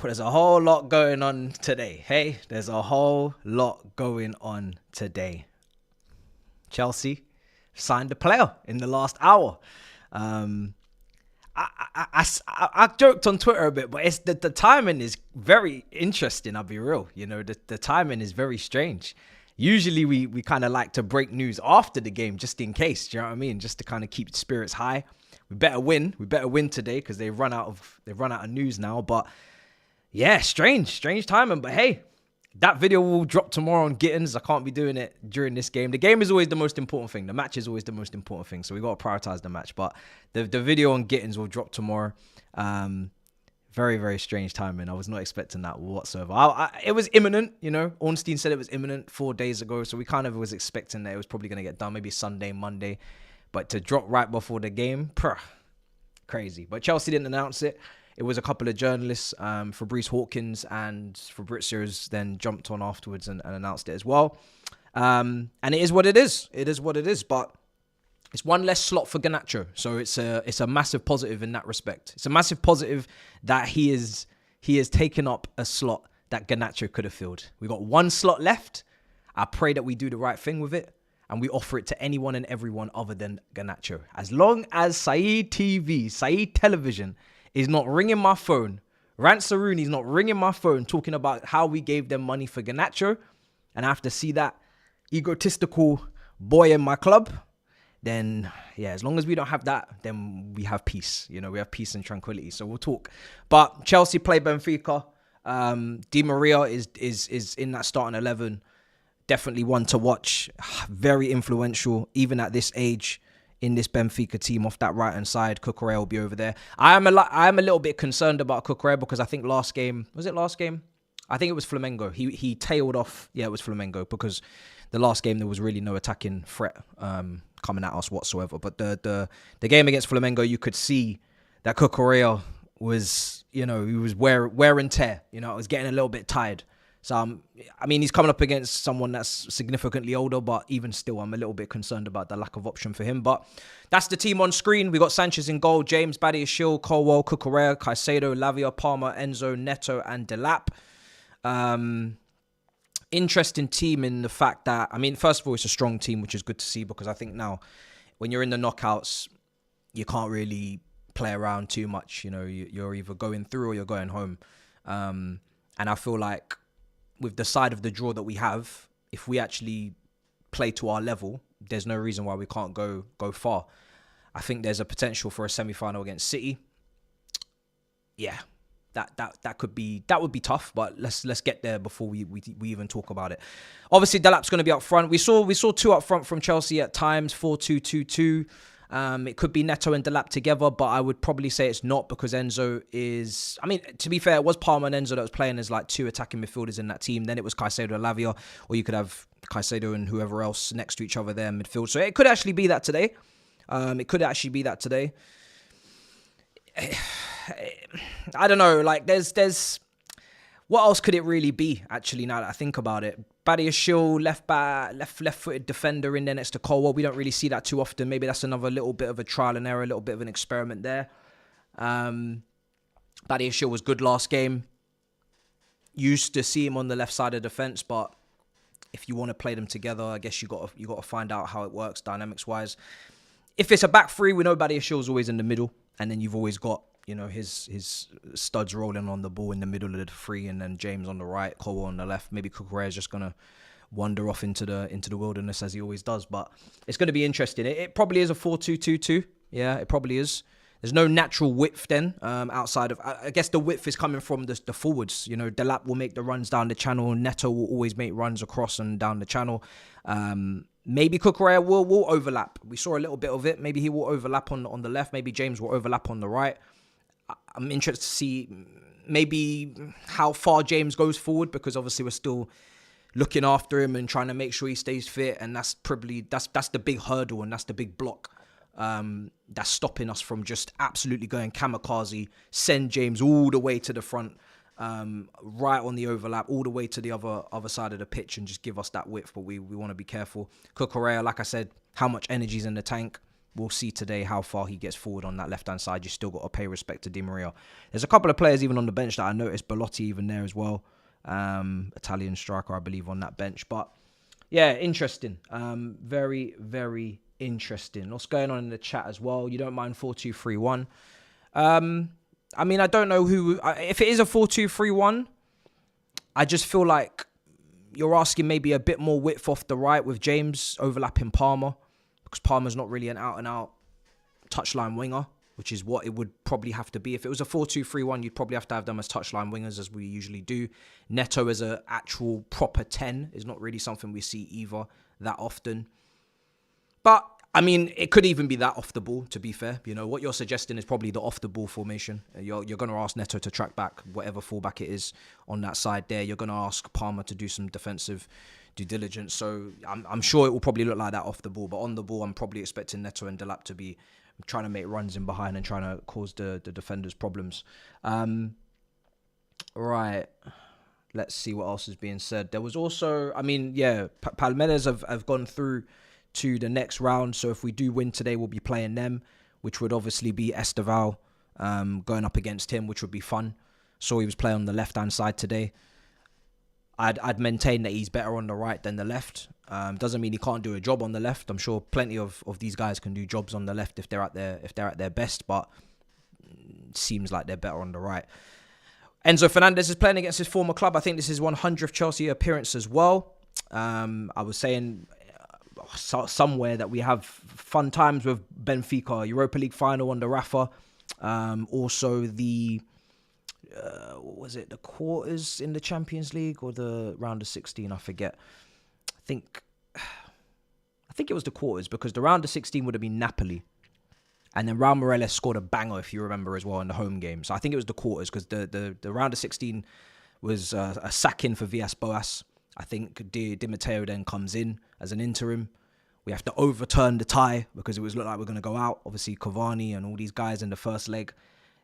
there's a whole lot going on today. Hey, there's a whole lot going on today. Chelsea signed a player in the last hour. I joked on Twitter a bit, but it's the timing is very interesting. I'll be real. You know, the timing is very strange. Usually we kind of like to break news after the game just in case. Do you know what I mean? Just to kind of keep spirits high. We better win. We better win today because they've run out of news now. But yeah, strange timing. But hey, that video will drop tomorrow on Gittins. I can't be doing it during this game. The game is always the most important thing. The match is always the most important thing. So we got to prioritize the match. But the video on Gittins will drop tomorrow. Very, very strange timing. I was not expecting that whatsoever. It was imminent, you know. Ornstein said it was imminent 4 days ago. So we kind of was expecting that it was probably going to get done maybe Sunday, Monday. But to drop right before the game, crazy. But Chelsea didn't announce it. It was a couple of journalists, Fabrice Hawkins and Fabrizio's, then jumped on afterwards and announced it as well. And it is what it is. It is what it is. But it's one less slot for Garnacho. So it's a massive positive in that respect. It's a massive positive that he has taken up a slot that Garnacho could have filled. We got one slot left. I pray that we do the right thing with it and we offer it to anyone and everyone other than Garnacho. As long as Saeed Television is not ringing my phone, Ransarooni's not ringing my phone talking about how we gave them money for Garnacho, and I have to see that egotistical boy in my club, then yeah, as long as we don't have that, then we have peace. You know, we have peace and tranquility. So we'll talk. But Chelsea play Benfica. Di Maria is in that starting 11. Definitely one to watch. Very influential, even at this age, in this Benfica team off that right-hand side. Cucurella will be over there. I am a little bit concerned about Cucurella because I think last game? I think it was Flamengo. He tailed off. Yeah, it was Flamengo because the last game there was really no attacking threat coming at us whatsoever. But the game against Flamengo, you could see that Cucurella was, you know, he was wear and tear. You know, it was getting a little bit tired. So, I mean, he's coming up against someone that's significantly older, but even still, I'm a little bit concerned about the lack of option for him. But that's the team on screen. We got Sanchez in goal, James, Badiashile, Colwell, Cucurella, Caicedo, Lavia, Palmer, Enzo, Neto, and Delap. Interesting team in the fact that, I mean, first of all, it's a strong team, which is good to see because I think now when you're in the knockouts, you can't really play around too much. You know, you're either going through or you're going home. And I feel like with the side of the draw that we have, if we actually play to our level, there's no reason why we can't go far. I think there's a potential for a semi-final against City. Yeah, that would be tough, but let's get there before we even talk about it. Obviously, Delap's going to be up front. We saw two up front from Chelsea at times, 4-2-2-2. It could be Neto and Delap together, but I would probably say it's not because Enzo is... I mean, to be fair, it was Palmer and Enzo that was playing as like two attacking midfielders in that team. Then it was Caicedo and Lavia, or you could have Caicedo and whoever else next to each other there in midfield. So it could actually be that today. I don't know, like there's what else could it really be, actually, now that I think about it? Badiashile, left-footed defender in there next to Colwell. We don't really see that too often. Maybe that's another little bit of a trial and error, a little bit of an experiment there. Badiashile was good last game. Used to see him on the left side of defense, but if you want to play them together, I guess you got to find out how it works dynamics-wise. If it's a back three, we know Badiashile's always in the middle, and then you've always got, you know, his studs rolling on the ball in the middle of the three, and then James on the right, Colwell on the left. Maybe Cucurella is just gonna wander off into the wilderness as he always does. But it's going to be interesting. It probably is a 4-2-2-2. Yeah, it probably is. There's no natural width then outside of... I guess the width is coming from the forwards. You know, Delap will make the runs down the channel. Neto will always make runs across and down the channel. Maybe Cucurella will overlap. We saw a little bit of it. Maybe he will overlap on the left. Maybe James will overlap on the right. I'm interested to see maybe how far James goes forward, because obviously we're still looking after him and trying to make sure he stays fit, and that's the big hurdle, and that's the big block that's stopping us from just absolutely going kamikaze, send James all the way to the front, right on the overlap, all the way to the other side of the pitch, and just give us that width. But we want to be careful. Cucurella, like I said, how much energy's in the tank? we'll see today how far he gets forward on that left-hand side. You still got to pay respect to Di Maria. There's a couple of players even on the bench that I noticed. Belotti even there as well. Italian striker, I believe, on that bench. But yeah, interesting. Very, very interesting. What's going on in the chat as well? You don't mind 4-2-3-1? I mean, I don't know who... If it is a 4-2-3-1, I just feel like you're asking maybe a bit more width off the right with James overlapping Palmer, because Palmer's not really an out-and-out touchline winger, which is what it would probably have to be. If it was a 4-2-3-1, you'd probably have to have them as touchline wingers, as we usually do. Neto as an actual proper 10 is not really something we see either that often. But, I mean, it could even be that off the ball, to be fair. You know, what you're suggesting is probably the off the ball formation. You're going to ask Neto to track back, whatever fullback it is on that side there. You're going to ask Palmer to do some defensive due diligence. So I'm sure it will probably look like that off the ball. But on the ball, I'm probably expecting Neto and Delap to be trying to make runs in behind and trying to cause the defenders problems. Right. Let's see what else is being said. There was also, I mean, yeah, Palmeiras have gone through to the next round. So if we do win today, we'll be playing them, which would obviously be Esteval going up against him, which would be fun. So he was playing on the left-hand side today. I'd maintain that he's better on the right than the left. Doesn't mean he can't do a job on the left. I'm sure plenty of these guys can do jobs on the left if they're at their best, but it seems like they're better on the right. Enzo Fernandez is playing against his former club. I think this is his 100th Chelsea appearance as well. I was saying somewhere that we have fun times with Benfica, Europa League final on the Rafa. Also the what was it, the quarters in the Champions League or the round of 16? I forget. I think it was the quarters, because the round of 16 would have been Napoli. And then Raul Morales scored a banger, if you remember, as well in the home game. So I think it was the quarters, because the round of 16 was a sack-in for Villas-Boas. I think Di Matteo then comes in as an interim. We have to overturn the tie because it was looked like we're going to go out. Obviously, Cavani and all these guys in the first leg.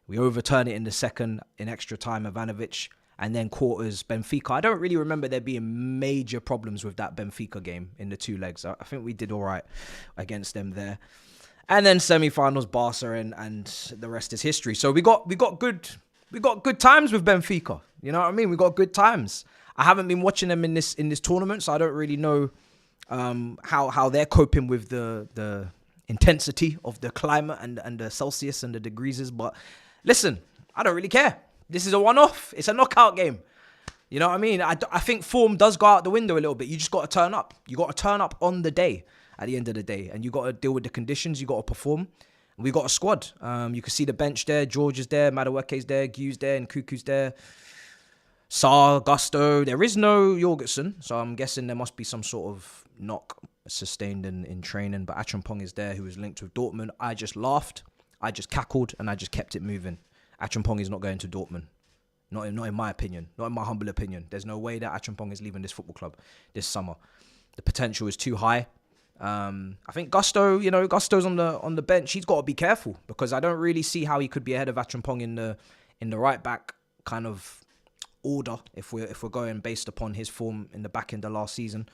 We overturn it in the second, in extra time, Ivanovic. And then quarters, Benfica. I don't really remember there being major problems with that Benfica game in the two legs. I think we did all right against them there. And then semi-finals, Barca, and the rest is history. So we got good times with Benfica. You know what I mean? We got good times. I haven't been watching them in this tournament, so I don't really know how they're coping with the intensity of the climate and the Celsius and the degrees. But listen, I don't really care. This is a one-off. It's a knockout game. You know what I mean? I think form does go out the window a little bit. You just got to turn up. You got to turn up on the day, at the end of the day. And you got to deal with the conditions. You got to perform. And we got a squad. You can see the bench there. George is there. Madueke's there. Gu's there. And Kuku's there. Saar, Gusto. There is no Jorgensen. So I'm guessing there must be some sort of knock sustained in training. But Achampong is there, who is linked with Dortmund. I just laughed. I just cackled. And I just kept it moving. Achampong is not going to Dortmund. Not in my opinion. Not in my humble opinion. There's no way that Achampong is leaving this football club this summer. The potential is too high. I think Gusto, Gusto's on the bench. He's got to be careful, because I don't really see how he could be ahead of Achampong in the right back kind of order if we're going based upon his form in the back end of last season.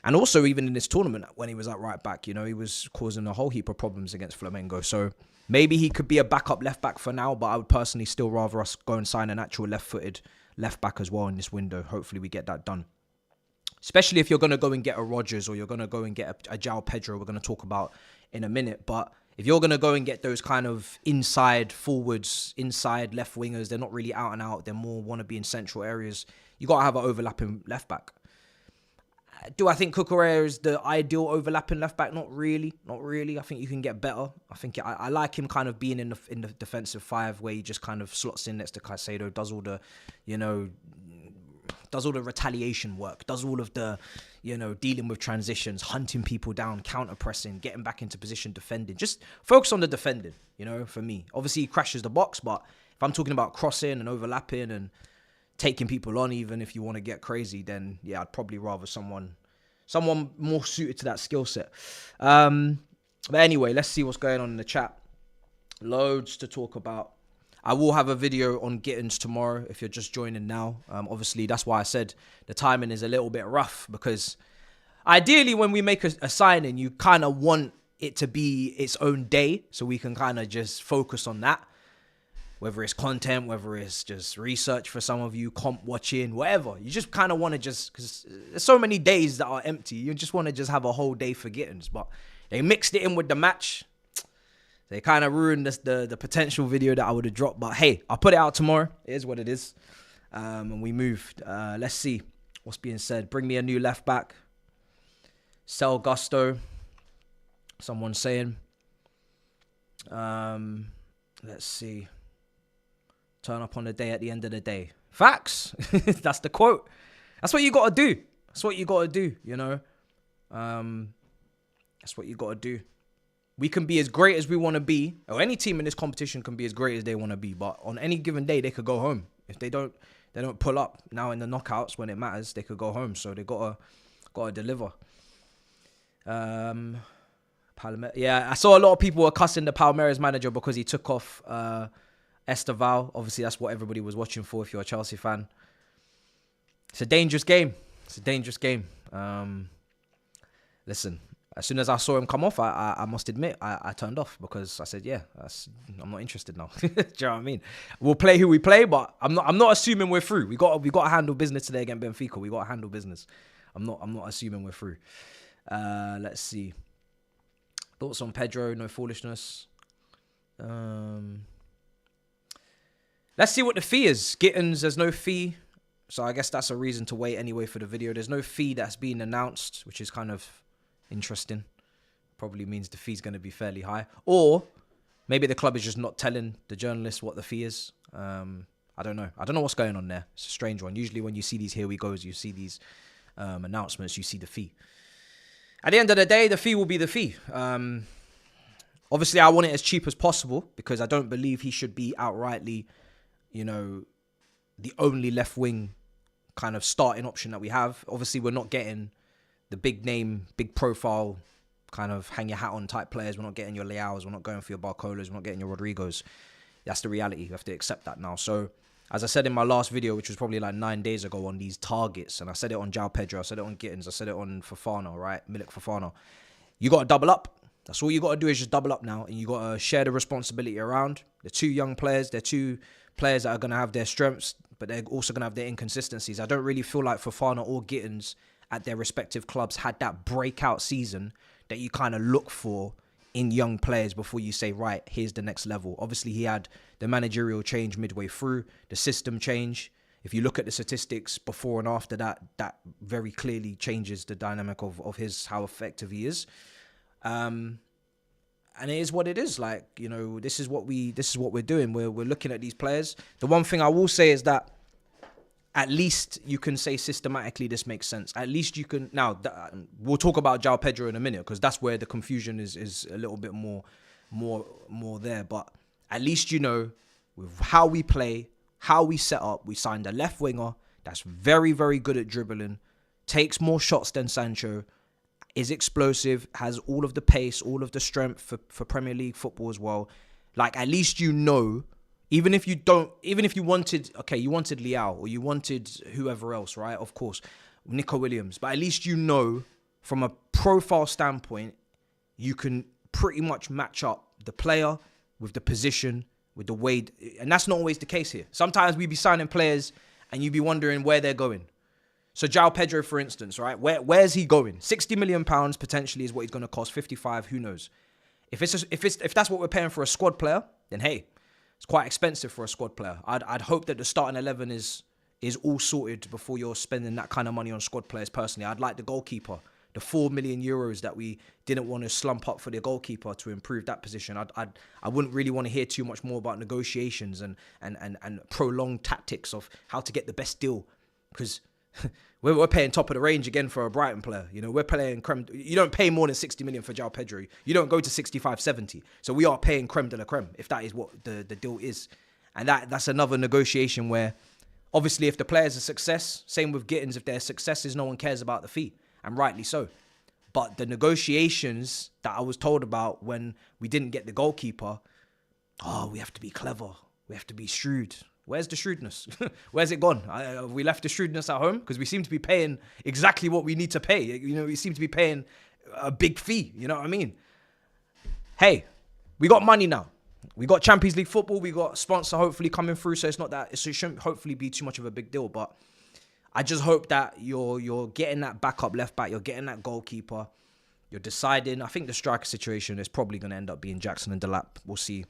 And also even in this tournament when he was at right back, he was causing a whole heap of problems against Flamengo. So maybe he could be a backup left back for now, but I would personally still rather us go and sign an actual left-footed left back as well in this window. Hopefully we get that done. Especially if you're going to go and get a Rodgers, or you're going to go and get a João Pedro, we're going to talk about in a minute. But if you're going to go and get those kind of inside forwards, inside left wingers, they're not really out and out. They're more want to be in central areas. You got to have an overlapping left back. Do I think Cucurella is the ideal overlapping left back? Not really. Not really. I think you can get better. I think I like him kind of being in the defensive five, where he just kind of slots in next to Caicedo, does all the, does all the retaliation work, does all of the, dealing with transitions, hunting people down, counter-pressing, getting back into position, defending. Just focus on the defending, for me. Obviously, he crashes the box, but if I'm talking about crossing and overlapping and taking people on, even if you want to get crazy, then, yeah, I'd probably rather someone more suited to that skill set. But anyway, let's see what's going on in the chat. Loads to talk about. I will have a video on Gittins tomorrow if you're just joining now. Obviously, that's why I said the timing is a little bit rough, because ideally when we make a signing, you kind of want it to be its own day so we can kind of just focus on that. Whether it's content, whether it's just research for some of you, comp watching, whatever. You just kind of want to just, because there's so many days that are empty. You just want to just have a whole day for Gittins. But they mixed it in with the match. They kind of ruined the potential video that I would have dropped. But hey, I'll put it out tomorrow. It is what it is. And we moved. Let's see what's being said. Bring me a new left back. Sell Gusto. Someone's saying. Let's see. Turn up on the day at the end of the day. Facts. That's the quote. That's what you got to do. That's what you got to do, you know. That's what you got to do. We can be as great as we want to be, or any team in this competition can be as great as they want to be, but on any given day, they could go home. If they don't pull up now in the knockouts when it matters, they could go home. So they got to deliver. Yeah, I saw a lot of people were cussing the Palmeiras manager because he took off Esteval. Obviously, that's what everybody was watching for if you're a Chelsea fan. It's a dangerous game. It's a dangerous game. Listen, as soon as I saw him come off, I must admit, I turned off because I said, yeah, I'm not interested now. Do you know what I mean? We'll play who we play, but I'm not assuming we're through. We got to handle business today against Benfica. We got to handle business. I'm not assuming we're through. Let's see. Thoughts on Pedro? No foolishness. Let's see what the fee is. Gittins, there's no fee. So I guess that's a reason to wait anyway for the video. There's no fee that's been announced, which is kind of interesting. Probably means the fee's going to be fairly high. Or maybe the club is just not telling the journalists what the fee is. I don't know. I don't know what's going on there. It's a strange one. Usually when you see these here we goes, you see these announcements, you see the fee. At the end of the day, the fee will be the fee. Obviously, I want it as cheap as possible because I don't believe he should be outrightly, you know, the only left wing kind of starting option that we have. Obviously, we're not getting the big name, big profile, kind of hang your hat on type players. We're not getting your Leaos. We're not going for your Barcolas. We're not getting your Rodrigos. That's the reality. You have to accept that now. So, as I said in my last video, which was probably like 9 days ago on these targets, and I said it on João Pedro, I said it on Gittins, I said it on Fofana, right? Milik Fofana. You got to double up. That's all you got to do is just double up now, and you got to share the responsibility around. They're two young players. They're two players that are going to have their strengths, but they're also going to have their inconsistencies. I don't really feel like Fofana or Gittins at their respective clubs had that breakout season that you kind of look for in young players before you say, right, here's the next level. Obviously, he had the managerial change midway through, the system change. If you look at the statistics before and after that, that very clearly changes the dynamic of how effective he is. And it is what it is. Like, you know, this is what we're doing. We're looking at these players. The one thing I will say is that at least you can say systematically this makes sense. At least you can. Now, we'll talk about João Pedro in a minute because that's where the confusion is a little bit more there. But at least you know with how we play, how we set up. We signed a left winger that's very, very good at dribbling, takes more shots than Sancho, is explosive, has all of the pace, all of the strength for Premier League football as well. Like, at least you know. Even if you wanted Leao or you wanted whoever else, right? Of course, Nico Williams. But at least you know from a profile standpoint, you can pretty much match up the player with the position, with the way. And that's not always the case here. Sometimes we be signing players and you be wondering where they're going. So João Pedro, for instance, right? Where's he going? £60 million potentially is what he's going to cost. 55, who knows? If that's what we're paying for a squad player, then hey, it's quite expensive for a squad player. I'd hope that the starting 11 is all sorted before you're spending that kind of money on squad players. Personally, I'd like the goalkeeper, the €4 million that we didn't want to slump up for the goalkeeper to improve that position. I wouldn't really want to hear too much more about negotiations and prolonged tactics of how to get the best deal, because we're paying top of the range again for a Brighton player. You know, we're paying creme. You don't pay more than 60 million for João Pedro. You don't go to 65, 70. So we are paying creme de la creme, if that is what the deal is. And that's another negotiation where, obviously, if the player's a success, same with Gittins, if they're successes, no one cares about the fee. And rightly so. But the negotiations that I was told about when we didn't get the goalkeeper, we have to be clever. We have to be shrewd. Where's the shrewdness? Where's it gone? Have we left the shrewdness at home? Because we seem to be paying exactly what we need to pay. You know, we seem to be paying a big fee. You know what I mean? hey, we got money now. We got Champions League football. We got sponsor hopefully coming through. So it's not that, it shouldn't hopefully be too much of a big deal. But I just hope that you're getting that backup left back. You're getting that goalkeeper. You're deciding. I think the striker situation is probably going to end up being Jackson and Delap. We'll see.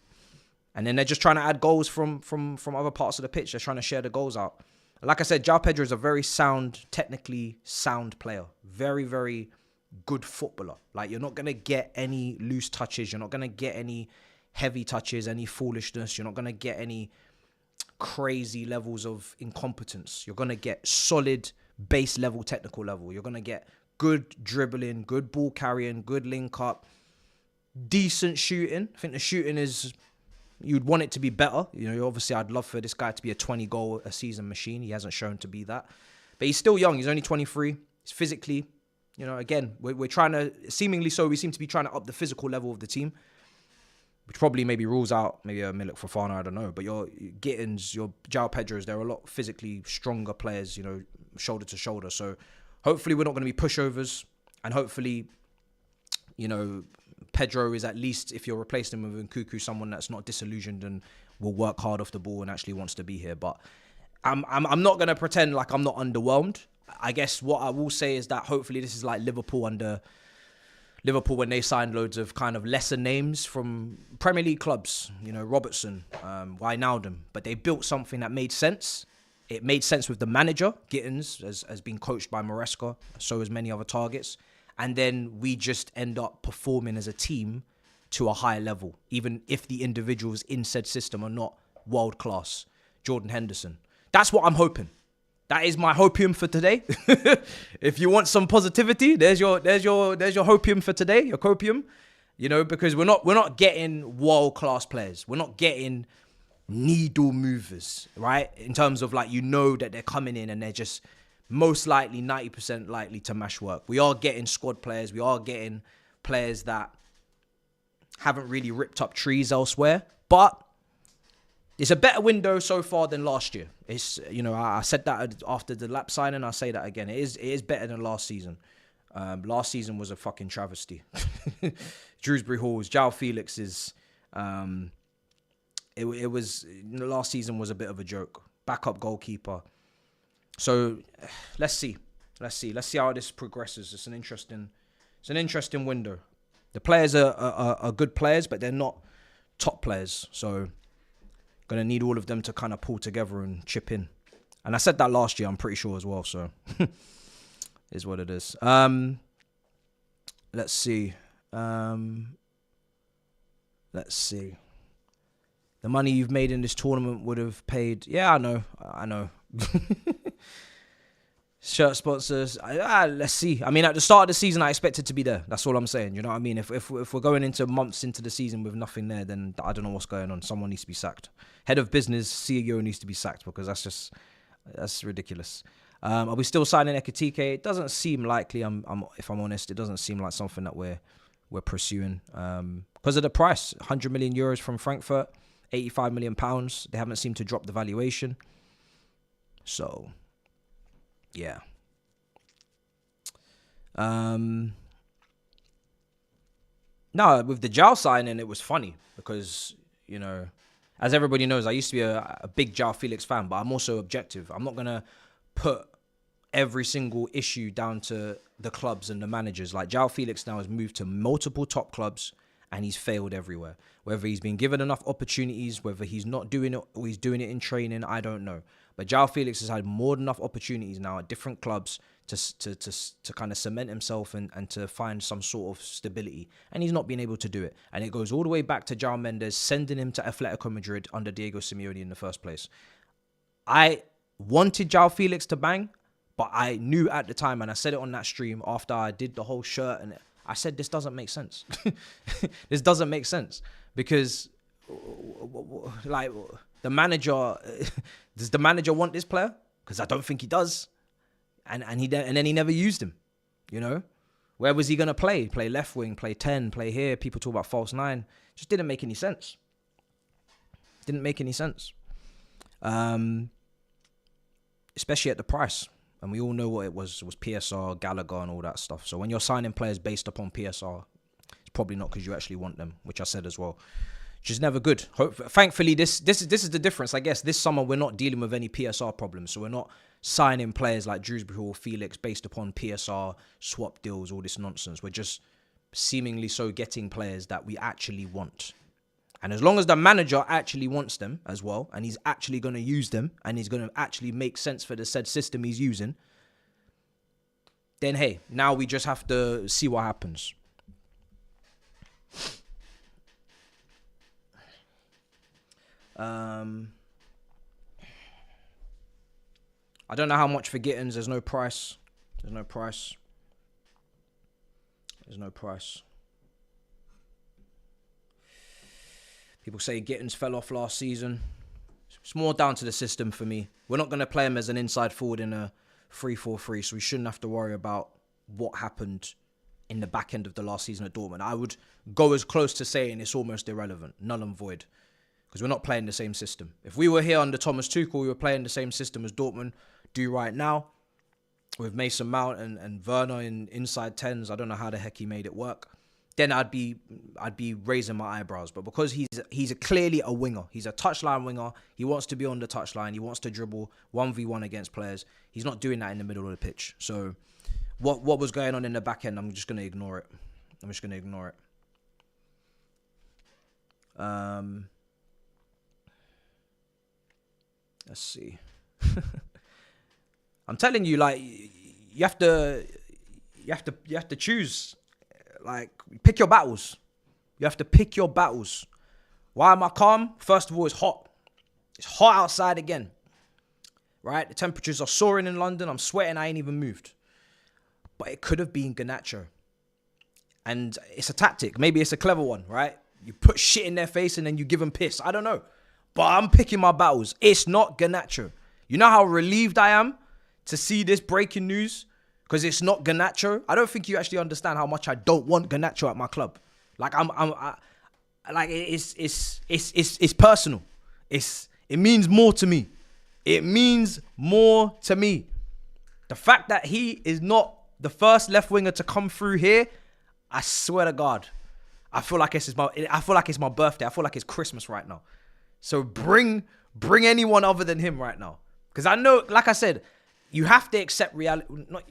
And then they're just trying to add goals from other parts of the pitch. They're trying to share the goals out. Like I said, João Pedro is a very sound, technically sound player. Very, very good footballer. Like, you're not going to get any loose touches. You're not going to get any heavy touches, any foolishness. You're not going to get any crazy levels of incompetence. You're going to get solid base level, technical level. You're going to get good dribbling, good ball carrying, good link up, decent shooting. I think the shooting is, you'd want it to be better. You know, obviously I'd love for this guy to be a 20 goal a season machine. He hasn't shown to be that. But he's still young. He's only 23. He's physically, you know, again, we're trying to, seemingly so, we seem to be trying to up the physical level of the team, which probably maybe rules out maybe a Milik Fofana, I don't know. But your Gittins, your João Pedros, they're a lot physically stronger players, you know, shoulder to shoulder. So hopefully we're not going to be pushovers. And hopefully, you know, Pedro is at least, if you're replacing him with Nkuku, someone that's not disillusioned and will work hard off the ball and actually wants to be here. But I'm not going to pretend like I'm not underwhelmed. I guess what I will say is that hopefully this is like Liverpool when they signed loads of kind of lesser names from Premier League clubs, you know, Robertson, Wijnaldum, but they built something that made sense. It made sense with the manager, Gittins, has been coached by Maresca, so as many other targets. And then we just end up performing as a team to a higher level, even if the individuals in said system are not world class. Jordan Henderson. That's what I'm hoping. That is my hopium for today. If you want some positivity, there's your hopium for today, your copium. You know, because we're not getting world class players. We're not getting needle movers, right? In terms of, like, you know that they're coming in and they're just most likely 90% likely to mash work. We are getting squad players. We are getting players that haven't really ripped up trees elsewhere, but it's a better window so far than last year. It's, you know, I said that after the lap signing. I'll say that again. It is better than last season. Last season was a fucking travesty. Shrewsbury Hall's, João Felix's, it was, last season was a bit of a joke. Backup goalkeeper. So let's see how this progresses. It's an interesting window. The players are good players, but they're not top players. So gonna need all of them to kind of pull together and chip in. And I said that last year, I'm pretty sure as well. So is what it is. Let's see. The money you've made in this tournament would have paid. Yeah, I know. Shirt sponsors. Let's see. I mean, at the start of the season, I expected to be there. That's all I'm saying. You know what I mean? If we're going into months into the season with nothing there, then I don't know what's going on. Someone needs to be sacked. Head of business, CEO needs to be sacked, because that's ridiculous. Are we still signing Ekitike? It doesn't seem likely. If I'm honest, it doesn't seem like something that we're pursuing because of the price. 100 million euros from Frankfurt, 85 million pounds. They haven't seemed to drop the valuation. So, yeah. No, with the João signing, it was funny because, you know, as everybody knows, I used to be a big João Felix fan, but I'm also objective. I'm not going to put every single issue down to the clubs and the managers. Like, João Felix now has moved to multiple top clubs and he's failed everywhere. Whether he's been given enough opportunities, whether he's not doing it or he's doing it in training, I don't know. But João Felix has had more than enough opportunities now at different clubs to kind of cement himself and to find some sort of stability. And he's not been able to do it. And it goes all the way back to João Mendes sending him to Atletico Madrid under Diego Simeone in the first place. I wanted João Felix to bang, but I knew at the time, and I said it on that stream after I did the whole shirt, and I said, this doesn't make sense. This doesn't make sense because, like, the manager, does the manager want this player? Because I don't think he does. And then he never used him, you know? Where was he going to play? Play left wing, play 10, play here. People talk about false 9. Just didn't make any sense. Didn't make any sense. Especially at the price. And we all know what it was. It was PSR, Gallagher and all that stuff. So when you're signing players based upon PSR, it's probably not because you actually want them, which I said as well. Which is never good. Thankfully, this is the difference. I guess this summer we're not dealing with any PSR problems, so we're not signing players like Drewsbury or Felix based upon PSR swap deals, all this nonsense. We're just seemingly so getting players that we actually want. And as long as the manager actually wants them as well, and he's actually going to use them, and he's going to actually make sense for the said system he's using, then hey, now we just have to see what happens. I don't know how much for Gittins. There's no price. There's no price. There's no price. People say Gittins fell off last season. It's more down to the system for me. We're not going to play him as an inside forward in a 3-4-3, so we shouldn't have to worry about what happened in the back end of the last season at Dortmund. I would go as close to saying it's almost irrelevant, null and void, because we're not playing the same system. If we were here under Thomas Tuchel, we were playing the same system as Dortmund do right now, with Mason Mount and Werner in inside 10s. I don't know how the heck he made it work. Then I'd be raising my eyebrows. But because he's clearly a winger. He's a touchline winger. He wants to be on the touchline. He wants to dribble 1v1 against players. He's not doing that in the middle of the pitch. So what was going on in the back end, I'm just going to ignore it. Let's see. I'm telling you, like, you have to choose. Like, pick your battles. You have to pick your battles. Why am I calm? First of all, it's hot. It's hot outside again. Right? The temperatures are soaring in London. I'm sweating. I ain't even moved. But it could have been Garnacho. And it's a tactic. Maybe it's a clever one, right? You put shit in their face and then you give them piss. I don't know. But I'm picking my battles. It's not Garnacho. You know how relieved I am to see this breaking news? Because it's not Garnacho. I don't think you actually understand how much I don't want Garnacho at my club. Like it's personal. It means more to me. It means more to me. The fact that he is not the first left winger to come through here, I swear to God, I feel like it's my birthday. I feel like it's Christmas right now. So bring anyone other than him right now. Because I know, like I said, you have to accept reality.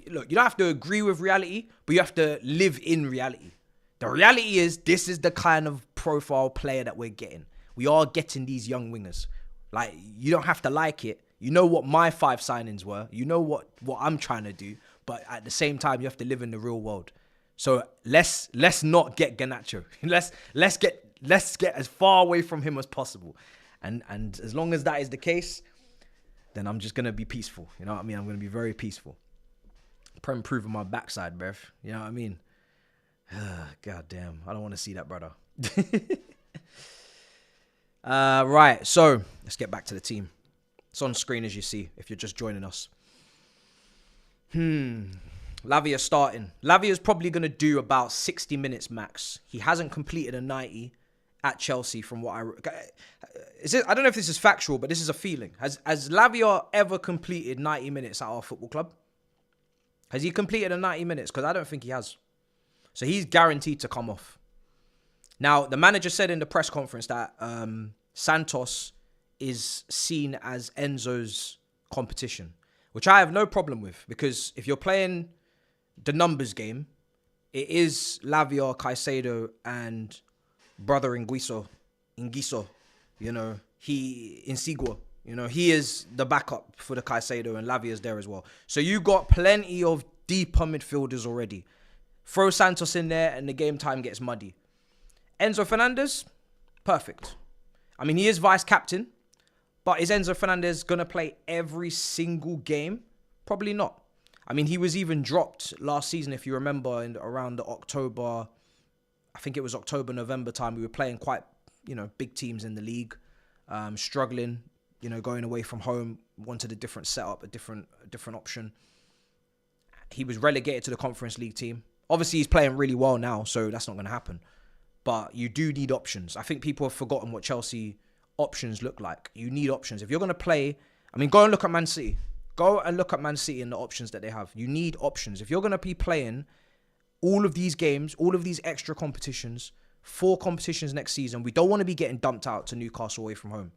Look, you don't have to agree with reality, but you have to live in reality. The reality is, this is the kind of profile player that we're getting. We are getting these young wingers. Like, you don't have to like it. You know what my 5 signings were. You know what I'm trying to do. But at the same time, you have to live in the real world. So let's not get Garnacho. Let's get as far away from him as possible. And as long as that is the case, then I'm just going to be peaceful. You know what I mean? I'm going to be very peaceful. I'm improving my backside, bruv. You know what I mean? God damn. I don't want to see that, brother. Right. So let's get back to the team. It's on screen, as you see, if you're just joining us. Lavia starting. Lavia's probably going to do about 60 minutes max. He hasn't completed a 90 at Chelsea from what I don't know if this is factual, but this is a feeling. Has Lavia ever completed 90 minutes at our football club? Has he completed a 90 minutes? Because I don't think he has. So he's guaranteed to come off. Now, the manager said in the press conference that Santos is seen as Enzo's competition, which I have no problem with, because if you're playing the numbers game, it is Lavia, Caicedo, and brother Ingiso, you know, Insigua, you know, he is the backup for the Caicedo, and Lavia's there as well. So you got plenty of deeper midfielders already. Throw Santos in there and the game time gets muddy. Enzo Fernandez, perfect. I mean, he is vice captain, but is Enzo Fernandez going to play every single game? Probably not. I mean, he was even dropped last season, if you remember, around the October, I think it was October, November time. We were playing quite, big teams in the league, struggling, going away from home, wanted a different setup, a different option. He was relegated to the Conference League team. Obviously, he's playing really well now, so that's not going to happen. But you do need options. I think people have forgotten what Chelsea options look like. You need options. If you're going to play, go and look at Man City. Go and look at Man City and the options that they have. You need options. If you're going to be playing all of these games, all of these extra competitions, 4 competitions next season, we don't want to be getting dumped out to Newcastle away from home.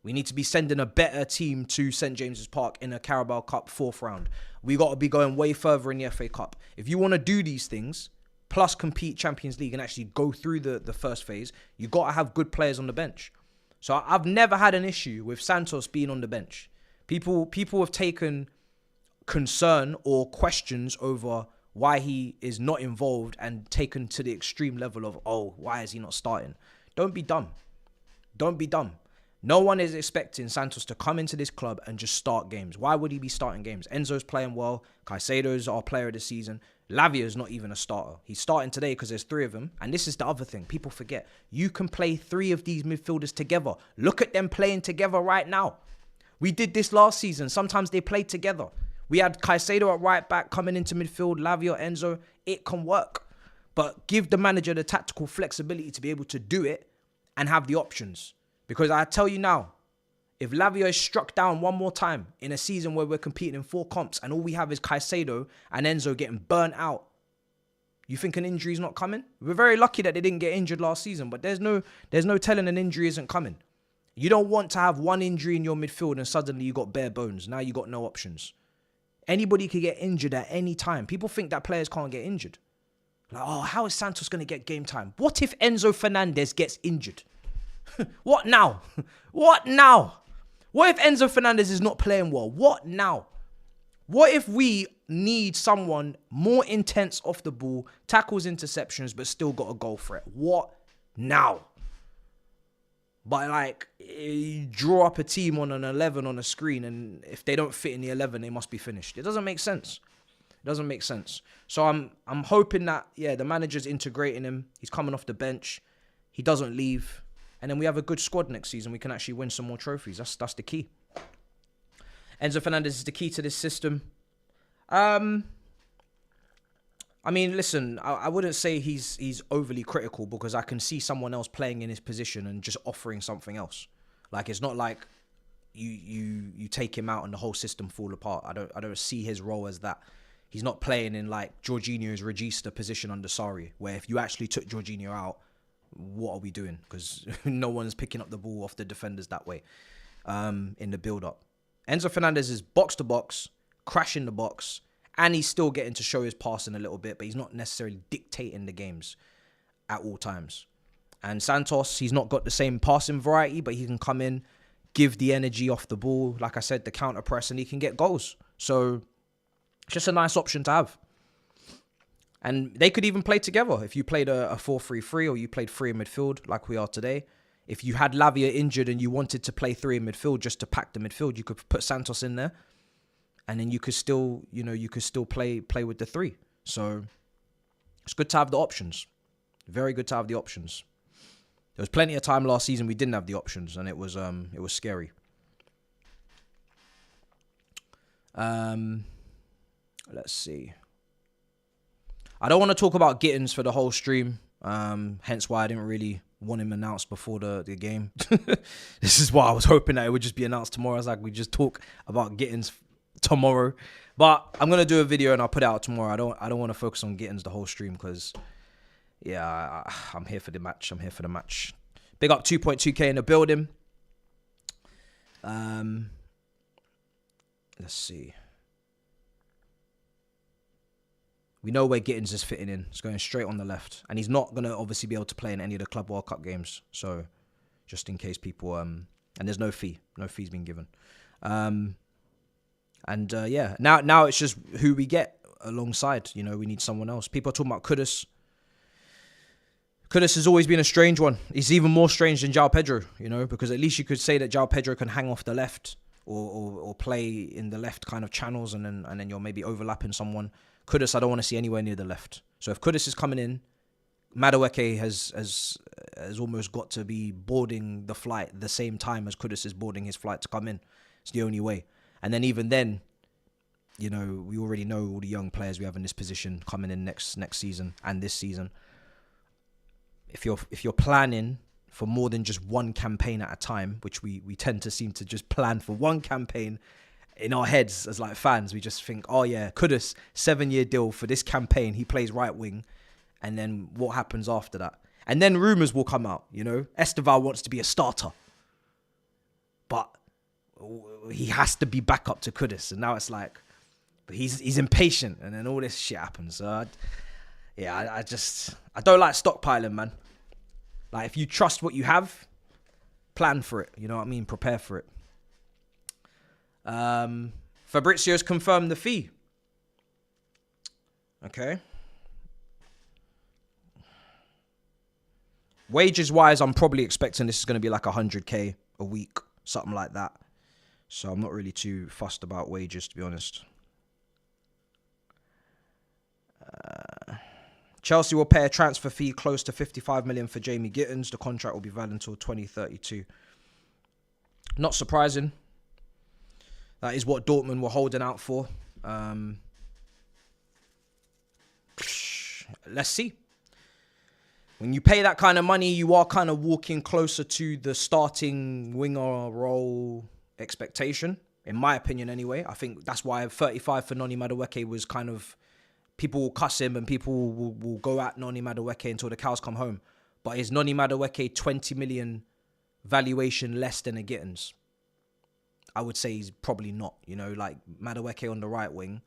We need to be sending a better team to St. James's Park in a Carabao Cup 4th round. We got to be going way further in the FA Cup. If you want to do these things, plus compete Champions League and actually go through the first phase, you got to have good players on the bench. So I've never had an issue with Santos being on the bench. People have taken concern or questions over why he is not involved and taken to the extreme level of, oh, why is he not starting? Don't be dumb. Don't be dumb. No one is expecting Santos to come into this club and just start games. Why would he be starting games? Enzo's playing well. Caicedo's our player of the season. Lavia's not even a starter. He's starting today because there's 3 of them. And this is the other thing. People forget. You can play 3 of these midfielders together. Look at them playing together right now. We did this last season. Sometimes they played together. We had Caicedo at right back coming into midfield. Lavia, Enzo. It can work. But give the manager the tactical flexibility to be able to do it and have the options. Because I tell you now, if Lavia is struck down one more time in a season where we're competing in 4 comps and all we have is Caicedo and Enzo getting burnt out, you think an injury's not coming? We're very lucky that they didn't get injured last season, but there's no telling an injury isn't coming. You don't want to have one injury in your midfield and suddenly you got bare bones. Now you got no options. Anybody could get injured at any time. People think that players can't get injured. Like, oh, how is Santos going to get game time? What if Enzo Fernandez gets injured? What now? What now? What if Enzo Fernandez is not playing well? What now? What if we need someone more intense off the ball, tackles, interceptions, but still got a goal threat? What now? But like, you draw up a team on an 11 on a screen, and if they don't fit in the 11, they must be finished. It doesn't make sense. It doesn't make sense. So I'm hoping that, yeah, the manager's integrating him. He's coming off the bench. He doesn't leave. And then we have a good squad next season. We can actually win some more trophies. That's the key. Enzo Fernandez is the key to this system. I mean, listen, I wouldn't say he's overly critical because I can see someone else playing in his position and just offering something else. Like, it's not like you take him out and the whole system fall apart. I don't see his role as that. He's not playing in like Jorginho's Regista position under Sarri, where if you actually took Jorginho out, what are we doing? Because no one's picking up the ball off the defenders that way in the build-up. Enzo Fernandez is box-to-box, crashing the box, and he's still getting to show his passing a little bit, but he's not necessarily dictating the games at all times. And Santos, he's not got the same passing variety, but he can come in, give the energy off the ball, like I said, the counter press, and he can get goals. So it's just a nice option to have. And they could even play together. If you played a 4-3-3 or you played 3 in midfield like we are today. If you had Lavia injured and you wanted to play 3 in midfield just to pack the midfield, you could put Santos in there. And then you could still, play with the 3. So it's good to have the options. Very good to have the options. There was plenty of time last season we didn't have the options, and it was scary. Let's see. I don't want to talk about Gittins for the whole stream, hence why I didn't really want him announced before the game. This is why I was hoping that it would just be announced tomorrow. I was like, we just talk about Gittins tomorrow. But I'm going to do a video and I'll put it out tomorrow. I don't want to focus on Gittins the whole stream because, yeah, I'm here for the match. I'm here for the match. Big up 2.2K in the building. Let's see. We know where Gittins is fitting in. It's going straight on the left. And he's not going to obviously be able to play in any of the Club World Cup games. So, just in case people... and there's no fee. No fee's been given. Yeah. Now it's just who we get alongside. You know, we need someone else. People are talking about Kudus. Kudus has always been a strange one. He's even more strange than João Pedro, you know, because at least you could say that João Pedro can hang off the left or play in the left kind of channels and then you're maybe overlapping someone. Kudus, I don't want to see anywhere near the left. So if Kudus is coming in, Madueke has almost got to be boarding the flight the same time as Kudus is boarding his flight to come in. It's the only way. And then even then, you know, we already know all the young players we have in this position coming in next season and this season. If you're planning for more than just one campaign at a time, which we tend to seem to just plan for one campaign in our heads as like fans, we just think, oh yeah, Kudus, 7-year deal for this campaign. He plays right wing. And then what happens after that? And then rumors will come out, you know. Esteval wants to be a starter. But he has to be back up to Kudus. And now it's like, but he's impatient. And then all this shit happens. So I don't like stockpiling, man. Like, if you trust what you have, plan for it. You know what I mean? Prepare for it. Fabrizio's confirmed the fee. Okay. Wages-wise, I'm probably expecting this is going to be like 100k a week, something like that. So I'm not really too fussed about wages, to be honest. Chelsea will pay a transfer fee close to 55 million for Jamie Gittins. The contract will be valid until 2032. Not surprising. That is what Dortmund were holding out for. Let's see. When you pay that kind of money, you are kind of walking closer to the starting winger role expectation, in my opinion anyway. I think that's why 35 for Noni Madueke was kind of... People will cuss him and people will go at Noni Madueke until the cows come home. But is Noni Madueke 20 million valuation less than a Gittins? I would say he's probably not. You know, like Madueke on the right wing,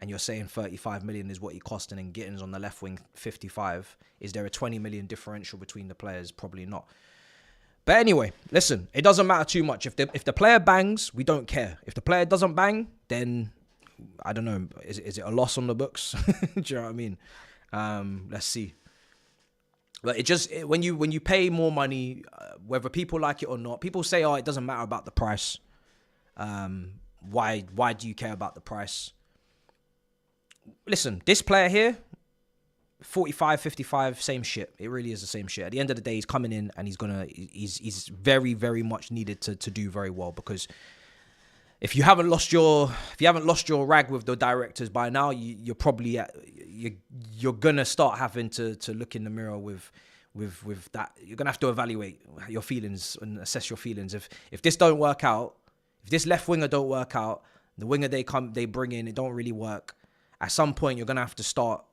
and you're saying 35 million is what he cost, and then Gittins on the left wing 55. Is there a 20 million differential between the players? Probably not. But anyway, listen, it doesn't matter too much. If the player bangs, we don't care. If the player doesn't bang, then I don't know. Is it a loss on the books? Do you know what I mean? Let's see. But when you pay more money, whether people like it or not, people say, oh, it doesn't matter about the price. Why do you care about the price? Listen, this player here, 45, 55, same shit. It really is the same shit. At the end of the day, he's coming in and he's very, very much needed to do very well, because if you haven't lost your rag with the directors by now, you're probably you're gonna start having to look in the mirror with that. You're gonna have to evaluate your feelings and assess your feelings. If this don't work out, if this left winger don't work out, the winger they bring in, it don't really work. At some point, you're gonna have to start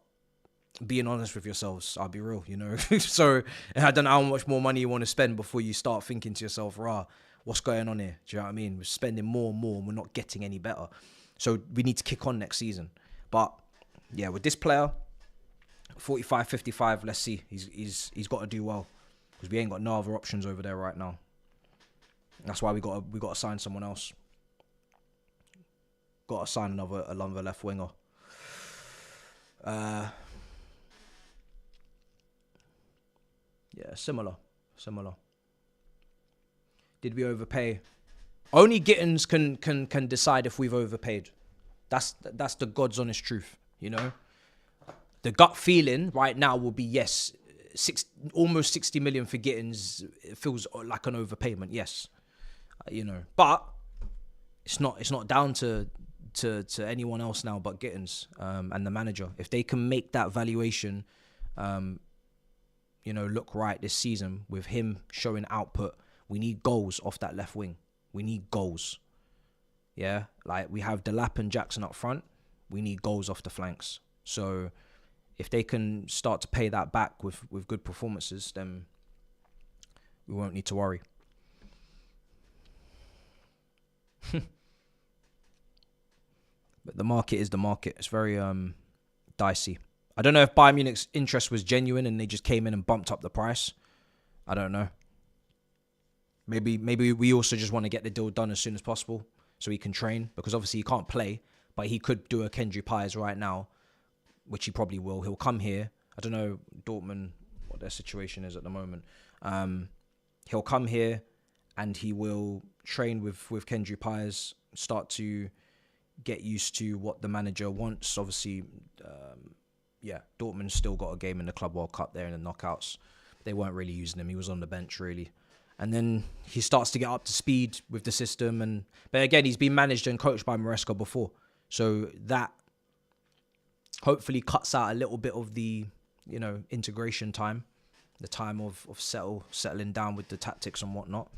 being honest with yourselves. I'll be real, you know. So I don't know how much more money you want to spend before you start thinking to yourself, rah, what's going on here? Do you know what I mean? We're spending more and more and we're not getting any better. So we need to kick on next season. But yeah, with this player, 45, 55, let's see. He's got to do well, because we ain't got no other options over there right now. That's why we got to sign someone else. Got to sign another left winger. Yeah, similar. Did we overpay? Only Gittins can decide if we've overpaid. That's the God's honest truth, you know. The gut feeling right now will be yes, almost 60 million for Gittins. It feels like an overpayment, yes, you know. But it's not down to anyone else now but Gittins and the manager. If they can make that valuation, look right this season with him showing output. We need goals off that left wing. We need goals. Yeah, like we have Delap and Jackson up front. We need goals off the flanks. So if they can start to pay that back with good performances, then we won't need to worry. But the market is the market. It's very dicey. I don't know if Bayern Munich's interest was genuine and they just came in and bumped up the price. I don't know. Maybe we also just want to get the deal done as soon as possible so he can train, because obviously he can't play, but he could do a Kendry Pies right now, which he probably will. He'll come here. I don't know Dortmund, what their situation is at the moment. He'll come here and he will train with Kendry Pies, start to get used to what the manager wants. Obviously, Dortmund's still got a game in the Club World Cup there in the knockouts. They weren't really using him. He was on the bench, really. And then he starts to get up to speed with the system. But again, he's been managed and coached by Maresca before. So that hopefully cuts out a little bit of the, integration time, the time of settling down with the tactics and whatnot.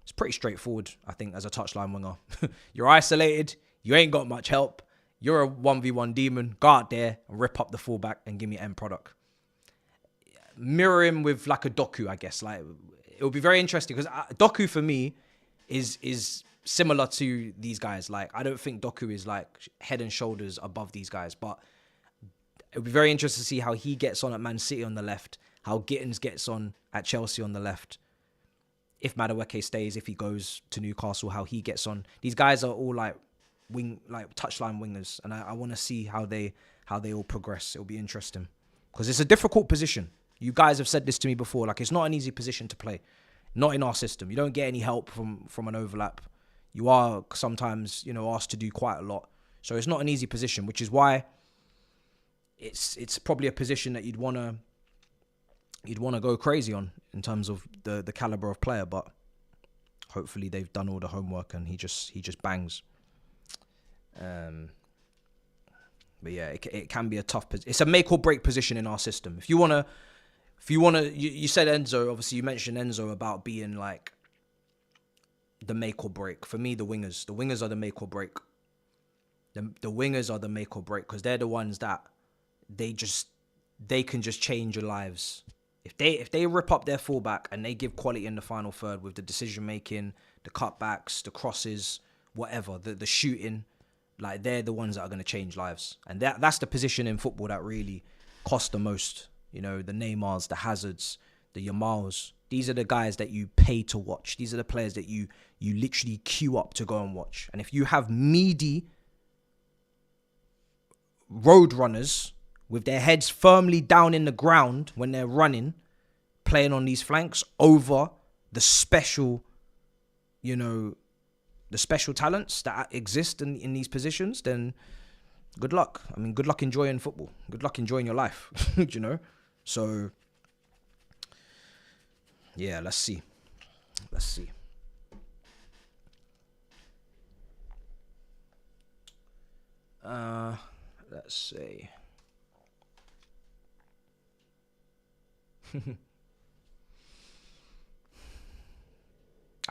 It's pretty straightforward, I think, as a touchline winger. You're isolated. You ain't got much help. You're a 1v1 demon. Go out there and rip up the fullback and give me end product. Mirror him with like a Doku, I guess. Like, it would be very interesting because Doku for me is similar to these guys. Like, I don't think Doku is like head and shoulders above these guys, but it would be very interesting to see how he gets on at Man City on the left, how Gittins gets on at Chelsea on the left. If Madueke stays, if he goes to Newcastle, how he gets on. These guys are all like touchline wingers, and I want to see how they all progress. It'll be interesting because it's a difficult position. You guys have said this to me before. Like, it's not an easy position to play. Not in our system. You don't get any help from an overlap. You are sometimes, asked to do quite a lot. So it's not an easy position, which is why it's probably a position that you'd want to go crazy on in terms of the caliber of player. But hopefully they've done all the homework and he just bangs. But yeah, it can be a tough position. It's a make or break position in our system. If you want to, you said Enzo, obviously you mentioned Enzo about being like the make or break. For me, the wingers are the make or break. The wingers are the make or break because they're the ones that they can just change your lives. If they rip up their fullback and they give quality in the final third with the decision making, the cutbacks, the crosses, whatever, the shooting, like they're the ones that are going to change lives. And that's the position in football that really costs the most. The Neymars, the Hazards, the Yamals. These are the guys that you pay to watch. These are the players that you literally queue up to go and watch. And if you have meaty road runners with their heads firmly down in the ground when they're running, playing on these flanks over the special, the special talents that exist in these positions, then good luck. I mean, good luck enjoying football. Good luck enjoying your life, So, yeah, let's see. Let's see. I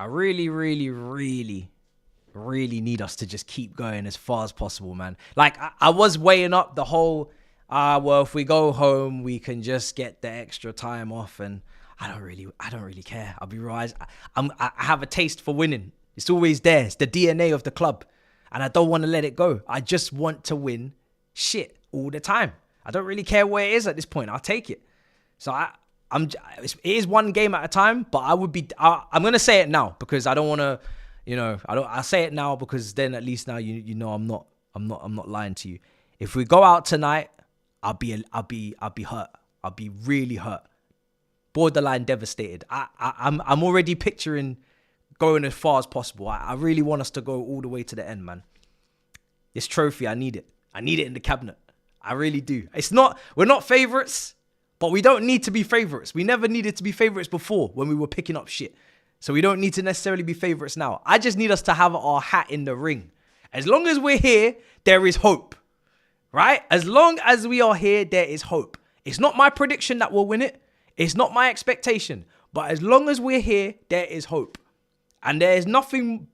really, really, really, really need us to just keep going as far as possible, man. Like, I was weighing up the whole, well, if we go home, we can just get the extra time off, and I don't really care. I'll be real. I have a taste for winning. It's always there. It's the DNA of the club, and I don't want to let it go. I just want to win shit all the time. I don't really care where it is at this point. I'll take it. So it is one game at a time, but I'm going to say it now because I don't want to, I'll say it now because then at least now I'm not lying to you. If we go out tonight, I'll be hurt. I'll be really hurt. Borderline devastated. I'm already picturing going as far as possible. I really want us to go all the way to the end, man. This trophy, I need it. I need it in the cabinet. I really do. We're not favourites, but we don't need to be favourites. We never needed to be favourites before when we were picking up shit. So we don't need to necessarily be favourites now. I just need us to have our hat in the ring. As long as we're here, there is hope. Right? As long as we are here, there is hope. It's not my prediction that we'll win it. It's not my expectation. But as long as we're here, there is hope. And there is nothing...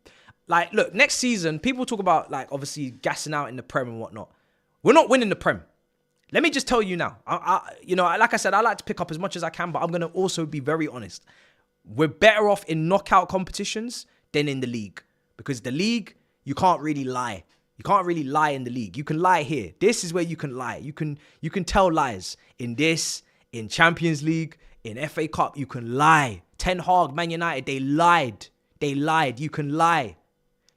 Like, look, next season, people talk about, like, obviously gassing out in the Prem and whatnot. We're not winning the Prem. Let me just tell you now. Like I said, I like to pick up as much as I can, but I'm going to also be very honest. We're better off in knockout competitions than in the league. Because the league, you can't really lie. You can't really lie in the league. You can lie here. This is where you can lie. You can tell lies. In Champions League, in FA Cup, you can lie. Ten Hag, Man United, they lied. You can lie.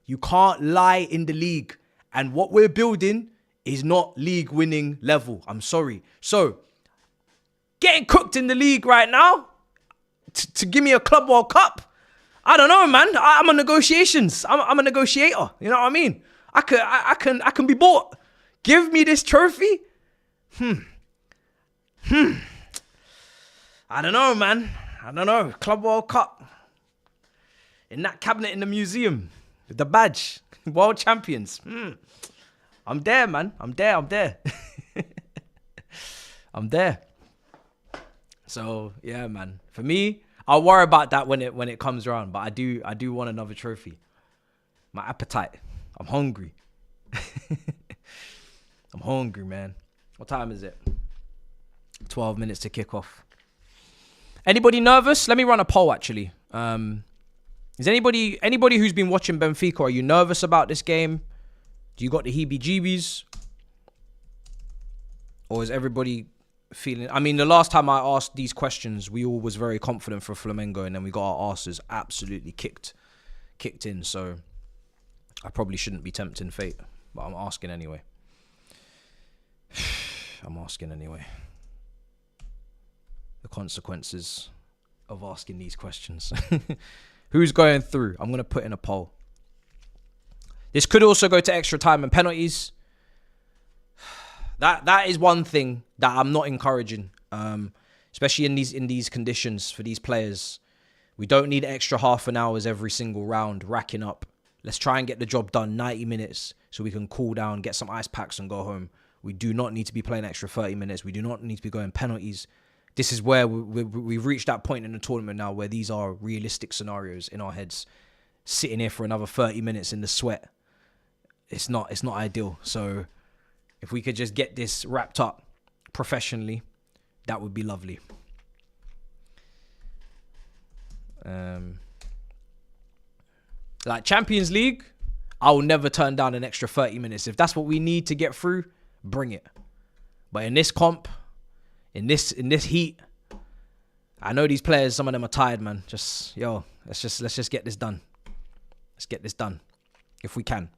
You can't lie in the league. And what we're building is not league winning level. I'm sorry. So, getting cooked in the league right now to give me a Club World Cup, I don't know, man. I'm a negotiations. I'm a negotiator. You know what I mean? I can be bought. Give me this trophy. I don't know, man. I don't know. Club World Cup. In that cabinet in the museum. With the badge. World champions. I'm there, man. I'm there. I'm there. So, yeah, man. For me, I'll worry about that when it comes around. But I do want another trophy. My appetite. I'm hungry. I'm hungry, man. What time is it? 12 minutes to kick off. Anybody nervous? Let me run a poll, actually. Is anybody who's been watching Benfica, are you nervous about this game? Do you got the heebie-jeebies? Or is everybody feeling... I mean, the last time I asked these questions, we all was very confident for Flamengo, and then we got our asses absolutely kicked in. So I probably shouldn't be tempting fate, but I'm asking anyway. I'm asking anyway. The consequences of asking these questions. Who's going through? I'm going to put in a poll. This could also go to extra time and penalties. That is one thing that I'm not encouraging, especially in these conditions for these players. We don't need extra half an hours every single round racking up. Let's try and get the job done 90 minutes so we can cool down, get some ice packs and go home. We do not need to be playing extra 30 minutes. We do not need to be going penalties. This is where we've reached that point in the tournament now where these are realistic scenarios in our heads. Sitting here for another 30 minutes in the sweat, it's not ideal. So if we could just get this wrapped up professionally, that would be lovely. Like Champions League, I will never turn down an extra 30 minutes. If that's what we need to get through, bring it. But in this comp, in this heat, I know these players, some of them are tired, man. Let's just get this done. Let's get this done if we can.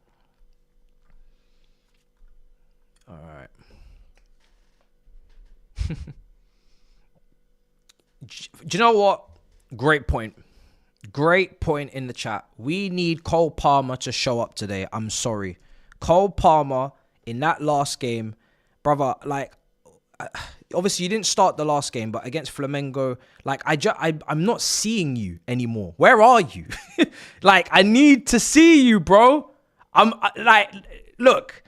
All right. Do you know what? Great point. Great point in the chat. We need Cole Palmer to show up today. I'm sorry. Cole Palmer in that last game, brother, like, obviously you didn't start the last game, but against Flamengo, like, I'm not seeing you anymore. Where are you? Like, I need to see you, bro. Look,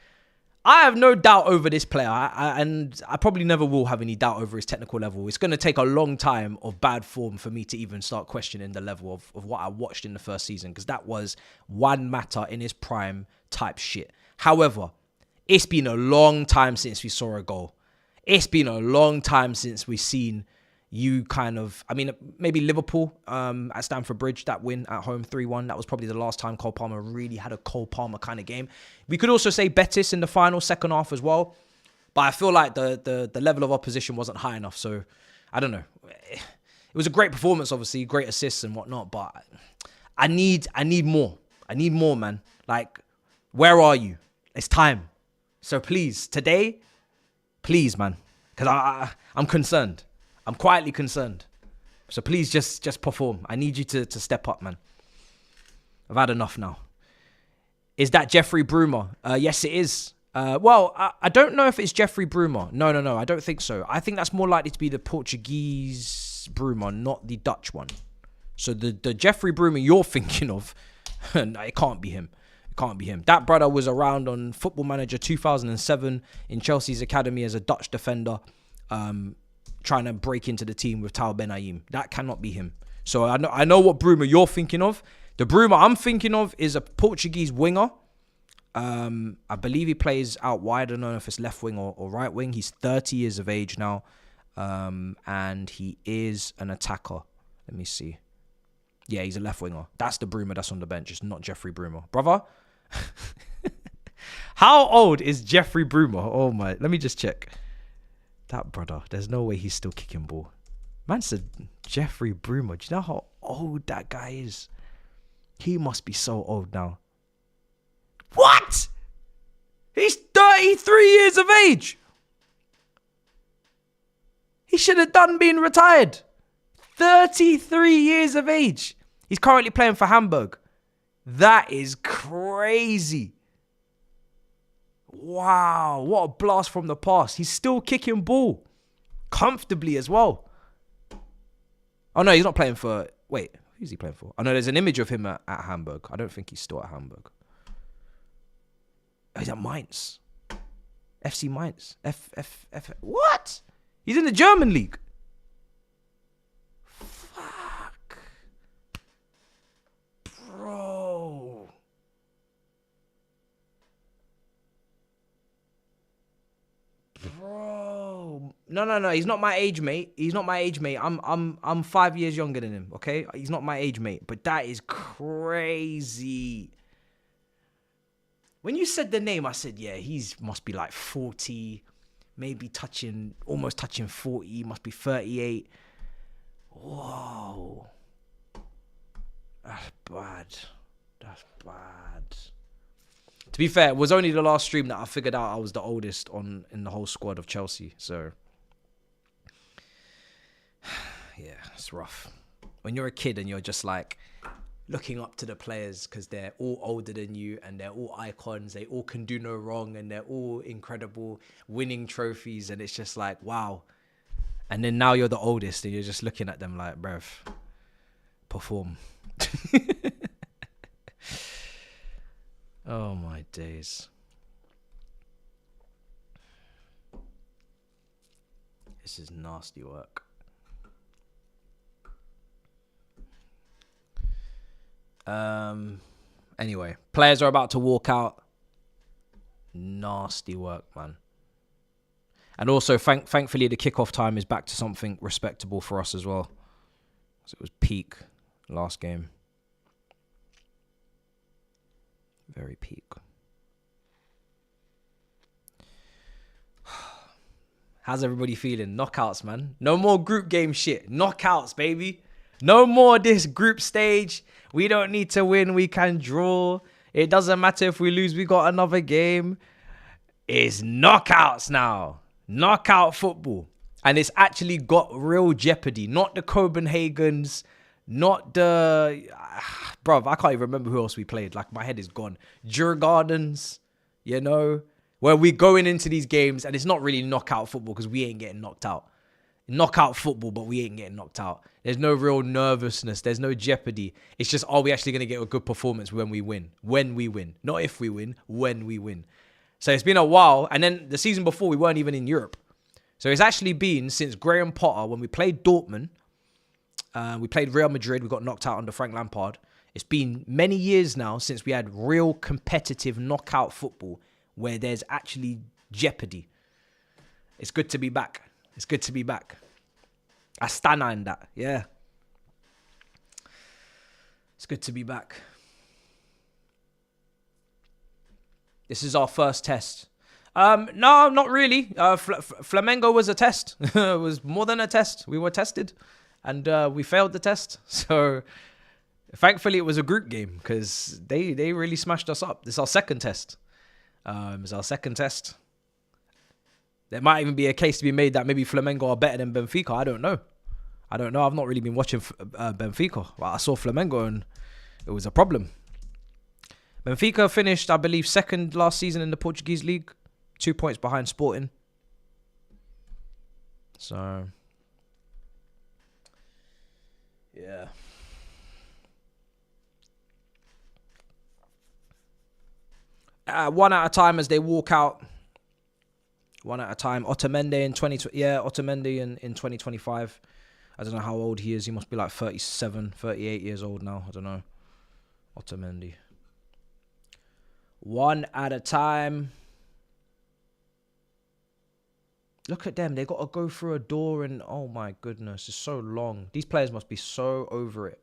I have no doubt over this player, and I probably never will have any doubt over his technical level. It's going to take a long time of bad form for me to even start questioning the level of what I watched in the first season, because that was Juan Mata in his prime type shit. However, it's been a long time since we saw a goal. It's been a long time since we've seen you kind of... I mean, maybe Liverpool at Stamford Bridge, that win at home 3-1. That was probably the last time Cole Palmer really had a Cole Palmer kind of game. We could also say Betis in the final, second half as well. But I feel like the level of opposition wasn't high enough. So, I don't know. It was a great performance, obviously. Great assists and whatnot. But I need more. I need more, man. Like, where are you? It's time. So please, today, please, man. Because I'm concerned. I'm quietly concerned. So please just perform. I need you to step up, man. I've had enough now. Is that Jeffrey Brumer? Yes, it is. Well, I don't know if it's Jeffrey Brumer. No. I don't think so. I think that's more likely to be the Portuguese Brumer, not the Dutch one. So the Jeffrey Brumer you're thinking of, no, it can't be him. It can't be him. That brother was around on Football Manager 2007 in Chelsea's academy as a Dutch defender. Trying to break into the team with Tal Ben-Aim. That cannot be him. So I know what Brumer you're thinking of. The Brumer I'm thinking of is a Portuguese winger. I believe he plays out wide. I don't know if it's left wing or right wing. He's 30 years of age now. And he is an attacker. Let me see. Yeah, he's a left winger. That's the Brumer that's on the bench. It's not Jeffrey Brumer. Brother? How old is Jeffrey Brumer? Oh my, let me just check. That brother, there's no way he's still kicking ball. Man said Jeffrey Brumer. Do you know how old that guy is? He must be so old now. What? He's 33 years of age. He should have done being retired. 33 years of age. He's currently playing for Hamburg. That is crazy. Wow, what a blast from the past. He's still kicking ball. Comfortably as well. Oh no, he's not playing for... Wait, who's he playing for? Oh no, there's an image of him at Hamburg. I don't think he's still at Hamburg. Oh, he's at Mainz. FC Mainz. What? He's in the German league. Fuck. Bro. No. He's not my age mate. I'm 5 years younger than him. Okay, he's not my age mate. But that is crazy. When you said the name, I said, yeah, must be like 40, maybe almost touching 40. Must be 38. Whoa, that's bad. That's bad. To be fair, it was only the last stream that I figured out I was the oldest in the whole squad of Chelsea. So, yeah, it's rough. When you're a kid and you're just like looking up to the players because they're all older than you and they're all icons. They all can do no wrong and they're all incredible, winning trophies. And it's just like, wow. And then now you're the oldest and you're just looking at them like, bruv, perform. Oh my days. This is nasty work. Anyway, players are about to walk out. Nasty work, man. And also, thankfully, the kickoff time is back to something respectable for us as well. So it was peak last game. Very peak. How's everybody feeling? Knockouts, man. No more group game shit. Knockouts, baby. No more this group stage. We don't need to win. We can draw. It doesn't matter if we lose. We got another game. It's knockouts now. Knockout football. And it's actually got real jeopardy. Not the Copenhagen's. Not the... Bruv, I can't even remember who else we played. Like, my head is gone. Djurgårdens, you know, where we going into these games and it's not really knockout football because we ain't getting knocked out. Knockout football, but we ain't getting knocked out. There's no real nervousness. There's no jeopardy. It's just, are we actually going to get a good performance when we win? When we win. Not if we win, when we win. So it's been a while. And then the season before, we weren't even in Europe. So it's actually been since Graham Potter, when we played Dortmund, we played Real Madrid, we got knocked out under Frank Lampard. It's been many years now since we had real competitive knockout football where there's actually jeopardy. It's good to be back. It's good to be back. I stand on that, yeah. It's good to be back. This is our first test. No, not really. Flamengo was a test. It was more than a test. We were tested. And we failed the test. So, thankfully, it was a group game because they really smashed us up. This is our second test. It's our second test. There might even be a case to be made that maybe Flamengo are better than Benfica. I don't know. I've not really been watching Benfica. Well, I saw Flamengo and it was a problem. Benfica finished, I believe, second last season in the Portuguese league. 2 points behind Sporting. So, yeah. One at a time as they walk out. One at a time. Otamendi in 2025. I don't know how old he is. He must be like 37, 38 years old now. I don't know. Otamendi. One at a time. Look at them. They got to go through a door and oh my goodness, it's so long. These players must be so over it.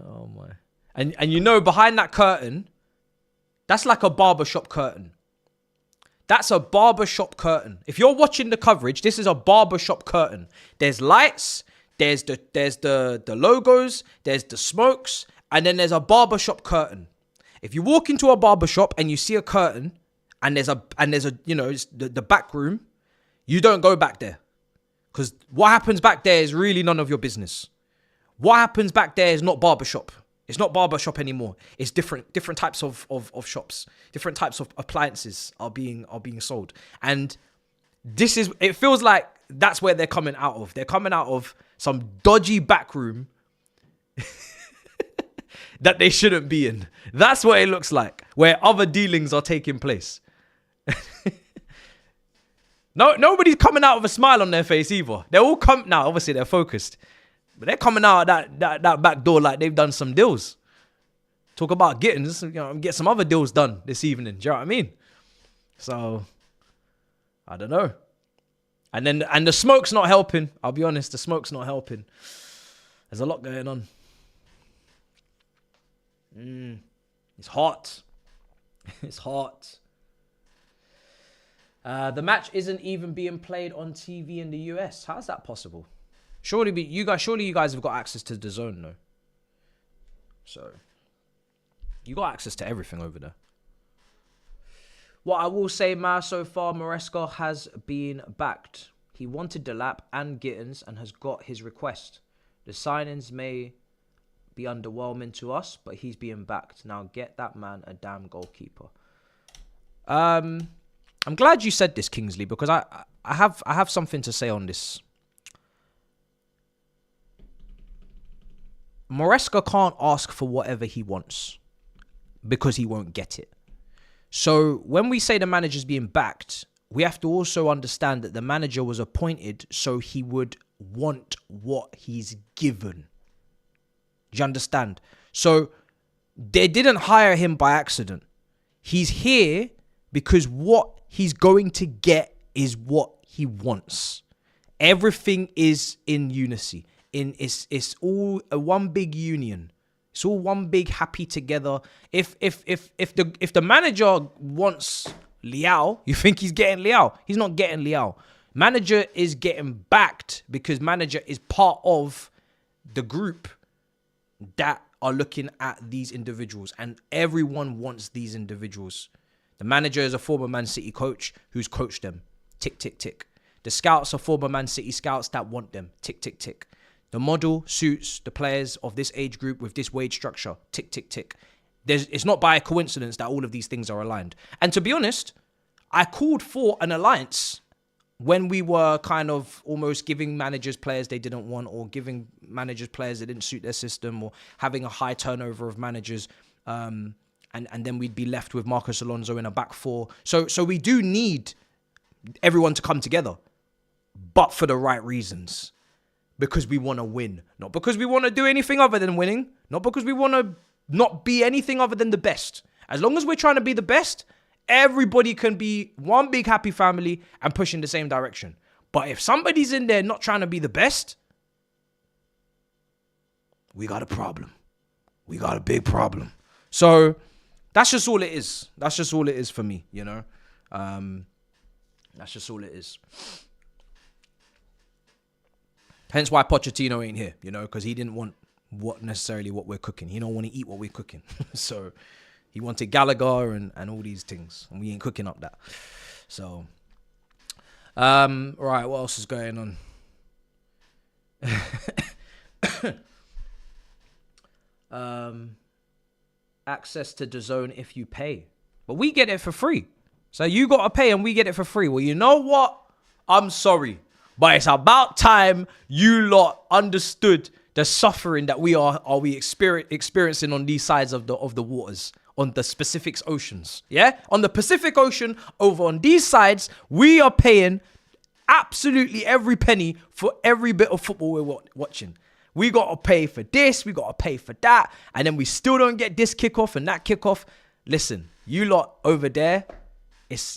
Oh my. And you know, behind that curtain, that's like a barbershop curtain. That's a barbershop curtain. If you're watching the coverage, this is a barbershop curtain. There's lights, there's the logos, there's the smokes, and then there's a barbershop curtain. If you walk into a barbershop and you see a curtain and there's a you know, it's the back room, you don't go back there. Because what happens back there is really none of your business. What happens back there is not barbershop. It's not barbershop anymore. It's different types of shops. Different types of appliances are being sold. And it feels like that's where they're coming out of. They're coming out of some dodgy back room that they shouldn't be in. That's what it looks like, where other dealings are taking place. No, nobody's coming out with a smile on their face either. They're all now. Obviously, they're focused. But they're coming out that back door like they've done some deals. Talk about get some other deals done this evening. Do you know what I mean? So, I don't know. And the smoke's not helping. I'll be honest, the smoke's not helping. There's a lot going on. It's hot. It's hot. The match isn't even being played on TV in the US. How's that possible? Surely you guys have got access to the zone, though. So you got access to everything over there. What I will say, so far, Maresca has been backed. He wanted Delap and Gittins and has got his request. The signings may be underwhelming to us, but he's being backed. Now get that man a damn goalkeeper. I'm glad you said this, Kingsley, because I have something to say on this. Maresca can't ask for whatever he wants because he won't get it. So when we say the manager's being backed, we have to also understand that the manager was appointed so he would want what he's given. Do you understand? So they didn't hire him by accident. He's here because what he's going to get is what he wants. Everything is in unity. It's all a one big union. It's all one big happy together. If the manager wants Liao, you think he's getting Liao? He's not getting Liao. Manager is getting backed because manager is part of the group that are looking at these individuals, and everyone wants these individuals. The manager is a former Man City coach who's coached them. Tick, tick, tick. The scouts are former Man City scouts that want them. Tick, tick, tick. The model suits the players of this age group with this wage structure. Tick, tick, tick. It's not by coincidence that all of these things are aligned. And to be honest, I called for an alliance when we were kind of almost giving managers players they didn't want, or giving managers players that didn't suit their system, or having a high turnover of managers. And then we'd be left with Marcos Alonso in a back four. So we do need everyone to come together, but for the right reasons. Because we want to win. Not because we want to do anything other than winning. Not because we want to not be anything other than the best. As long as we're trying to be the best, everybody can be one big happy family and push in the same direction. But if somebody's in there not trying to be the best, we got a problem. We got a big problem. So that's just all it is. That's just all it is for me, you know. That's just all it is. Hence why Pochettino ain't here, you know, because he didn't want what we're cooking. He don't want to eat what we're cooking. So he wanted Gallagher and all these things, and we ain't cooking up that. So, right, what else is going on? Access to DAZN if you pay, but we get it for free. So you got to pay and we get it for free. Well, you know what? I'm sorry, but it's about time you lot understood the suffering that we are experiencing on these sides of the waters, on the Pacific oceans. Yeah? On the Pacific Ocean, over on these sides, we are paying absolutely every penny for every bit of football we're watching. We got to pay for this, we got to pay for that, and then we still don't get this kickoff and that kickoff. Listen, you lot over there,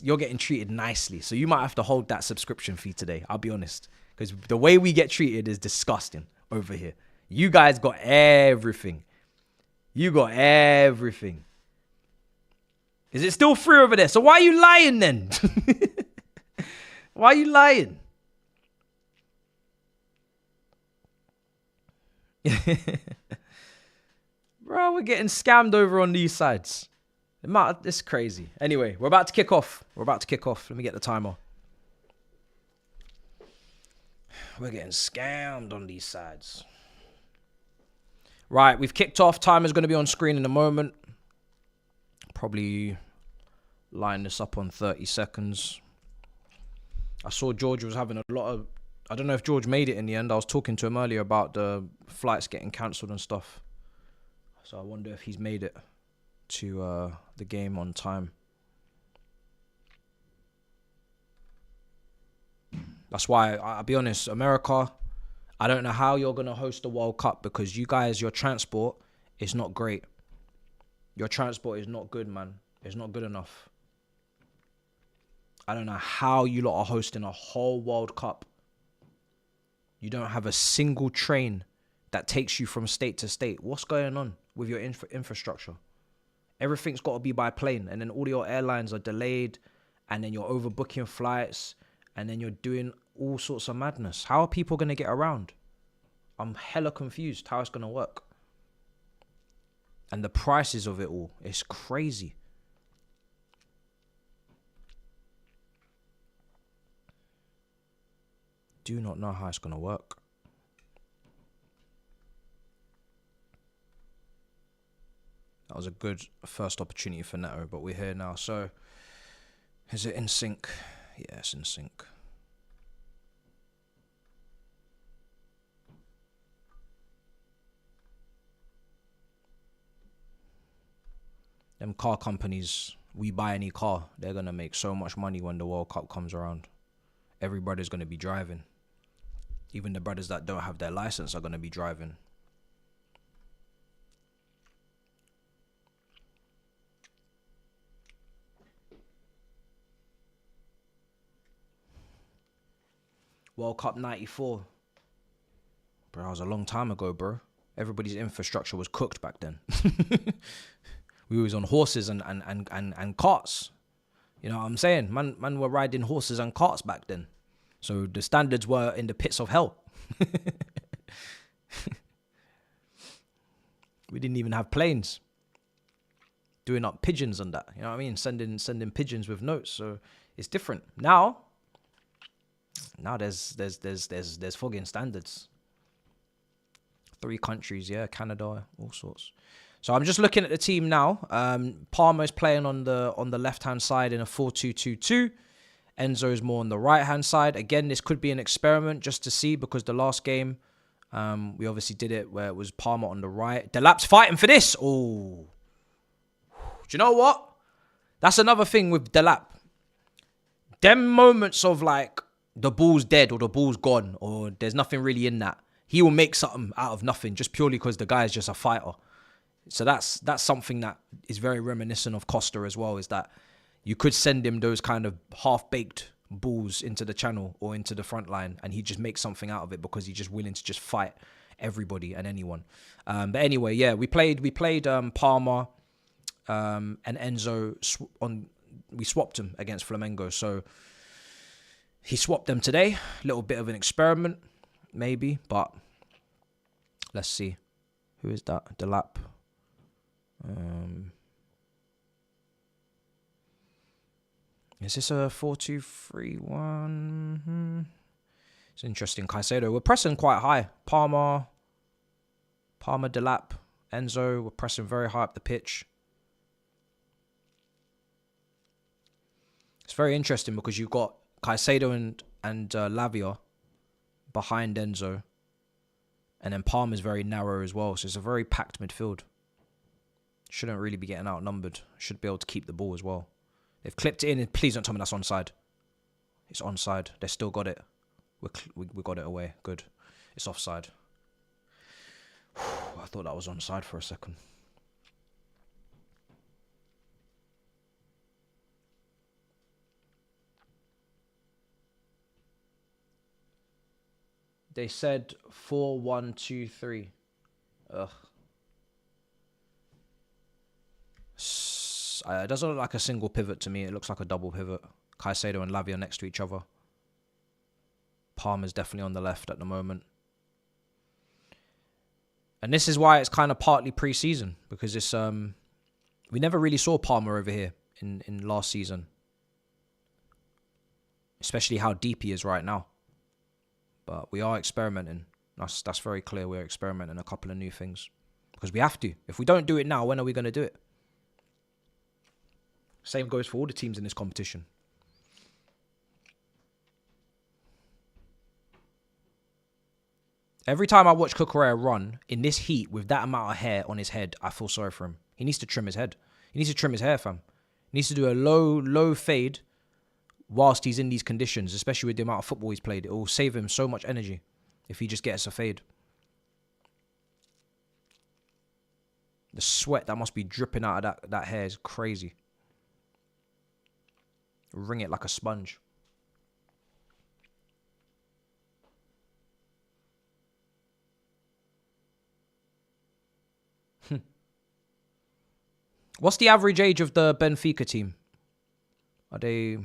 you're getting treated nicely. So you might have to hold that subscription fee today. I'll be honest. Because the way we get treated is disgusting over here. You guys got everything. You got everything. Is it still free over there? So why are you lying then? Why are you lying? Bro, we're getting scammed over on these sides. It's crazy. Anyway, we're about to kick off. Let me get the timer. We're getting scammed on these sides. Right, we've kicked off. Timer's going to be on screen in a moment. Probably line this up on 30 seconds. I saw George was having a lot of... I don't know if George made it in the end. I was talking to him earlier about the flights getting cancelled and stuff. So I wonder if he's made it to the game on time. That's why, I'll be honest, America, I don't know how you're going to host the World Cup, because you guys, your transport is not great. Your transport is not good, man. It's not good enough. I don't know how you lot are hosting a whole World Cup. You don't have a single train that takes you from state to state. What's going on with your infrastructure? Everything's got to be by plane, and then all your airlines are delayed, and then you're overbooking flights, and then you're doing all sorts of madness. How are people going to get around? I'm hella confused how it's going to work. And the prices of it all, it's crazy. Do not know how it's going to work. That was a good first opportunity for Neto, but we're here now. So, is it in sync? Yeah, it's in sync. Them car companies, we buy any car, they're going to make so much money when the World Cup comes around. Everybody's going to be driving. Even the brothers that don't have their license are going to be driving. World Cup 94. Bro, that was a long time ago, bro. Everybody's infrastructure was cooked back then. We was on horses and carts. You know what I'm saying? Man were riding horses and carts back then. So the standards were in the pits of hell. We didn't even have planes. Doing up pigeons and that. You know what I mean? Sending pigeons with notes. So it's different. Now there's fucking standards. 3 countries, yeah, Canada, all sorts. So I'm just looking at the team now. Palmer's playing on the left-hand side in a 4-2-2-2. Enzo's more on the right-hand side. Again, this could be an experiment just to see, because the last game, we obviously did it where it was Palmer on the right. Delap's fighting for this. Oh. Do you know what? That's another thing with Delap. Them moments of like the ball's dead or the ball's gone or there's nothing really in that. He will make something out of nothing just purely because the guy is just a fighter. So that's something that is very reminiscent of Costa as well, is that you could send him those kind of half-baked balls into the channel or into the front line and he just makes something out of it because he's just willing to just fight everybody and anyone. But anyway, yeah, we played Palmer and Enzo we swapped him against Flamengo. So he swapped them today. A little bit of an experiment, maybe, but let's see. Who is that? Delap. Is this a 4-2-3-1? It's interesting. Caicedo. We're pressing quite high. Palmer, Delap, Enzo. We're pressing very high up the pitch. It's very interesting because you've got Caicedo and Lavia behind Enzo. And then Palmer's very narrow as well. So it's a very packed midfield. Shouldn't really be getting outnumbered. Should be able to keep the ball as well. They've clipped it in. And please don't tell me that's onside. It's onside. They still got it. We got it away. Good. It's offside. I thought that was onside for a second. They said 4-1-2-3. Ugh. It doesn't look like a single pivot to me. It looks like a double pivot. Caicedo and Lavia next to each other. Palmer's definitely on the left at the moment. And this is why it's kind of partly pre-season. Because it's we never really saw Palmer over here in last season. Especially how deep he is right now. But we are experimenting. That's very clear. We're experimenting a couple of new things. Because we have to. If we don't do it now, when are we going to do it? Same goes for all the teams in this competition. Every time I watch Cucurella run in this heat with that amount of hair on his head, I feel sorry for him. He needs to trim his head. He needs to trim his hair, fam. He needs to do a low fade whilst he's in these conditions, especially with the amount of football he's played. It will save him so much energy if he just gets a fade. The sweat that must be dripping out of that hair is crazy. Wring it like a sponge. What's the average age of the Benfica team? Are they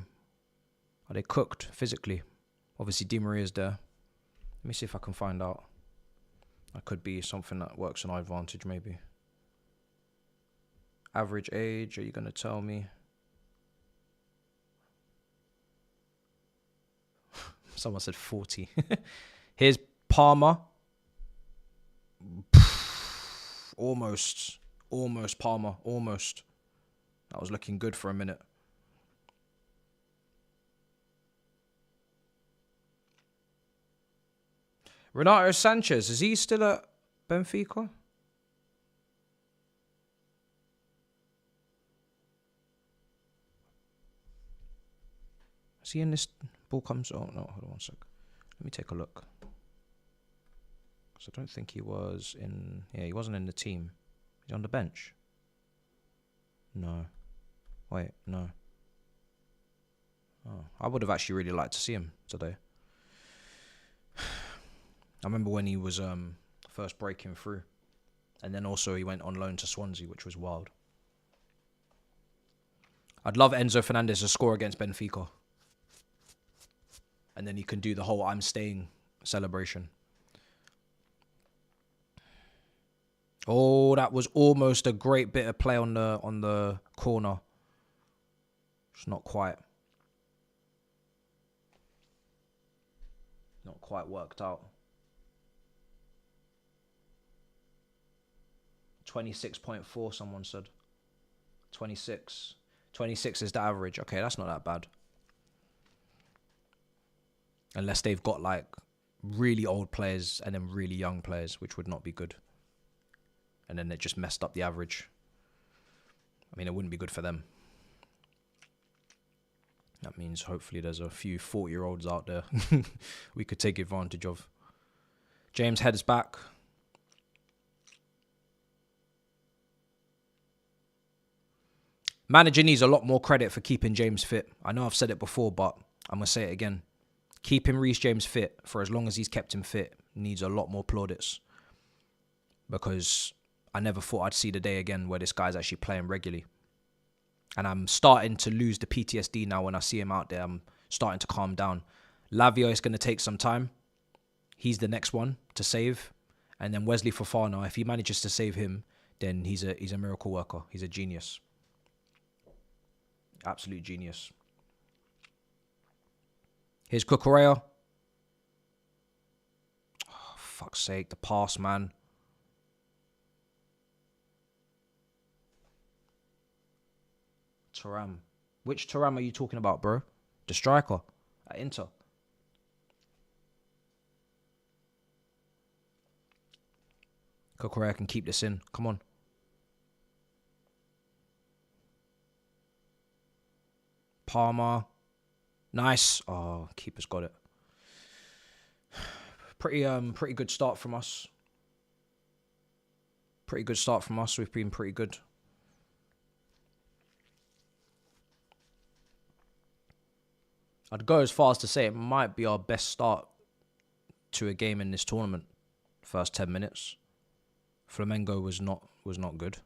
cooked physically? Obviously, Di Maria's there. Let me see if I can find out. That could be something that works on our advantage, maybe. Average age, are you going to tell me? Someone said 40. Here's Palmer. Almost Palmer. Almost. That was looking good for a minute. Renato Sanchez, is he still at Benfica? Is he in this? Ball comes. Oh no, hold on 1 sec. Let me take a look. Because I don't think he was in. Yeah, he wasn't in the team. He's on the bench. No. Wait, no. Oh, I would have actually really liked to see him today. I remember when he was first breaking through. And then also he went on loan to Swansea, which was wild. I'd love Enzo Fernandez to score against Benfica. And then he can do the whole I'm staying celebration. Oh, that was almost a great bit of play on the corner. It's not quite. Not quite worked out. 26.4, someone said. 26. 26 is the average. Okay, that's not that bad. Unless they've got like really old players and then really young players, which would not be good. And then they just messed up the average. I mean, it wouldn't be good for them. That means hopefully there's a few 40-year-olds out there we could take advantage of. James heads back. Manager needs a lot more credit for keeping James fit. I know I've said it before, but I'm going to say it again. Keeping Reece James fit for as long as he's kept him fit needs a lot more plaudits. Because I never thought I'd see the day again where this guy's actually playing regularly. And I'm starting to lose the PTSD now when I see him out there. I'm starting to calm down. Lavia is going to take some time. He's the next one to save. And then Wesley Fofana, if he manages to save him, then he's a miracle worker. He's a genius. Absolute genius. Here's Cucurella. Oh, fuck's sake, the pass, man. Thuram. Which Thuram are you talking about, bro? The striker at Inter. Cucurella can keep this in. Come on. Palmer. Nice. Oh, keeper's got it. Pretty good start from us. Pretty good start from us. We've been pretty good. I'd go as far as to say it might be our best start to a game in this tournament. First 10 minutes. Flamengo was not good.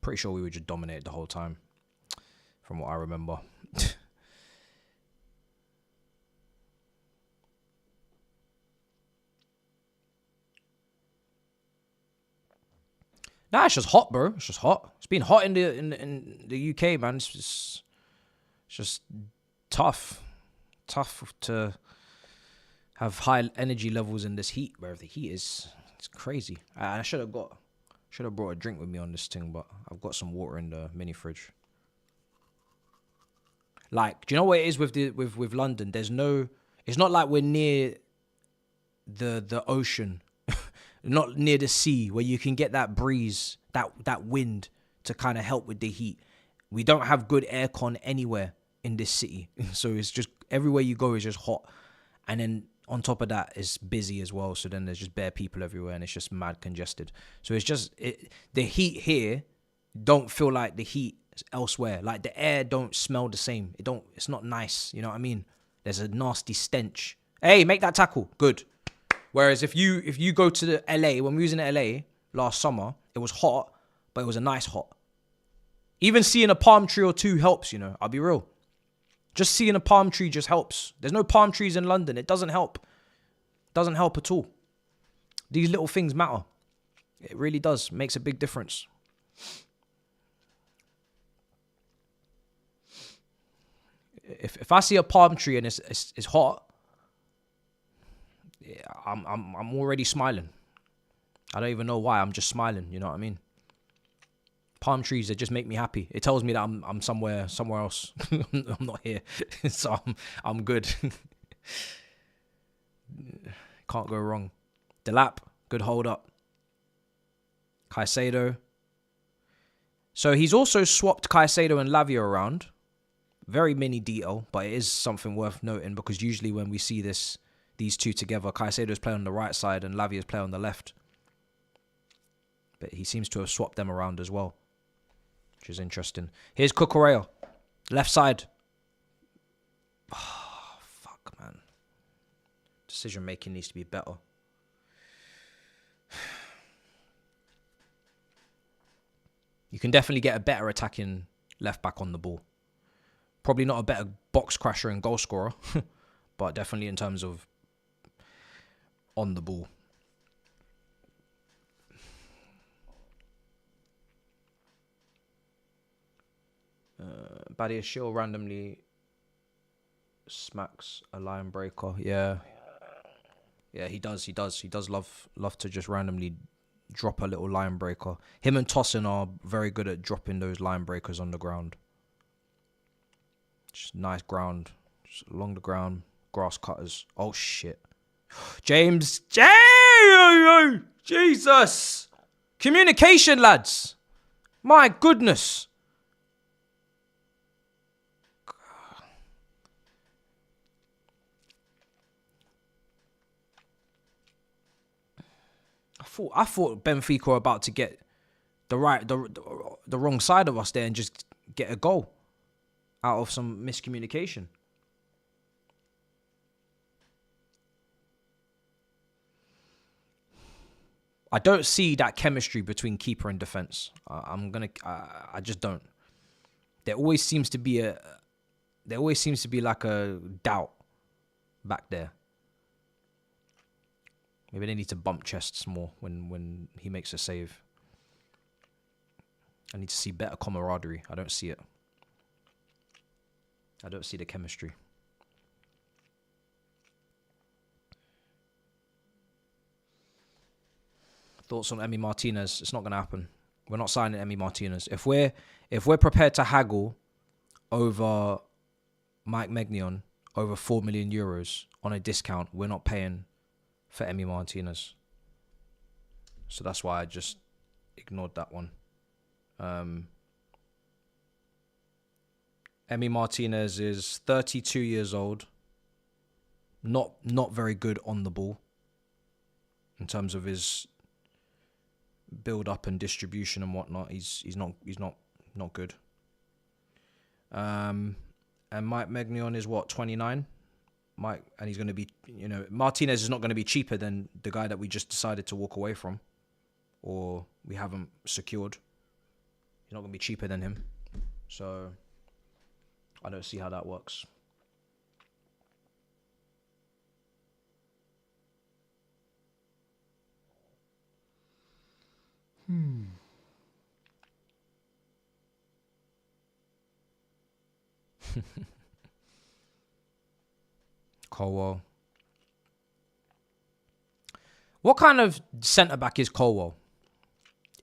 Pretty sure we were just dominated the whole time. From what I remember. Nah, it's just hot, bro. It's just hot. It's been hot in the UK, man. It's just tough. Tough to have high energy levels in this heat, where the heat is, it's crazy. I should have brought a drink with me on this thing, but I've got some water in the mini fridge. Like, do you know what it is with London? There's no, it's not like we're near the ocean, not near the sea, where you can get that breeze, that wind to kind of help with the heat. We don't have good aircon anywhere in this city. So it's just, everywhere you go is just hot. And then on top of that, it's busy as well. So then there's just bare people everywhere and it's just mad congested. So it's just, the heat here don't feel like the heat It's elsewhere. Like the air don't smell the same. It's not nice. You know what I mean? There's a nasty stench. Hey, make that tackle. Good. Whereas if you go to the LA, when we was in LA last summer, it was hot, but it was a nice hot. Even seeing a palm tree or two helps, you know. I'll be real. Just seeing a palm tree just helps. There's no palm trees in London. It doesn't help. Doesn't help at all. These little things matter. It really does. Makes a big difference. If I see a palm tree and it's hot, yeah, I'm already smiling. I don't even know why. I'm just smiling. You know what I mean? Palm trees, they just make me happy. It tells me that I'm somewhere else. I'm not here, so I'm good. Can't go wrong. Delap, good hold up. Caicedo. So he's also swapped Caicedo and Lavia around. Very mini detail, but it is something worth noting because usually when we see these two together, Caicedo's play on the right side and Lavia's play on the left. But he seems to have swapped them around as well, which is interesting. Here's Cucurella, left side. Oh, fuck, man. Decision making needs to be better. You can definitely get a better attacking left back on the ball. Probably not a better box crasher and goal scorer, but definitely in terms of on the ball. Badia Shield randomly smacks a line breaker. Yeah, he does. He does love to just randomly drop a little line breaker. Him and Tosin are very good at dropping those line breakers on the ground. Just nice ground, just along the ground, grass cutters. Oh shit, James, Jesus, communication, lads. My goodness. I thought Benfica were about to get the wrong side of us there and just get a goal out of some miscommunication. I don't see that chemistry between keeper and defense. I just don't. There always seems to be like a doubt back there. Maybe they need to bump chests more when he makes a save. I need to see better camaraderie. I don't see it. I don't see the chemistry. Thoughts on Emi Martinez? It's not going to happen. We're not signing Emi Martinez. If we're prepared to haggle over Mike Maignan over 4 million euros on a discount, we're not paying for Emi Martinez. So that's why I just ignored that one. Emi Martinez is 32 years old. Not very good on the ball in terms of his build up and distribution and whatnot. He's not good. And Mike Maignan is what, 29? And he's going to be, Martinez is not going to be cheaper than the guy that we just decided to walk away from, or we haven't secured. He's not going to be cheaper than him. So I don't see how that works. Colwell. What kind of centre-back is Colwell?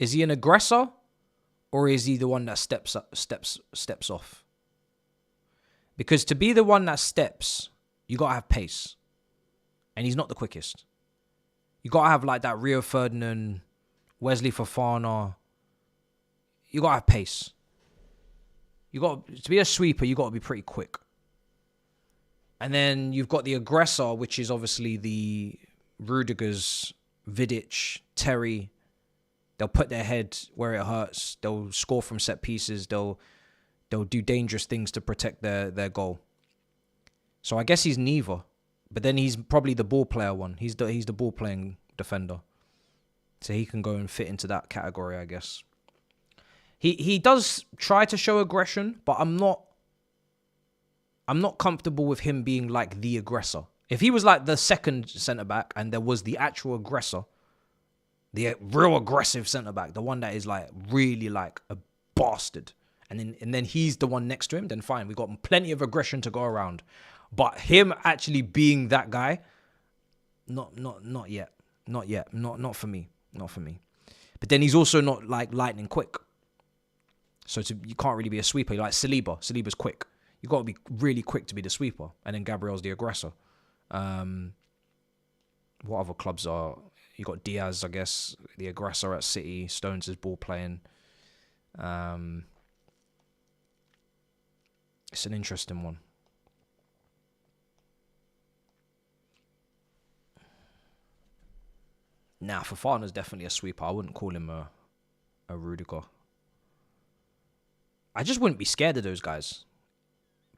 Is he an aggressor, or is he the one that steps off? Because to be the one that steps, you got to have pace. And he's not the quickest. You got to have like that Rio Ferdinand, Wesley Fofana. You got to have pace. To be a sweeper, you got to be pretty quick. And then you've got the aggressor, which is obviously the Rudigers, Vidic, Terry. They'll put their head where it hurts. They'll score from set pieces. They'll They'll do dangerous things to protect their goal. So I guess he's neither. But then he's probably the ball player one. He's the ball playing defender. So he can go and fit into that category, I guess. He does try to show aggression, but I'm not comfortable with him being like the aggressor. If he was like the second centre-back and there was the actual aggressor, the real aggressive centre-back, the one that is like really like a bastard, and then he's the one next to him, then fine, we got plenty of aggression to go around. But him actually being that guy, not yet. Not for me. Not for me. But then he's also not like lightning quick. So you can't really be a sweeper. Like Saliba. Saliba's quick. You got to be really quick to be the sweeper. And then Gabriel's the aggressor. What other clubs are? You got Diaz, I guess, the aggressor at City. Stones is ball playing. It's an interesting one. Nah, Fofana's definitely a sweeper. I wouldn't call him a Rudiger. I just wouldn't be scared of those guys.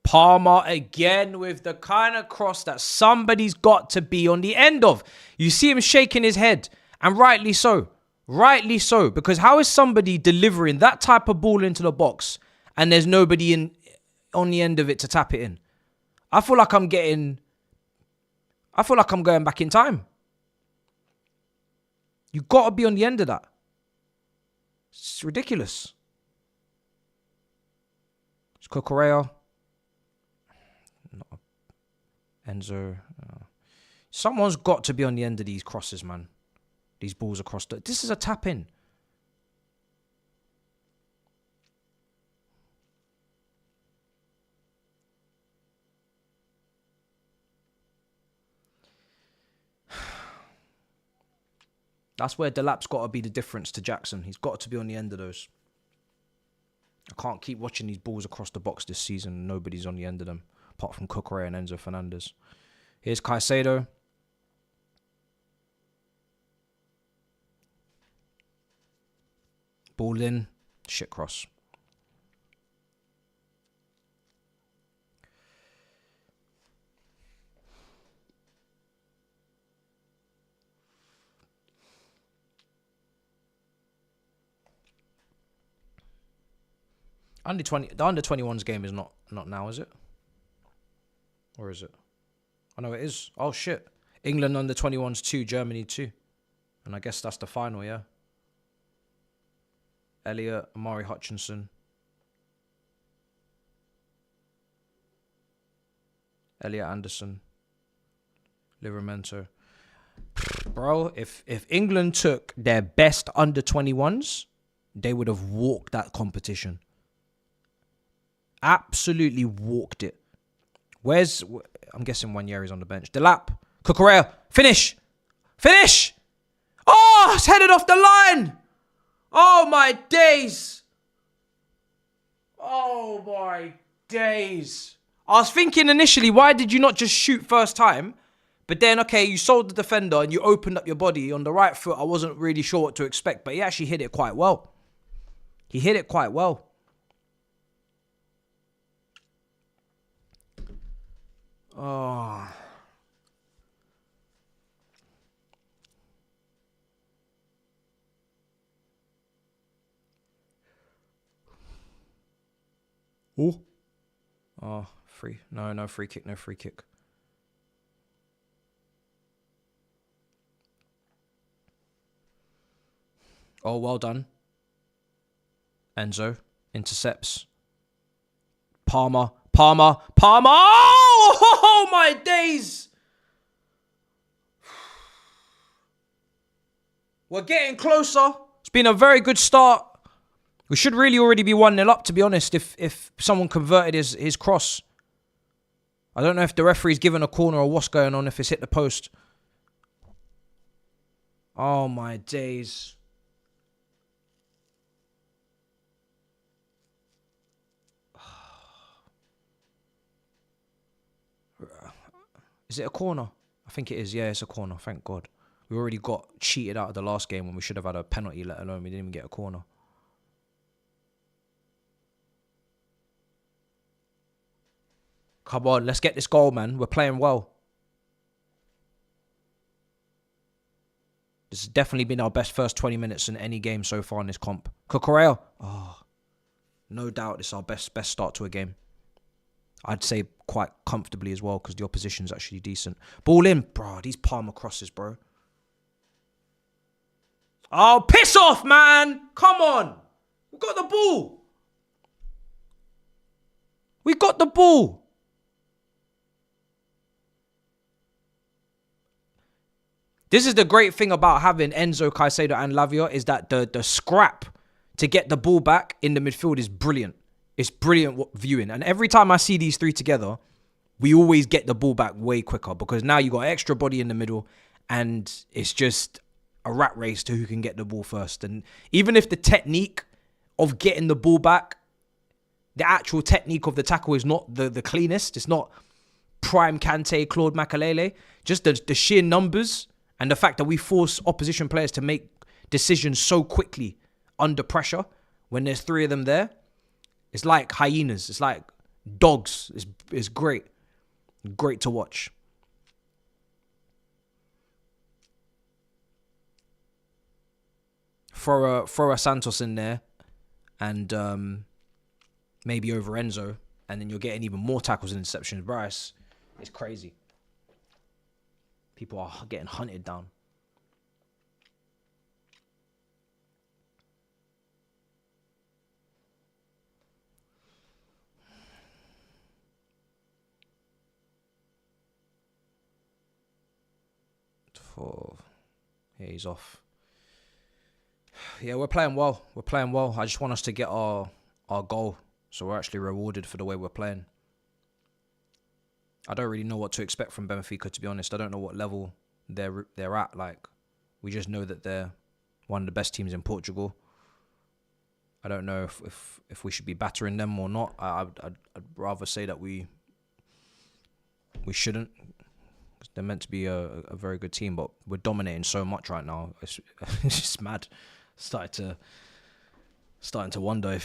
Palmer again with the kind of cross that somebody's got to be on the end of. You see him shaking his head, and rightly so. Rightly so, because how is somebody delivering that type of ball into the box and there's nobody on the end of it to tap it in? I feel like I'm going back in time. You got to be on the end of that. It's ridiculous. It's Cucurella. Enzo. Someone's got to be on the end of these crosses, man. These balls across the... This is a tap in. That's where Delap's got to be the difference to Jackson. He's got to be on the end of those. I can't keep watching these balls across the box this season. Nobody's on the end of them, apart from Cucurella and Enzo Fernandez. Here's Caicedo. Ball in. Shit cross. The under 21s game is not now, is it? Or is it? Oh no, it is. Oh shit. England under 21s 2, Germany 2. And I guess that's the final, yeah. Elliot, Amari Hutchinson. Elliot Anderson. Livramento. Bro, if England took their best under 21s, they would have walked that competition. Absolutely walked it. I'm guessing Wanyeri's on the bench. Delap. Cucurella. Finish. Finish. Oh, it's headed off the line. Oh, my days. Oh, my days. I was thinking initially, why did you not just shoot first time? But then, okay, you sold the defender and you opened up your body on the right foot. I wasn't really sure what to expect, but he actually hit it quite well. He hit it quite well. Oh. Oh. Oh, free. No free kick, no free kick. Oh, well done. Enzo intercepts. Palmer. Oh, my days. We're getting closer. It's been a very good start. We should really already be 1-0 up, to be honest, if someone converted his cross. I don't know if the referee's given a corner or what's going on, if it's hit the post. Oh, my days. Is it a corner? I think it is. Yeah, it's a corner. Thank God. We already got cheated out of the last game when we should have had a penalty, let alone we didn't even get a corner. Come on, let's get this goal, man. We're playing well. This has definitely been our best first 20 minutes in any game so far in this comp. Cucurella. Oh, no doubt it's our best start to a game. I'd say quite comfortably as well because the opposition's actually decent. Ball in. Bro, these Palmer crosses, bro. Oh, piss off, man. Come on. We got the ball. We got the ball. This is the great thing about having Enzo, Caicedo and Lavia is that the scrap to get the ball back in the midfield is brilliant. It's brilliant viewing. And every time I see these three together, we always get the ball back way quicker because now you got extra body in the middle and it's just a rat race to who can get the ball first. And even if the technique of getting the ball back, the actual technique of the tackle is not the cleanest. It's not prime Kante, Claude Makelele. Just the sheer numbers and the fact that we force opposition players to make decisions so quickly under pressure when there's three of them there. It's like hyenas. It's like dogs. It's great. Great to watch. Throw a Santos in there and maybe over Enzo. And then you're getting even more tackles and interceptions. Bryce, it's crazy. People are getting hunted down. Yeah, he's off. Yeah, we're playing well. We're playing well. I just want us to get our goal so we're actually rewarded for the way we're playing. I don't really know what to expect from Benfica, to be honest. I don't know what level they're at. Like, we just know that they're one of the best teams in Portugal. I don't know if we should be battering them or not. I'd rather say that we shouldn't. They're meant to be a very good team, but we're dominating so much right now. It's just mad. Starting to wonder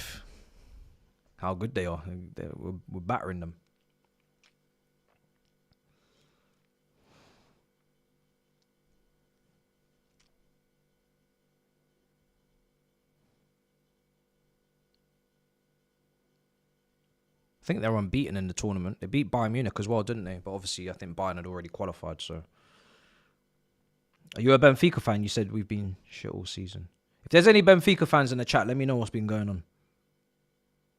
how good they are. We're battering them. I think they're unbeaten in the tournament. They beat Bayern Munich as well, didn't they? But obviously, I think Bayern had already qualified, so. Are you a Benfica fan? You said we've been shit all season. If there's any Benfica fans in the chat, let me know what's been going on.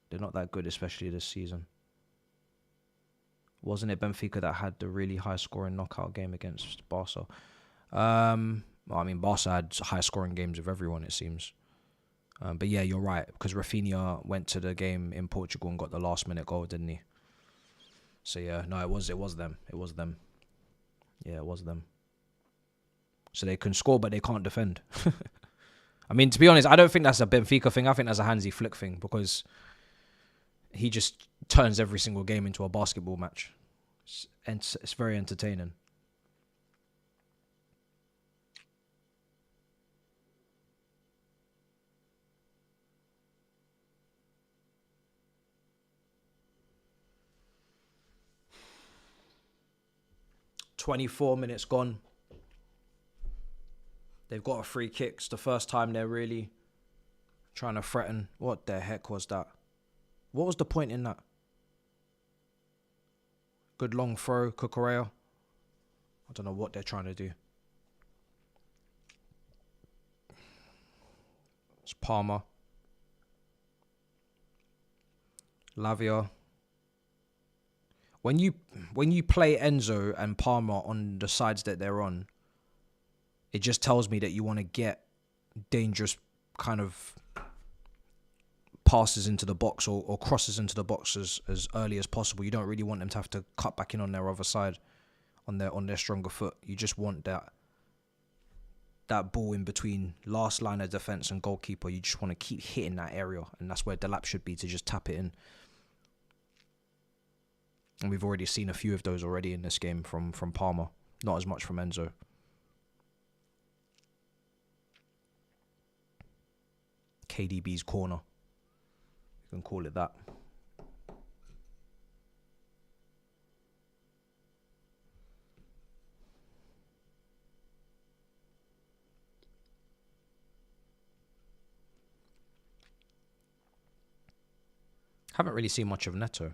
They're not that good, especially this season. Wasn't it Benfica that had the really high-scoring knockout game against Barca? Well, I mean, Barca had high-scoring games with everyone, it seems. But yeah, you're right, because Rafinha went to the game in Portugal and got the last-minute goal, didn't he? So yeah, no, it was them. It was them. Yeah, it was them. So they can score, but they can't defend. I mean, to be honest, I don't think that's a Benfica thing. I think that's a Hansi Flick thing because he just turns every single game into a basketball match. It's very entertaining. "24 minutes gone. They've got a free kick. It's the first time they're really trying to threaten. What the heck was that? What was the point in that? Good long throw, Cucurella. I don't know what they're trying to do. It's Palmer. Lavia. When you play Enzo and Palmer on the sides that they're on, it just tells me that you want to get dangerous kind of passes into the box or crosses into the box as early as possible. You don't really want them to have to cut back in on their other side on their stronger foot. You just want that ball in between last line of defense and goalkeeper. You just want to keep hitting that area, and that's where Delap should be, to just tap it in. And we've already seen a few of those already in this game from Palmer. Not as much from Enzo. KDB's corner. You can call it that. Haven't really seen much of Neto.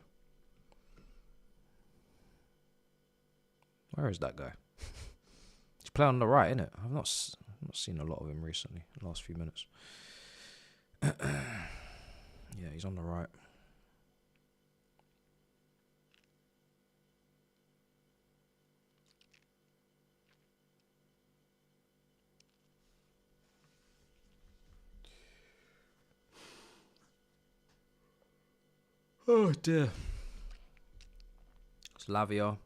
Where is that guy? He's playing on the right, innit? I've not seen a lot of him recently, the last few minutes. Yeah, he's on the right. Oh dear. It's Lavia.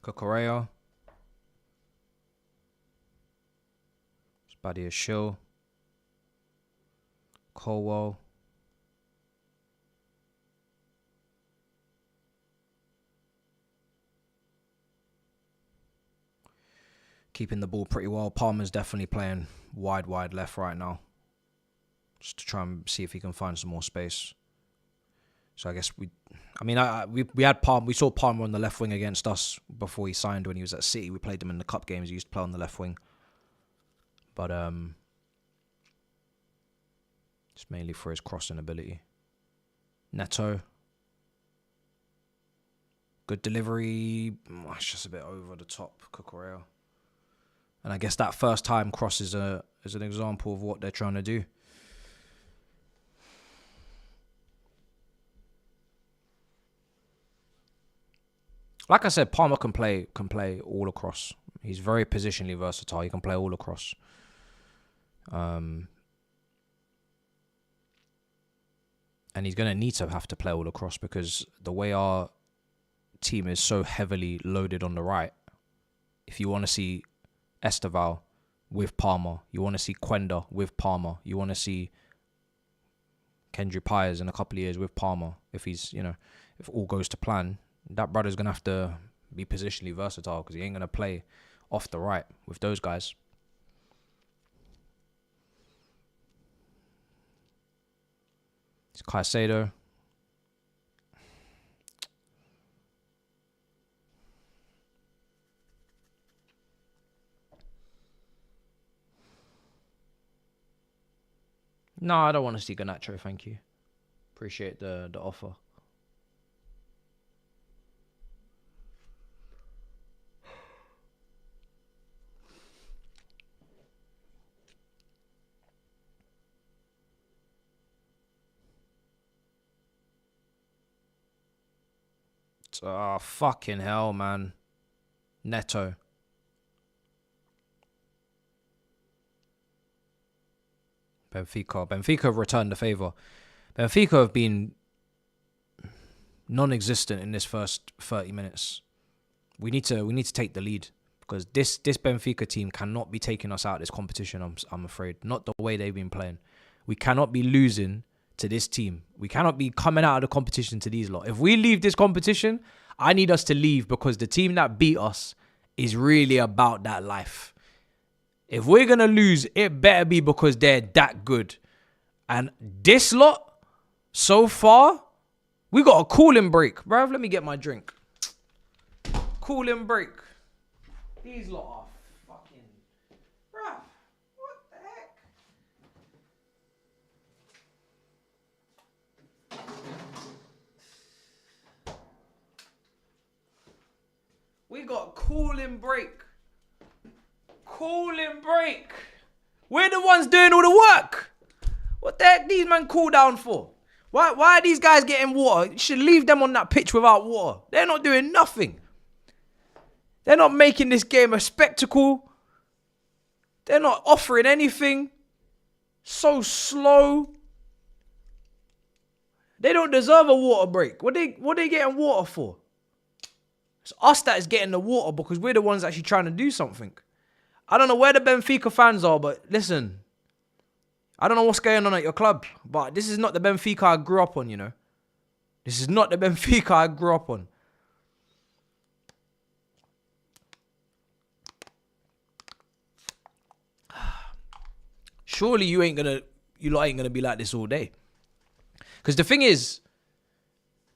Cucurella. Spadia Shill. Colwell. Keeping the ball pretty well. Palmer's definitely playing wide left right now. Just to try and see if he can find some more space. So I guess we had Palmer. We saw Palmer on the left wing against us before he signed when he was at City. We played him in the cup games. He used to play on the left wing. But it's mainly for his crossing ability. Neto. Good delivery. It's just a bit over the top. Cucurella. And I guess that first time cross is an example of what they're trying to do. Like I said, Palmer can play all across. He's very positionally versatile. He can play all across. And he's going to need to have to play all across because the way our team is so heavily loaded on the right, if you want to see Esteval with Palmer, you want to see Quenda with Palmer, you want to see Kendry Pires in a couple of years with Palmer, if all goes to plan, that brother's going to have to be positionally versatile because he ain't going to play off the right with those guys. It's Caicedo. No, I don't want to see Garnacho, thank you. Appreciate the offer. Oh, fucking hell, man. Neto. Benfica have returned the favour. Benfica have been non-existent in this first 30 minutes. We need to take the lead because this Benfica team cannot be taking us out of this competition, I'm afraid. Not the way they've been playing. We cannot be losing to this team. We cannot be coming out of the competition to these lot. If we leave this competition, I need us to leave because the team that beat us is really about that life. If we're going to lose, it better be because they're that good. And this lot, so far, we got a cooling break. Bruv, let me get my drink. Cooling break. These lot are fucking... Bruv, what the heck? We got cooling break. Cooling break. We're the ones doing all the work. What the heck these men cool down for? Why are these guys getting water? You should leave them on that pitch without water. They're not doing nothing. They're not making this game a spectacle. They're not offering anything. So slow. They don't deserve a water break. What they getting water for? It's us that is getting the water because we're the ones actually trying to do something. I don't know where the Benfica fans are, but listen. I don't know what's going on at your club, but this is not the Benfica I grew up on, you know. This is not the Benfica I grew up on. Surely you lot ain't gonna be like this all day. Because the thing is,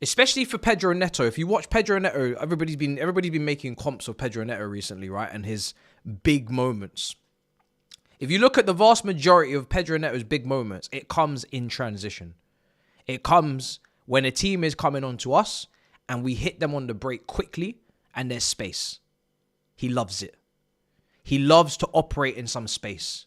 especially for Pedro Neto. If you watch Pedro Neto, everybody's been making comps of Pedro Neto recently, right? And his big moments. If you look at the vast majority of Pedro Neto's big moments, it comes in transition. It comes when a team is coming onto us and we hit them on the break quickly and there's space. He loves it. He loves to operate in some space.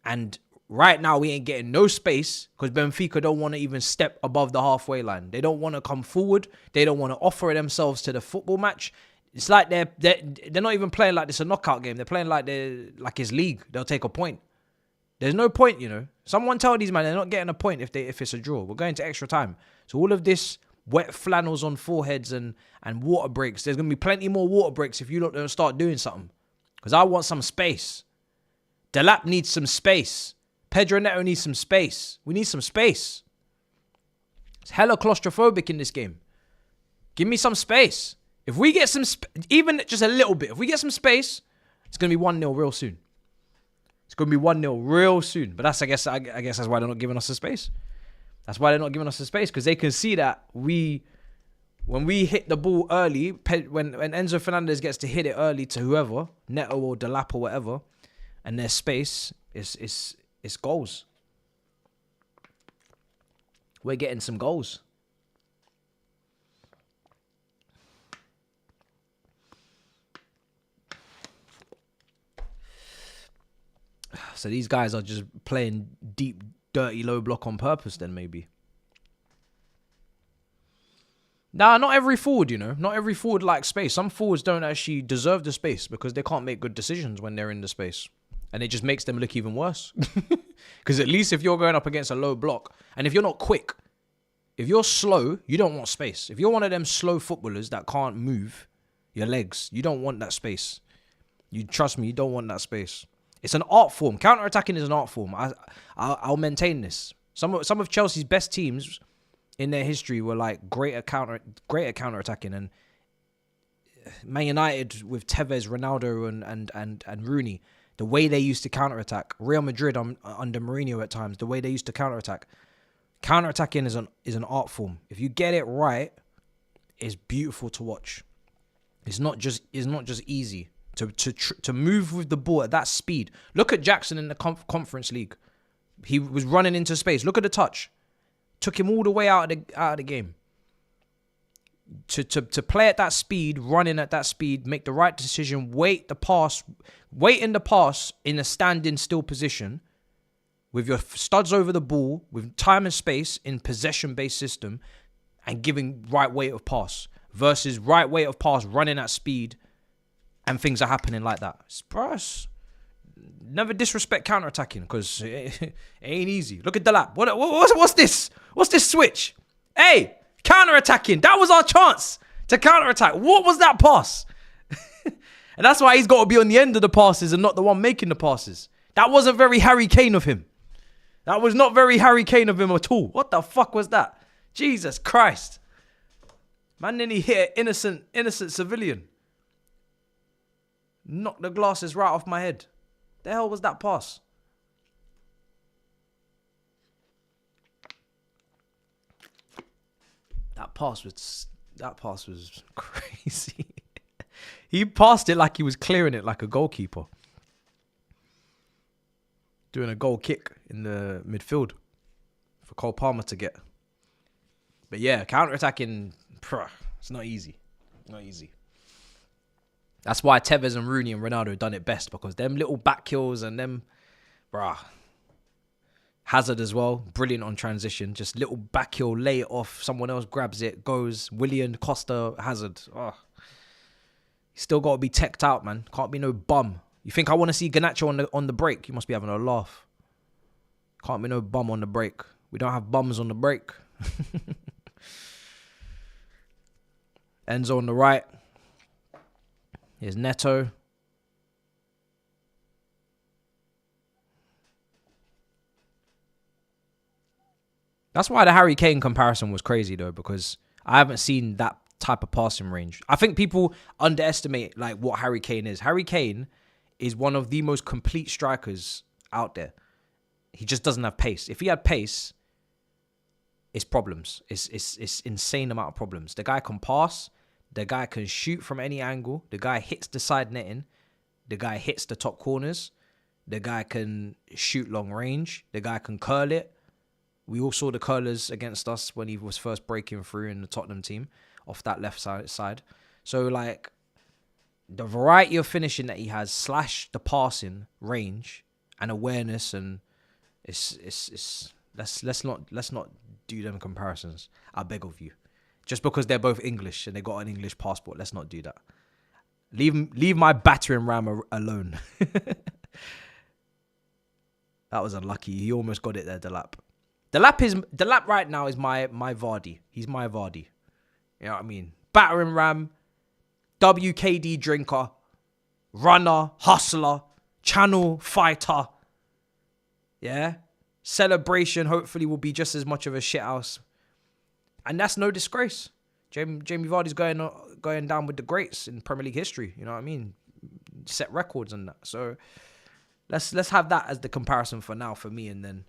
And right now, we ain't getting no space because Benfica don't want to even step above the halfway line. They don't want to come forward. They don't want to offer themselves to the football match. It's like they're not even playing like this a knockout game. They're playing like it's league. They'll take a point. There's no point, you know. Someone tell these men they're not getting a point if it's a draw. We're going to extra time. So all of this wet flannels on foreheads and water breaks. There's gonna be plenty more water breaks if you don't start doing something. Because I want some space. Delap needs some space. Pedro Neto needs some space. We need some space. It's hella claustrophobic in this game. Give me some space. If we get some, even just a little bit, if we get some space, it's going to be 1-0 real soon. It's going to be 1-0 real soon. But I guess that's why they're not giving us the space. That's why they're not giving us the space. Because they can see that when we hit the ball early, when Enzo Fernandez gets to hit it early to whoever, Neto or Delap or whatever, and there's space, it's goals. We're getting some goals. So these guys are just playing deep, dirty, low block on purpose then maybe. Nah, not every forward, you know. Not every forward likes space. Some forwards don't actually deserve the space because they can't make good decisions when they're in the space. And it just makes them look even worse. Because at least if you're going up against a low block, and if you're not quick, if you're slow, you don't want space. If you're one of them slow footballers that can't move your legs, you don't want that space. You trust me, you don't want that space. It's an art form. Counter-attacking is an art form. I'll maintain this. Some of Chelsea's best teams in their history were like great at counter-attacking. And Man United with Tevez, Ronaldo, and Rooney, the way they used to counter-attack. Real Madrid under Mourinho at times, the way they used to counter-attack. Counter-attacking is an art form. If you get it right, it's beautiful to watch. It's not just easy to move with the ball at that speed. Look at Jackson in the Conference League. He was running into space. Look at the touch. Took him all the way out of the game. To play at that speed, running at that speed, make the right decision, wait in the pass in a standing still position with your studs over the ball, with time and space in possession-based system, and giving right weight of pass versus right weight of pass running at speed, and things are happening like that. Bruh, never disrespect counter-attacking because it ain't easy. Look at Delap. What's this? What's this switch? Hey, counter-attacking. That was our chance to counter-attack. What was that pass? And that's why he's got to be on the end of the passes and not the one making the passes. That wasn't very Harry Kane of him. That was not very Harry Kane of him at all. What the fuck was that? Jesus Christ. Man, then he hit an innocent civilian. Knocked the glasses right off my head. The hell was that pass? That pass was crazy. He passed it like he was clearing it like a goalkeeper. Doing a goal kick in the midfield for Cole Palmer to get. But yeah, counter-attacking, it's not easy. Not easy. That's why Tevez and Rooney and Ronaldo done it best, because them little back kills and them, Hazard as well, brilliant on transition. Just little back heel, lay it off, someone else grabs it, goes. Willian, Costa, Hazard. He's still got to be teched out, man. Can't be no bum. You think I want to see Garnacho on the break? You must be having a laugh. Can't be no bum on the break. We don't have bums on the break. Enzo on the right. Here's Neto. That's why the Harry Kane comparison was crazy, though, because I haven't seen that type of passing range. I think people underestimate like what Harry Kane is. Harry Kane is one of the most complete strikers out there. He just doesn't have pace. If he had pace, it's problems. It's insane amount of problems. The guy can pass. The guy can shoot from any angle. The guy hits the side netting. The guy hits the top corners. The guy can shoot long range. The guy can curl it. We all saw the curlers against us when he was first breaking through in the Tottenham team off that left side. So, like, the variety of finishing that he has, slash the passing range and awareness, and let's not do them comparisons. I beg of you. Just because they're both English and they got an English passport, let's not do that. Leave my battering ram alone. That was unlucky. He almost got it there, Delap. Delap right now is my Vardy. He's my Vardy. You know what I mean? Battering ram, WKD drinker, runner, hustler, channel fighter. Yeah? Celebration hopefully will be just as much of a shithouse. And that's no disgrace. Jamie Vardy's going down with the greats in Premier League history. You know what I mean? Set records and that. So let's have that as the comparison for now for me. And then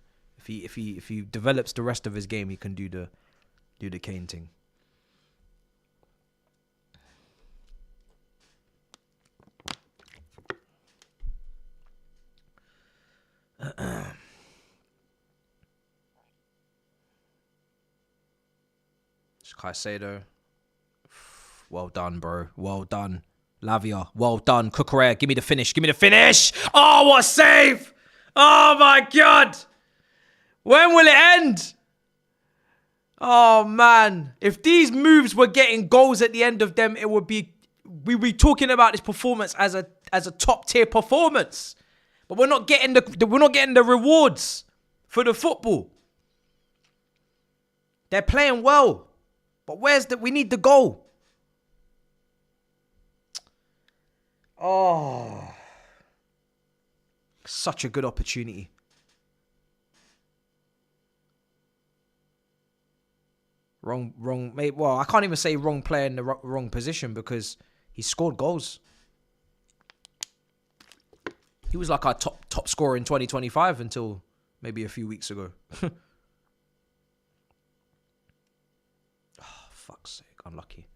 if he develops the rest of his game, he can do the Kane thing. Caicedo. Well done, bro. Well done. Lavia. Well done. Cucurella. Give me the finish. Give me the finish. Oh, what a save. Oh, my God. When will it end? Oh, man. If these moves were getting goals at the end of them, it would be... we'd be talking about this performance as a top-tier performance. But we're not getting the rewards for the football. They're playing well. But we need the goal. Oh. Such a good opportunity. Wrong, mate. Well, I can't even say wrong player in the wrong position because he scored goals. He was like our top scorer in 2025 until maybe a few weeks ago. Fuck's sake, unlucky.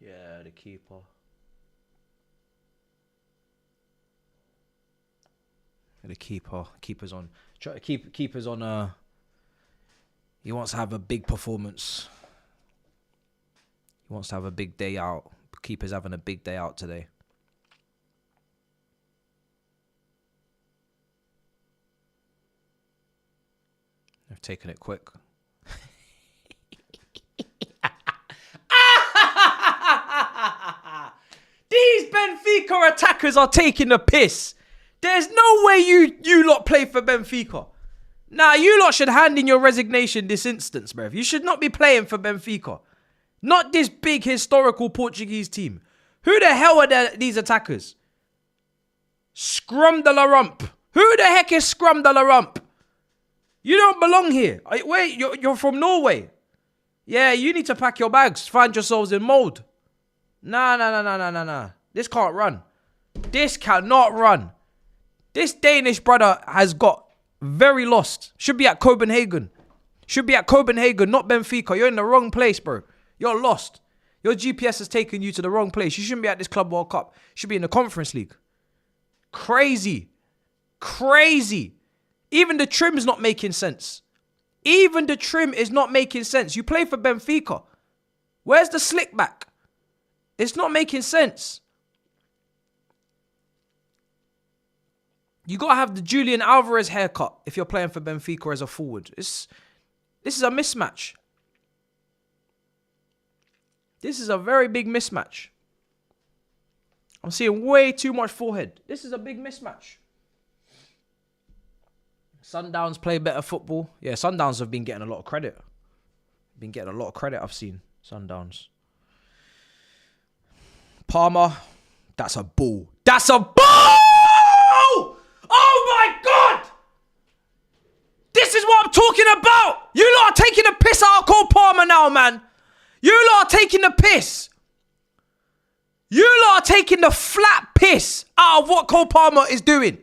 Yeah, the keeper. Keeper's on. Keeper's on. He wants to have a big performance. He wants to have a big day out. Keeper's having a big day out today. They've taken it quick. These Benfica attackers are taking the piss. There's no way you lot play for Benfica. Nah, you lot should hand in your resignation this instance, bruv. You should not be playing for Benfica. Not this big historical Portuguese team. Who the hell are these attackers? Scrum de la Rump. Who the heck is Scrum de la Rump? You don't belong here. Wait, you're from Norway. Yeah, you need to pack your bags. Find yourselves in mold. Nah. This can't run. This cannot run. This Danish brother has got very lost. Should be at Copenhagen. Not Benfica. You're in the wrong place, bro. You're lost. Your GPS has taken you to the wrong place. You shouldn't be at this Club World Cup. You should be in the Conference League. Crazy. Even the trim's not making sense. You play for Benfica. Where's the slick back? It's not making sense. You got to have the Julian Alvarez haircut if you're playing for Benfica as a forward. This is a mismatch. This is a very big mismatch. I'm seeing way too much forehead. This is a big mismatch. Sundowns play better football. Yeah, Sundowns have been getting a lot of credit. I've seen Sundowns. Palmer. That's a ball. Oh my God! This is what I'm talking about. You lot are taking the piss out of Cole Palmer now, man. You lot are taking the piss. You lot are taking the flat piss out of what Cole Palmer is doing.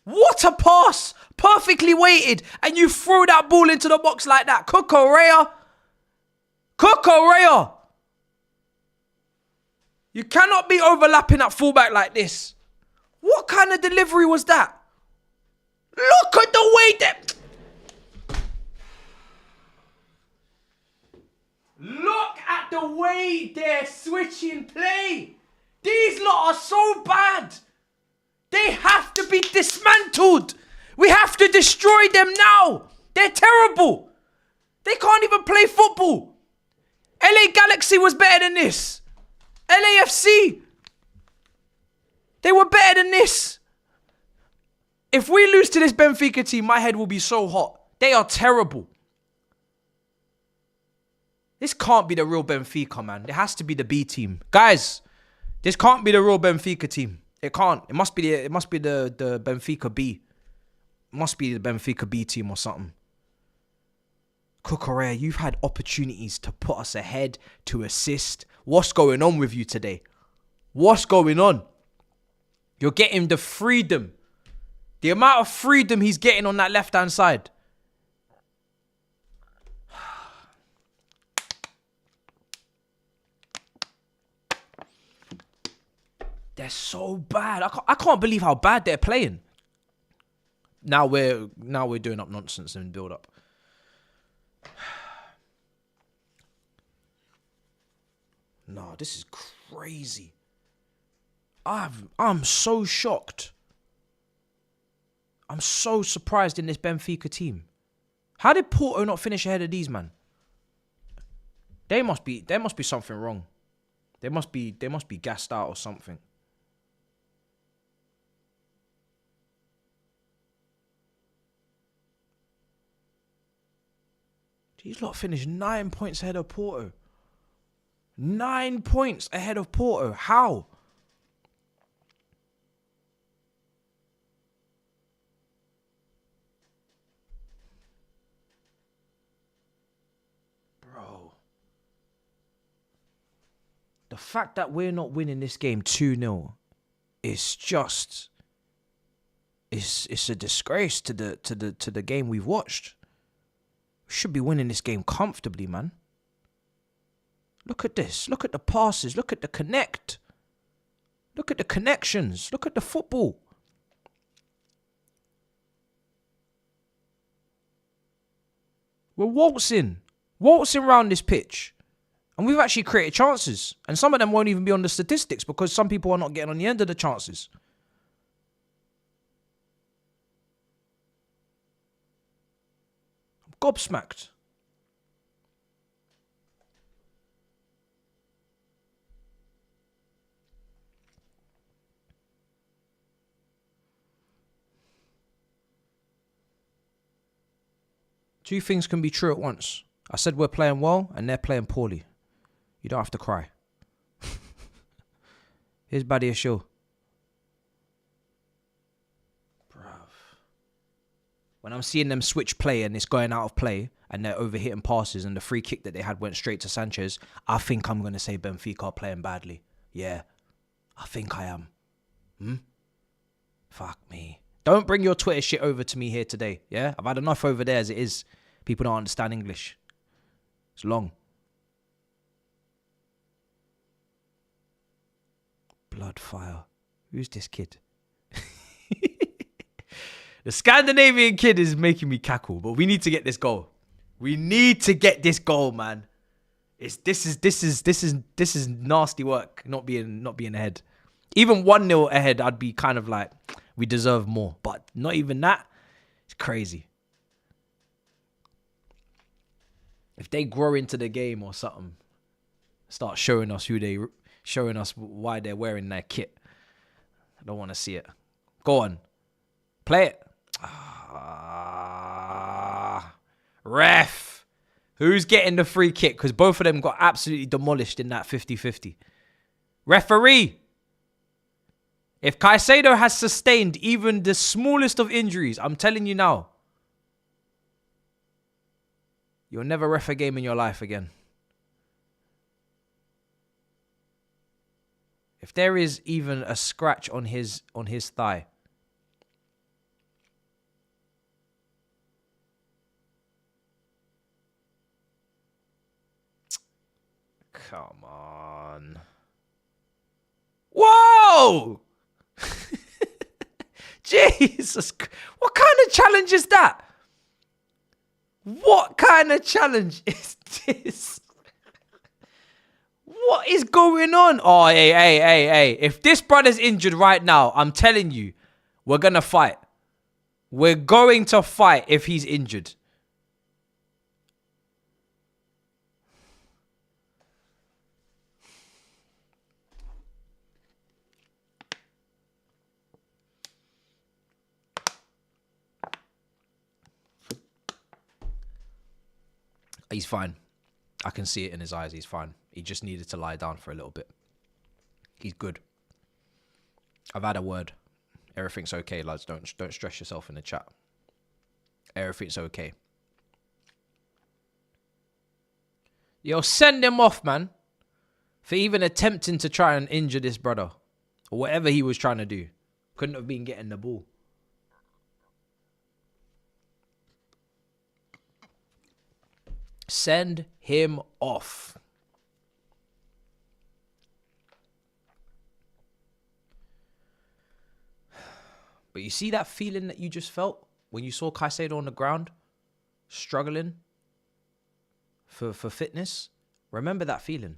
What a pass. Perfectly weighted. And you threw that ball into the box like that. Cucurella. You cannot be overlapping at fullback like this. What kind of delivery was that? Look at the way that... Look at the way they're switching play. These lot are so bad. They have to be dismantled. We have to destroy them now. They're terrible. They can't even play football. LA Galaxy was better than this. LAFC. They were better than this. If we lose to this Benfica team, my head will be so hot. They are terrible. This can't be the real Benfica, man. It has to be the B team. Guys, this can't be the real Benfica team. It can't. It must be the Benfica B. It must be the Benfica B team or something. Cucurella, you've had opportunities to put us ahead, to assist. What's going on with you today? What's going on? You're getting the freedom. The amount of freedom he's getting on that left-hand side. They're so bad. I can't believe how bad they're playing. Now we're doing up nonsense and build up. No, this is crazy. I'm so shocked. I'm so surprised in this Benfica team. How did Porto not finish ahead of these, man? There must be something wrong. They must be gassed out or something. These lot finished 9 points ahead of Porto. 9 points ahead of Porto. How? Bro. The fact that we're not winning this game 2-0 is just... It's a disgrace to the game we've watched. We should be winning this game comfortably, man. Look at this. Look at the passes. Look at the connect. Look at the connections. Look at the football. We're waltzing around this pitch. And we've actually created chances. And some of them won't even be on the statistics because some people are not getting on the end of the chances. I'm gobsmacked. Two things can be true at once. I said we're playing well and they're playing poorly. You don't have to cry. Here's Badia Show. Bruv. When I'm seeing them switch play and it's going out of play and they're overhitting passes and the free kick that they had went straight to Sanchez, I think I'm going to say Benfica are playing badly. Yeah. I think I am. Fuck me. Don't bring your Twitter shit over to me here today. Yeah? I've had enough over there as it is. People don't understand English. It's long. Bloodfire. Who's this kid? The Scandinavian kid is making me cackle, but we need to get this goal. We need to get this goal, man. This is nasty work. Not being ahead. Even 1-0 ahead, I'd be kind of like, we deserve more. But not even that. It's crazy. If they grow into the game or something, start showing us why they're wearing their kit. I don't want to see it. Go on. Play it. Ref. Who's getting the free kick? Because both of them got absolutely demolished in that 50-50. Referee. If Caicedo has sustained even the smallest of injuries, I'm telling you now, You'll never ref a game in your life again. If there is even a scratch on his thigh, come on. Whoa! Jesus. What kind of challenge is that? What kind of challenge is this? What is going on? Oh, hey. If this brother's injured right now, I'm telling you, we're going to fight. We're going to fight if he's injured. He's fine. I can see it in his eyes. He's fine. He just needed to lie down for a little bit. He's good. I've had a word. Everything's okay, lads. Don't stress yourself in the chat. Everything's okay. Yo, send him off, man. For even attempting to try and injure this brother. Or whatever he was trying to do. Couldn't have been getting the ball. Send him off. But you see that feeling that you just felt when you saw Caicedo on the ground, struggling for fitness? Remember that feeling.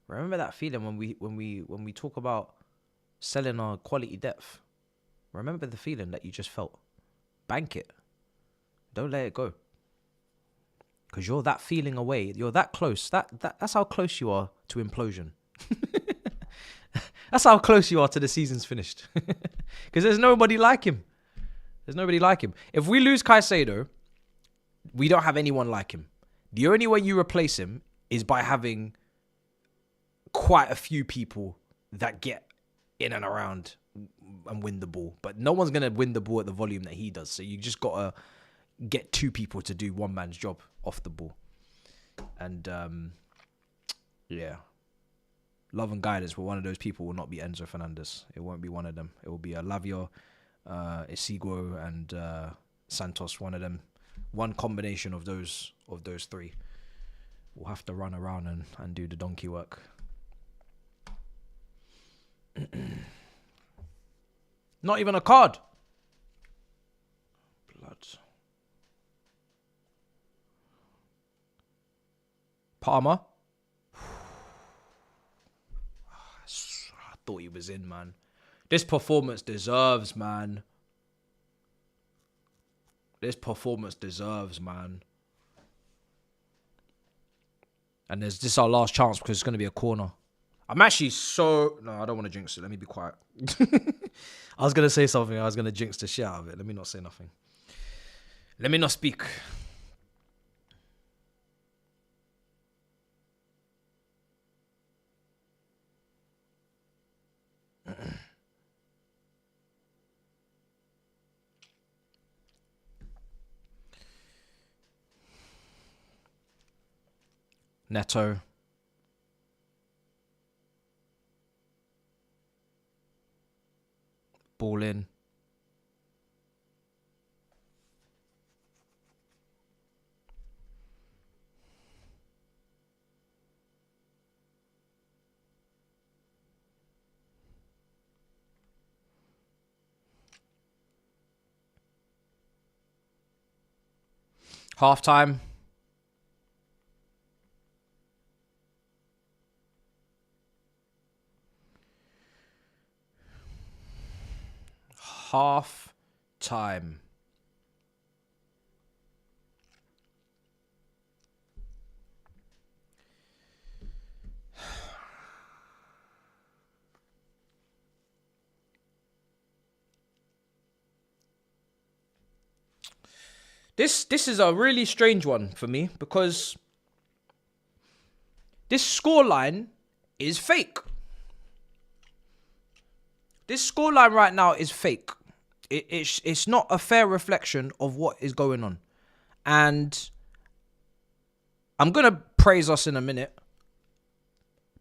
Remember that feeling when we talk about selling our quality depth. Remember the feeling that you just felt. Bank it. Don't let it go. Because you're that feeling away. You're that close. That's how close you are to implosion. That's how close you are to the season's finished. Because there's nobody like him. There's nobody like him. If we lose Caicedo, we don't have anyone like him. The only way you replace him is by having quite a few people that get in and around and win the ball. But no one's going to win the ball at the volume that he does. So you just got to get two people to do one man's job off the ball. And yeah, love and guidance, but one of those people will not be Enzo Fernandez. It won't be one of them. It will be a Lavio, Isigua, and Santos. One of them, one combination of those three will have to run around and do the donkey work. Not even a card. Blood. Palmer. I thought he was in, man. This performance deserves, man. This performance deserves, man. And this is our last chance because it's going to be a corner. I'm actually so... No, I don't want to jinx it. Let me be quiet. I was going to say something. I was going to jinx the shit out of it. Let me not say nothing. Let me not speak. Neto. Ball in. Half time. Half time. This is a really strange one for me because this scoreline is fake. This scoreline right now is fake. It's not a fair reflection of what is going on. And I'm going to praise us in a minute.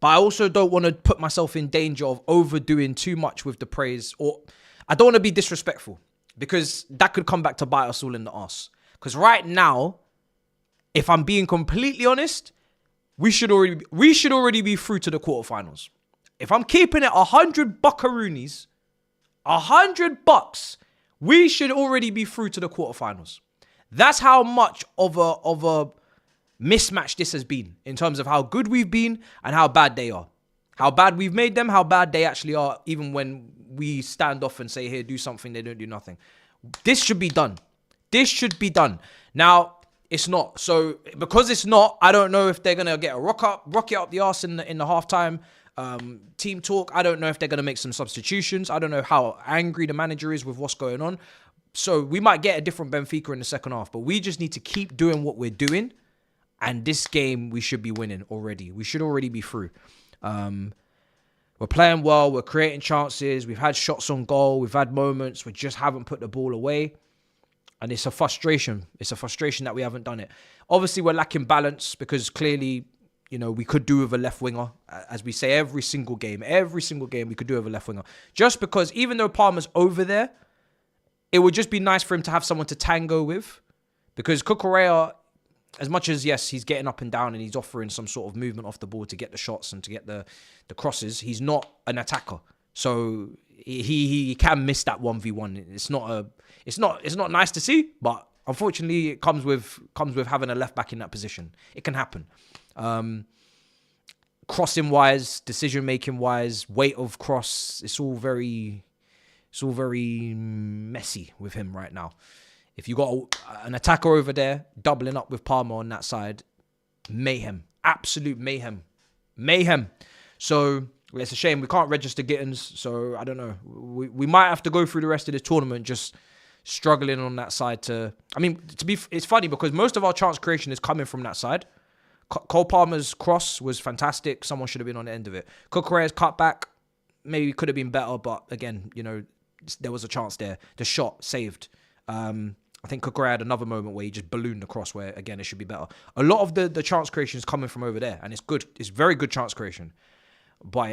But I also don't want to put myself in danger of overdoing too much with the praise. Or I don't want to be disrespectful. Because that could come back to bite us all in the arse. Because right now, if I'm being completely honest, we should already be through to the quarterfinals. If I'm keeping it 100 buckaroonies, 100 bucks, we should already be through to the quarterfinals. That's how much of a mismatch this has been in terms of how good we've been and how bad they are. How bad we've made them, how bad they actually are, even when we stand off and say, here, do something, they don't do nothing. This should be done. This should be done. Now, it's not. So, because it's not, I don't know if they're going to get a rocket up the arse in the halftime team talk. I don't know if they're going to make some substitutions. I don't know how angry the manager is with what's going on. So, we might get a different Benfica in the second half, but we just need to keep doing what we're doing. And this game, we should be winning already. We should already be through. We're playing well. We're creating chances. We've had shots on goal. We've had moments. We just haven't put the ball away. And it's a frustration. It's a frustration that we haven't done it. Obviously, we're lacking balance because clearly, you know, we could do with a left winger. As we say every single game we could do with a left winger. Just because even though Palmer's over there, it would just be nice for him to have someone to tango with. Because Cucurella, as much as, yes, he's getting up and down and he's offering some sort of movement off the ball to get the shots and to get the crosses, he's not an attacker. So he can miss that 1v1. It's not nice to see, but unfortunately it comes with having a left back in that position. It can happen. Crossing wise, decision making wise, weight of cross, it's all very messy with him right now. If you got an attacker over there, doubling up with Palmer on that side, mayhem. Absolute mayhem. Mayhem. So, it's a shame. We can't register Gittins, so I don't know. We might have to go through the rest of this tournament just struggling on that side to... I mean, it's funny because most of our chance creation is coming from that side. Cole Palmer's cross was fantastic. Someone should have been on the end of it. Cucurella's cutback maybe could have been better, but again, you know, there was a chance there. The shot saved. I think Cucurella had another moment where he just ballooned across where, again, it should be better. A lot of the chance creation is coming from over there, and it's good. It's very good chance creation. But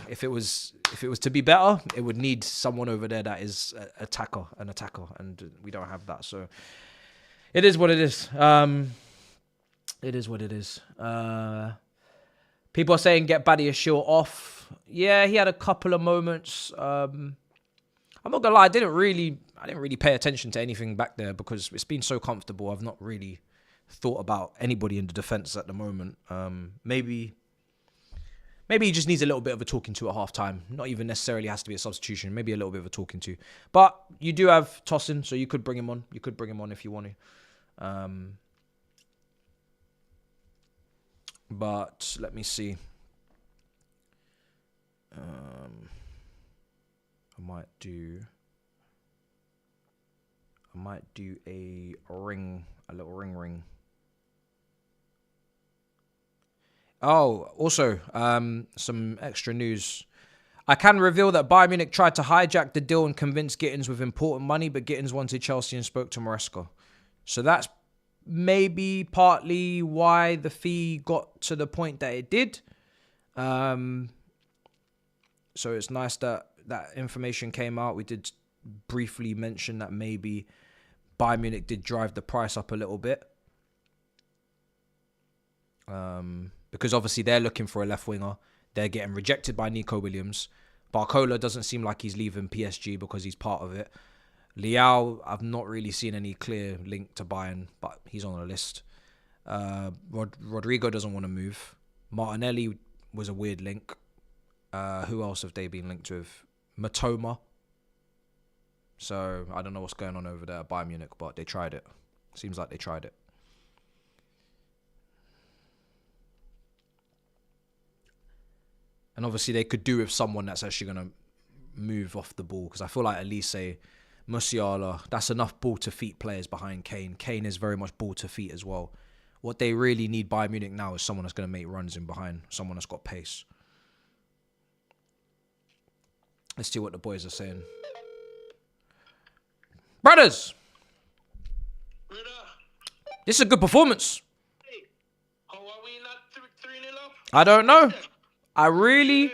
if it was to be better, it would need someone over there that is an attacker, and we don't have that. So it is what it is. It is what it is. People are saying get Badia Shield off. Yeah, he had a couple of moments. I'm not gonna lie, I didn't really pay attention to anything back there because it's been so comfortable. I've not really thought about anybody in the defense at the moment. Maybe he just needs a little bit of a talking to at halftime. Not even necessarily has to be a substitution. Maybe a little bit of a talking to. But you do have Tosin, so you could bring him on. You could bring him on if you want to. But let me see. I might do a little ring. Oh, also, some extra news. I can reveal that Bayern Munich tried to hijack the deal and convince Gittins with important money, but Gittins wanted Chelsea and spoke to Maresca. So that's maybe partly why the fee got to the point that it did. So it's nice that information came out. We did briefly mention that maybe Bayern Munich did drive the price up a little bit. Because obviously they're looking for a left winger. They're getting rejected by Nico Williams. Barcola doesn't seem like he's leaving PSG because he's part of it. Leao, I've not really seen any clear link to Bayern, but he's on the list. Rodrigo doesn't want to move. Martinelli was a weird link. Who else have they been linked with? Matoma. So I don't know what's going on over there at Bayern Munich, but they tried it. Seems like they tried it. And obviously they could do with someone that's actually going to move off the ball. Because I feel like Elise, Musiala, that's enough ball-to-feet players behind Kane. Kane is very much ball-to-feet as well. What they really need Bayern Munich now is someone that's going to make runs in behind. Someone that's got pace. Let's see what the boys are saying. Brothers! This is a good performance. How are we not 3-0 up? I don't know. I really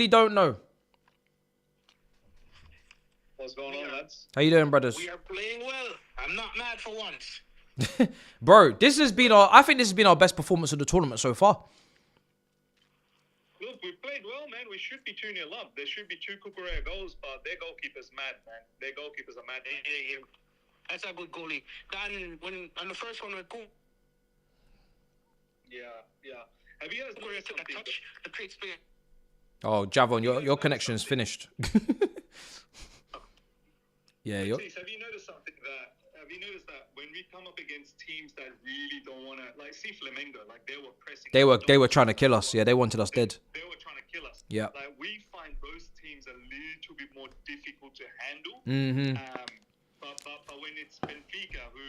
don't know. What's going on, lads? How you doing, brothers? We are playing well. I'm not mad for once. Bro, this has been I think this has been our best performance of the tournament so far. Look, we played well, man. We should be 2-0 up. There should be 2 Cucurella goals, but their goalkeeper's mad, man. Their goalkeepers are mad. Yeah. That's a good goalie. Dan, on the first one, we're cool. Yeah. Have you guys noticed Took a something? touch, the create space. Oh, Javon, your connection's finished. Yeah, Matisse, have you noticed something that? Have you noticed that when we come up against teams that really don't want to, like, see Flamengo, like they were pressing. they were trying to kill us. Yeah, they wanted us dead. They were trying to kill us. Yeah. Like we find those teams a little bit more difficult to handle. Mm-hmm. But when it's Benfica, who,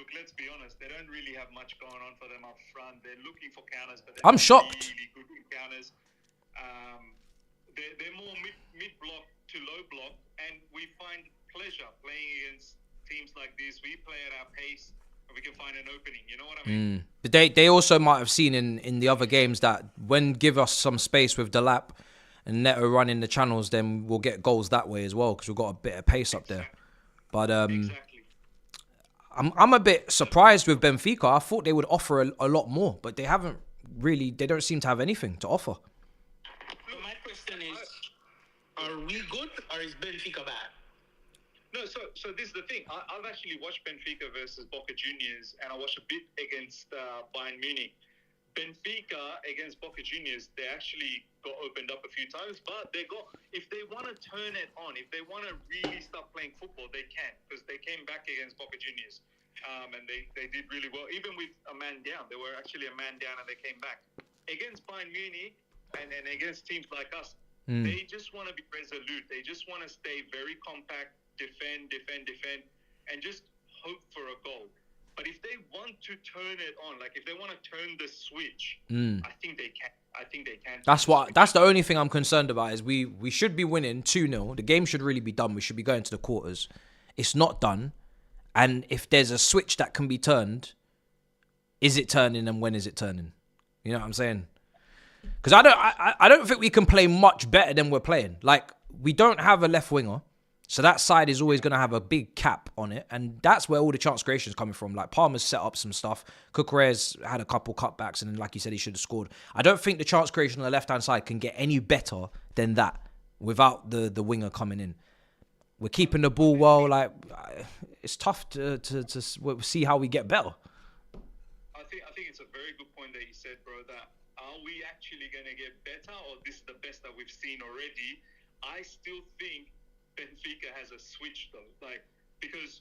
look, let's be honest, they don't really have much going on for them up front. They're looking for counters, but I'm shocked. Really good with counters. They're more mid block to low block, and we find pleasure playing against teams like this. We play at our pace, and we can find an opening. You know what I mean? But they also might have seen in the other games that when give us some space with Delap and Neto running the channels, then we'll get goals that way as well because we've got a bit of pace up there. But Exactly. I'm a bit surprised with Benfica. I thought they would offer a lot more, but they haven't really. They don't seem to have anything to offer. So my question is, are we good or is Benfica bad? No, so this is the thing. I've actually watched Benfica versus Boca Juniors, and I watched a bit against Bayern Munich. Benfica against Boca Juniors, they actually got opened up a few times, but if they want to turn it on, if they want to really start playing football, they can, because they came back against Boca Juniors, and they did really well. Even with a man down, they were actually a man down, and they came back. Against Bayern Munich and against teams like us, they just want to be resolute. They just want to stay very compact, defend, and just hope for a goal. But if they want to turn it on, like if they want to turn the switch, I think they can. That's the only thing I'm concerned about is we should be winning 2-0. The game should really be done. We should be going to the quarters. It's not done. And if there's a switch that can be turned, is it turning and when is it turning? You know what I'm saying? Because I don't think we can play much better than we're playing. Like, we don't have a left winger. So that side is always going to have a big cap on it. And that's where all the chance creations coming from. Like, Palmer's set up some stuff. Cucurella's had a couple cutbacks. And then, like you said, he should have scored. I don't think the chance creation on the left-hand side can get any better than that without the winger coming in. We're keeping the ball well. Like, it's tough to see how we get better. I think it's a very good point that you said, bro, that are we actually going to get better or this is the best that we've seen already? I still think Benfica has a switch though, like, because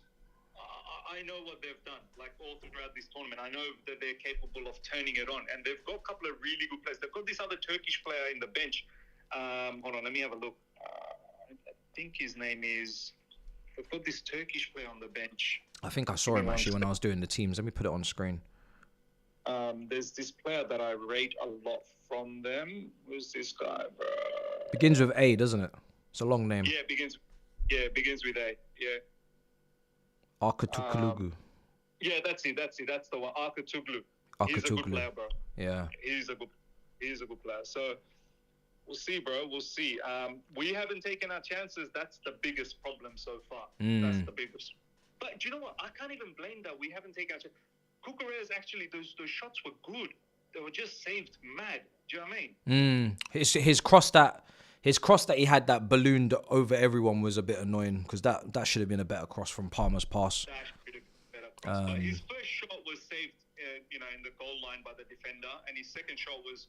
I know what they've done, like all throughout this tournament. I know that they're capable of turning it on, and they've got a couple of really good players. They've got this other Turkish player in the bench. Hold on, let me have a look. I think his name is. They've got this Turkish player on the bench. I think I saw him actually when I was doing the teams. Let me put it on screen. There's this player that I rate a lot from them. Who's this guy, bro? Begins with A, doesn't it? It's a long name. Yeah, begins with A. Yeah. Arkatukulugu. Yeah, that's it. That's the one. Arkatuklu. He's a good player, bro. Yeah. He's a good player. So we'll see, bro. We'll see. We haven't taken our chances. That's the biggest problem so far. That's the biggest. But do you know what? I can't even blame that we haven't taken our chances. Cucurella's actually those shots were good. They were just saved mad. Do you know what I mean? His cross that he had that ballooned over everyone was a bit annoying because that should have been a better cross from Palmer's pass. That should have been a better cross. But his first shot was saved, in the goal line by the defender, and his second shot was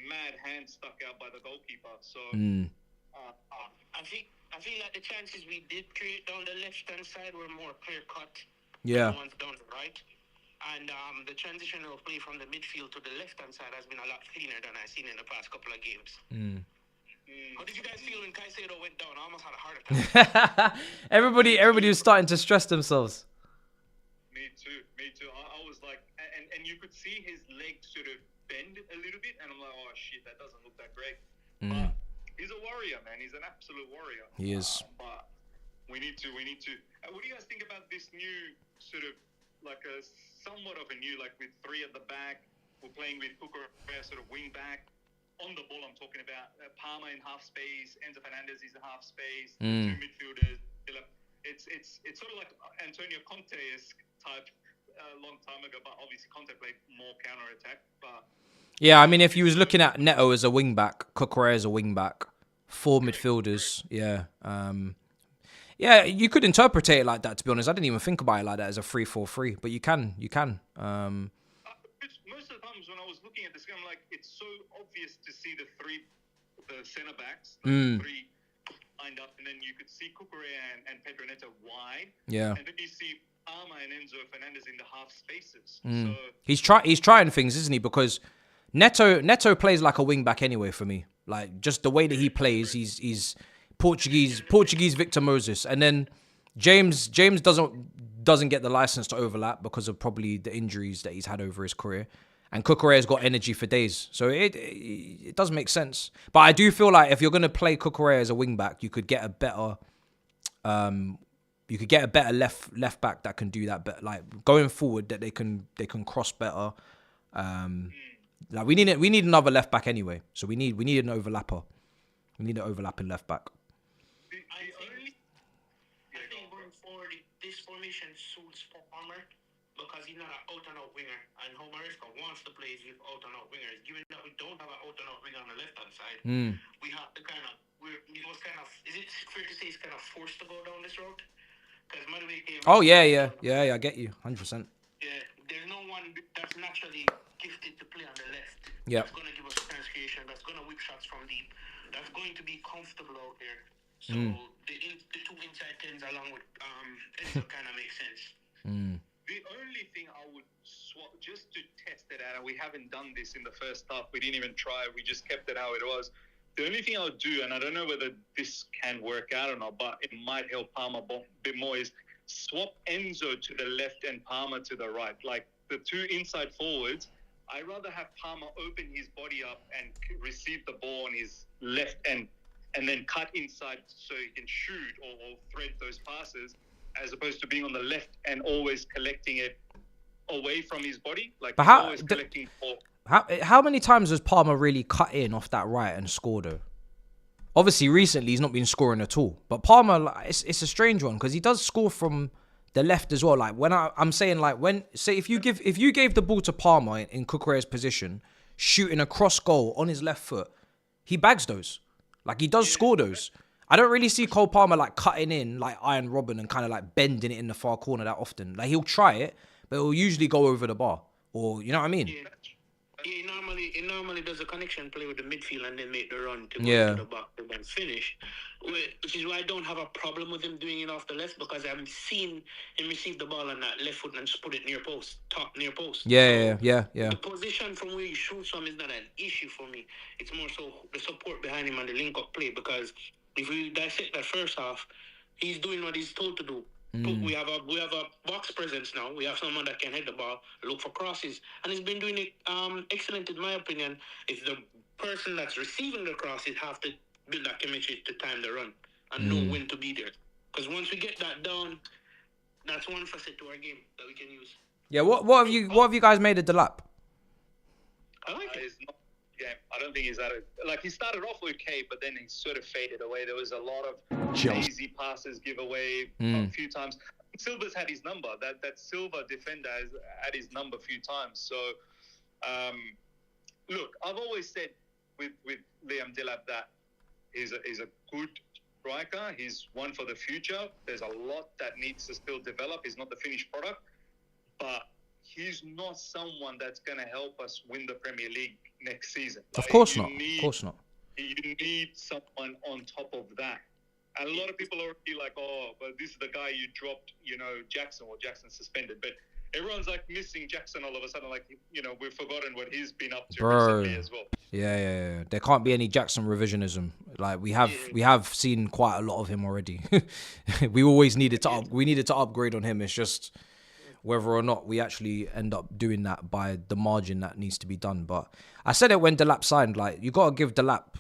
mad hand stuck out by the goalkeeper. So I feel like the chances we did create down the left-hand side were more clear-cut. Yeah. The ones down the right. And the transition of play from the midfield to the left-hand side has been a lot cleaner than I've seen in the past couple of games. How did you guys feel when Caicedo went down? I almost had a heart attack. Everybody was starting to stress themselves. Me too. I was like, and you could see his leg sort of bend a little bit, and I'm like, oh shit, that doesn't look that great. But he's a warrior, man. He's an absolute warrior. He is. But we need to. What do you guys think about this new sort of like a somewhat of a new, like with 3 at the back. We're playing with Cucurella sort of wing back. On the ball, I'm talking about Palmer in half space, Enzo Fernandez is in half space, 2 midfielders. It's sort of like Antonio Conte-esque type a long time ago, but obviously Conte played more counter attack. But yeah, I mean, if you was looking at Neto as a wing back, Cucurella as a wing back, 4 midfielders, yeah. Yeah, you could interpret it like that, to be honest. I didn't even think about it like that as a 3-4-3, but you can. Most of the times when I was looking at this game, like, it's so obvious to see the centre backs, the 3 lined up, and then you could see Cucurella and Pedro Neto wide. Yeah. And then you see Palmer and Enzo Fernandez in the half spaces. So He's trying things, isn't he? Because Neto plays like a wing back anyway for me. Like, just the way that he plays, he's Portuguese Victor Moses, and then James doesn't get the license to overlap because of probably the injuries that he's had over his career, and Cucurella's got energy for days, so it does make sense. But I do feel like if you're gonna play Cucurella as a wing back, you could get a better left back that can do that better. Like going forward, that they can cross better. Like we need another left back anyway, so we need an overlapper. We need an overlapping left back. I think going forward, this formation suits Palmer because he's not an out-and-out winger, and how Maresca wants to play is with out-and-out wingers. Given that we don't have an out-and-out winger on the left-hand side, we have to is it fair to say he's kind of forced to go down this road? Because Oh, yeah, I get you, 100%. Yeah, there's no one that's naturally gifted to play on the left. Yeah. That's going to give us chance creation, that's going to whip shots from deep, that's going to be comfortable out there. So the 2 inside 10s along with Enzo kind of makes sense. The only thing I would swap, just to test it out, and we haven't done this in the first half, we didn't even try, we just kept it how it was. The only thing I would do, and I don't know whether this can work out or not, but it might help Palmer a bit more, is swap Enzo to the left and Palmer to the right. Like the 2 inside forwards, I'd rather have Palmer open his body up and receive the ball on his left and then cut inside so he can shoot or thread those passes, as opposed to being on the left and always collecting it away from his body. Like, but always collecting ball. How many times has Palmer really cut in off that right and scored though? Obviously, recently he's not been scoring at all. But Palmer, like, it's a strange one because he does score from the left as well. Like when I'm saying, like, if you gave the ball to Palmer in Cucurella's position, shooting a cross goal on his left foot, he bags those. Like, he does score those. I don't really see Cole Palmer like cutting in like Iron Robin and kind of like bending it in the far corner that often. Like, he'll try it, but it'll usually go over the bar, or you know what I mean? Yeah. He normally does a connection play with the midfield and then make the run to go to the back and then finish. Which is why I don't have a problem with him doing it off the left, because I've seen him receive the ball on that left foot and just put it near post. Yeah. The position from where he shoots from is not an issue for me. It's more so the support behind him and the link-up play, because if we dissect that first half, he's doing what he's told to do. We have a box presence now. We have someone that can hit the ball, look for crosses, and he's been doing it excellent in my opinion. If the person that's receiving the crosses have to build that chemistry to time the run and know when to be there. Because once we get that down, that's one facet to our game that we can use. Yeah. What have you guys made of Delap? I like it. Game. I don't think he's at it. Like, he started off okay, but then he sort of faded away. There was a lot of easy passes give away a few times. Silva's had his number. That Silva defender has had his number a few times. So, look, I've always said with Liam Delap that he's a good striker. He's one for the future. There's a lot that needs to still develop. He's not the finished product, but he's not someone that's going to help us win the Premier League next season. Of course not. You need someone on top of that. And a lot of people are already like, oh, but this is the guy you dropped, Jackson, or Jackson suspended. But everyone's like missing Jackson all of a sudden. Like, we've forgotten what he's been up to recently as well. Yeah. There can't be any Jackson revisionism. Like, we have seen quite a lot of him already. We always needed to upgrade on him. It's just whether or not we actually end up doing that by the margin that needs to be done. But I said it when Delap signed, like, you got to give Delap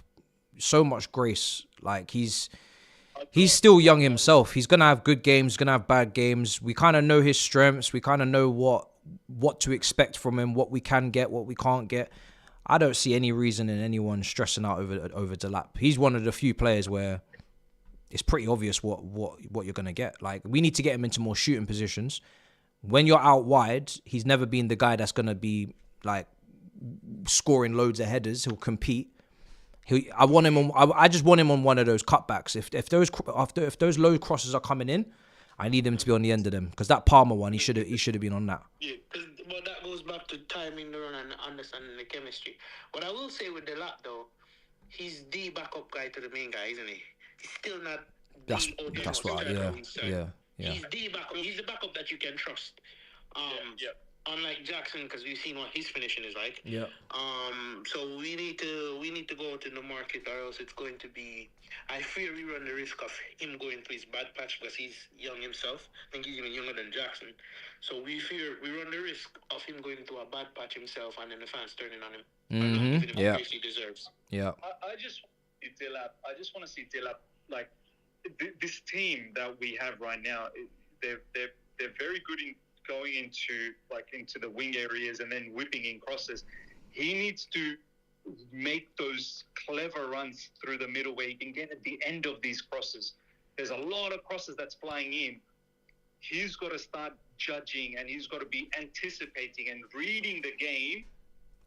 so much grace. Like, he's he's still young himself. He's gonna have good games, gonna have bad games. We kind of know his strengths. We kind of know what to expect from him, what we can get, what we can't get. I don't see any reason in anyone stressing out over Delap. He's one of the few players where it's pretty obvious what you're gonna get. Like, we need to get him into more shooting positions. When you're out wide, he's never been the guy that's gonna be like scoring loads of headers. He'll compete. I just want him on one of those cutbacks. If those low crosses are coming in, I need him to be on the end of them, because that Palmer one, he should have been on that. Yeah, but that goes back to timing the run and understanding the chemistry. What I will say with the lap though, he's the backup guy to the main guy, isn't he? He's still not. That's right. Yeah. He's the backup. He's the backup that you can trust. Unlike Jackson, because we've seen what his finishing is like. Yeah. So we need to go out in the market, or else it's going to be. I fear we run the risk of him going to his bad patch, because he's young himself. I think he's even younger than Jackson. So we run the risk of him going to a bad patch himself, and then the fans turning on him. And not giving him the praise he deserves. Yeah. I just want to see Delap, like this team that we have right now. They're very good in going into the wing areas and then whipping in crosses. He needs to make those clever runs through the middle where he can get at the end of these crosses. There's a lot of crosses that's flying in. He's got to start judging, and he's got to be anticipating and reading the game.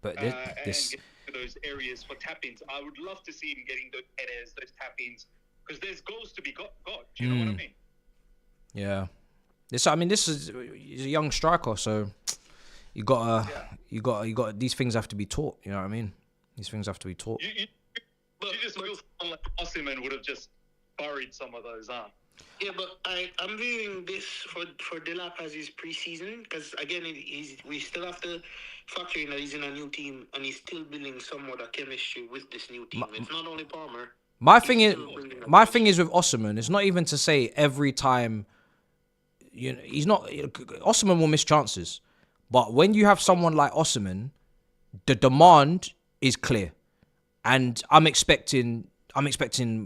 But and get to those areas for tap-ins. I would love to see him getting those headers, those tap-ins, because there's goals to be got. Do you know what I mean? Yeah. This is he's a young striker, so you got these things have to be taught. You know what I mean? These things have to be taught. You just feel like Osimhen would have just buried some of those, huh? Yeah, but I'm viewing this for Delap as his preseason, because again, we still have to factor in that he's in a new team and he's still building somewhat of chemistry with this new team. It's not only Palmer. My thing is with Osimhen, it's not even to say every time. You know, he's not. Osimhen will miss chances, but when you have someone like Osimhen, the demand is clear, and I'm expecting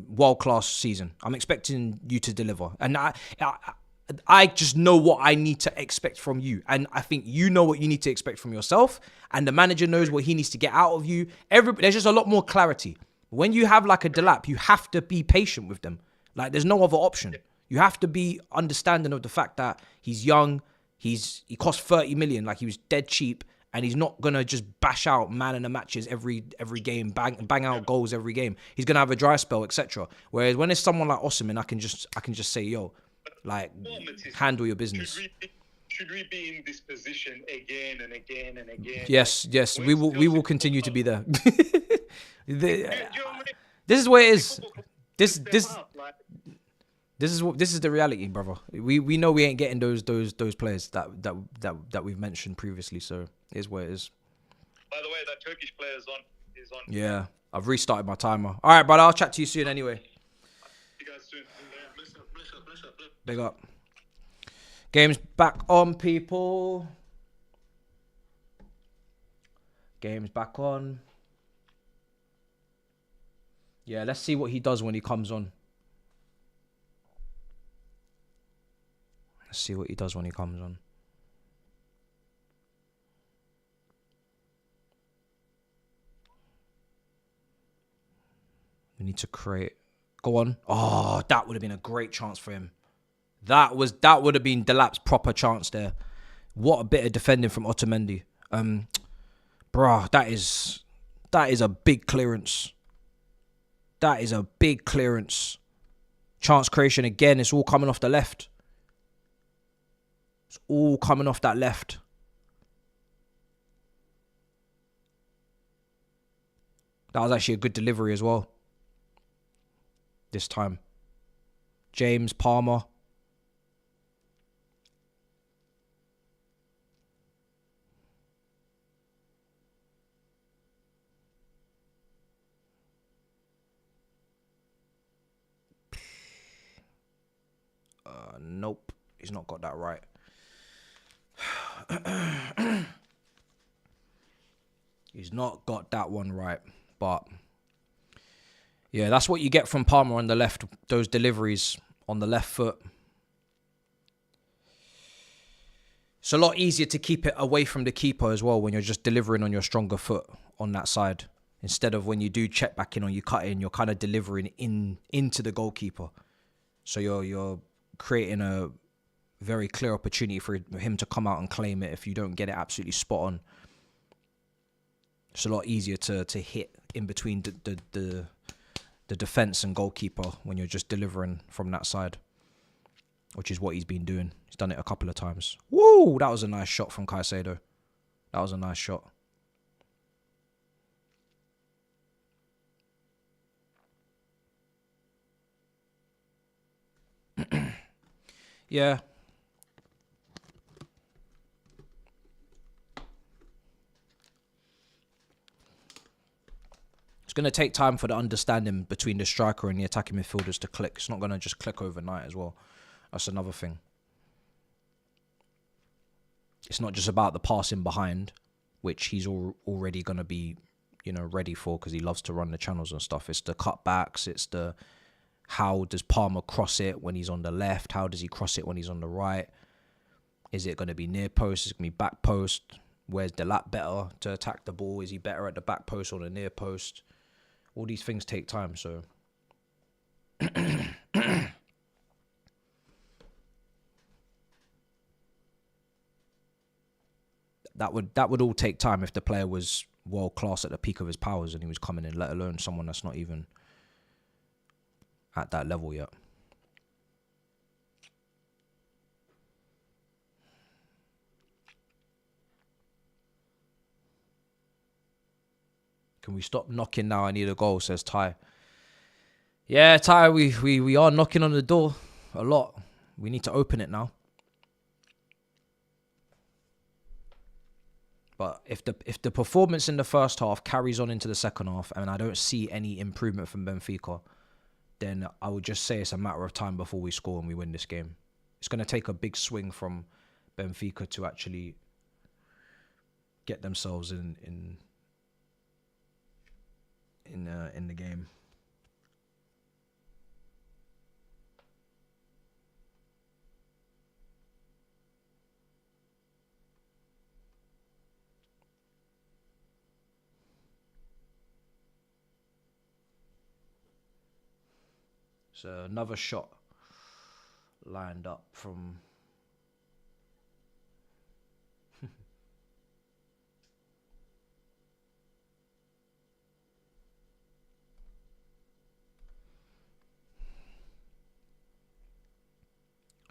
world class season. I'm expecting you to deliver, and I just know what I need to expect from you, and I think you know what you need to expect from yourself, and the manager knows what he needs to get out of you. There's just a lot more clarity. When you have like a Delap, you have to be patient with them. Like, there's no other option. You have to be understanding of the fact that he's young, he cost 30 million, like he was dead cheap, and he's not gonna just bash out man in the matches every game, bang out goals every game. He's gonna have a dry spell, etc. Whereas when it's someone like Osimhen, I can just say, yo, like, handle your business. Should we be in this position again and again and again? Yes, we will continue to be there. This is where it is. This is the reality, brother. We know we ain't getting those players that we've mentioned previously, so it is where it is. By the way, that Turkish player is on. Yeah, I've restarted my timer. All right, brother, I'll chat to you soon anyway. See you guys soon. Bless up. Big up. Game's back on, people. Game's back on. Yeah, let's see what he does when he comes on. Let's see what he does when he comes on. We need to create. Go on. Oh, that would have been a great chance for him. That would have been Delap's proper chance there. What a bit of defending from Otamendi. Bruh, that is a big clearance. That is a big clearance. Chance creation again. It's all coming off the left. It's all coming off that left. That was actually a good delivery as well. This time. James Palmer. Nope. He's not got that right. He's not got that one right, but Yeah, that's what you get from Palmer on the left. Those deliveries on the left foot. It's a lot easier to keep it away from the keeper as well when you're just delivering on your stronger foot on that side. Instead of when you do check back in or you cut in, you're kind of delivering into the goalkeeper. So you're creating a very clear opportunity for him to come out and claim it if you don't get it absolutely spot on. It's a lot easier to hit in between the defense and goalkeeper when you're just delivering from that side, which is what he's been doing. He's done it a couple of times. Woo! That was a nice shot from Caicedo. That was a nice shot. Yeah. It's going to take time for the understanding between the striker and the attacking midfielders to click. It's not going to just click overnight as well. That's another thing. It's not just about the passing behind, which he's already going to be, ready for because he loves to run the channels and stuff. It's the cutbacks. It's the how does Palmer cross it when he's on the left? How does he cross it when he's on the right? Is it going to be near post? Is it going to be back post? Where's the lap better to attack the ball? Is he better at the back post or the near post? All these things take time, so... That would all take time if the player was world class at the peak of his powers and he was coming in, let alone someone that's not even at that level yet. Can we stop knocking now? I need a goal, says Ty. Yeah, Ty, we are knocking on the door a lot. We need to open it now. But if the performance in the first half carries on into the second half and I don't see any improvement from Benfica, then I would just say it's a matter of time before we score and we win this game. It's going to take a big swing from Benfica to actually get themselves in the game. So another shot lined up from...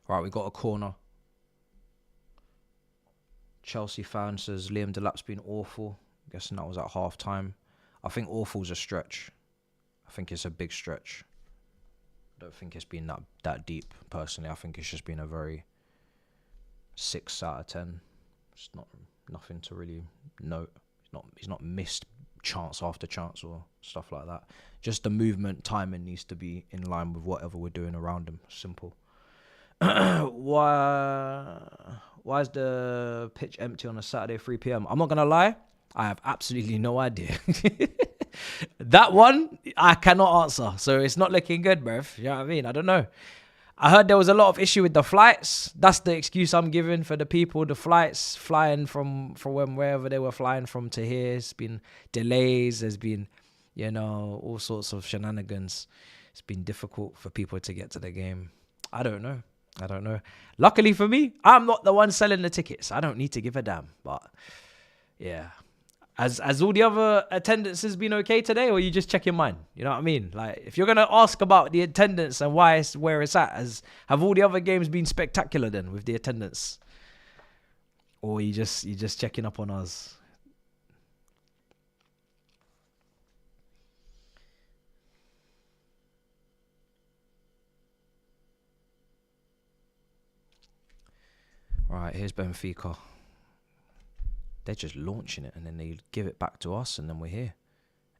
Right, we got a corner. Chelsea fan says Liam Delap's been awful. I'm guessing that was at half time. I think awful's a stretch. I think it's a big stretch. I don't think it's been that deep, personally. I think it's just been a very 6 out of 10. It's nothing to really note. He's not missed chance after chance or stuff like that. Just the movement, timing needs to be in line with whatever we're doing around him. Simple. Why is the pitch empty on a Saturday 3 p.m? I'm not gonna lie, I have absolutely no idea. That one I cannot answer, so it's not looking good, bruv. You know what I mean? I don't know. I heard there was a lot of issue with the flights. That's the excuse I'm giving for the people. The flights flying from wherever they were flying from to here. It's been delays. There's been, all sorts of shenanigans. It's been difficult for people to get to the game. I don't know. Luckily for me, I'm not the one selling the tickets. I don't need to give a damn. But yeah. Has all the other attendances been okay today, or you just check your mind? You know what I mean? Like, if you're going to ask about the attendance and why it's where it's at, have all the other games been spectacular then with the attendance? Or you just checking up on us? Right, here's Benfica. They're just launching it and then they give it back to us and then we're here.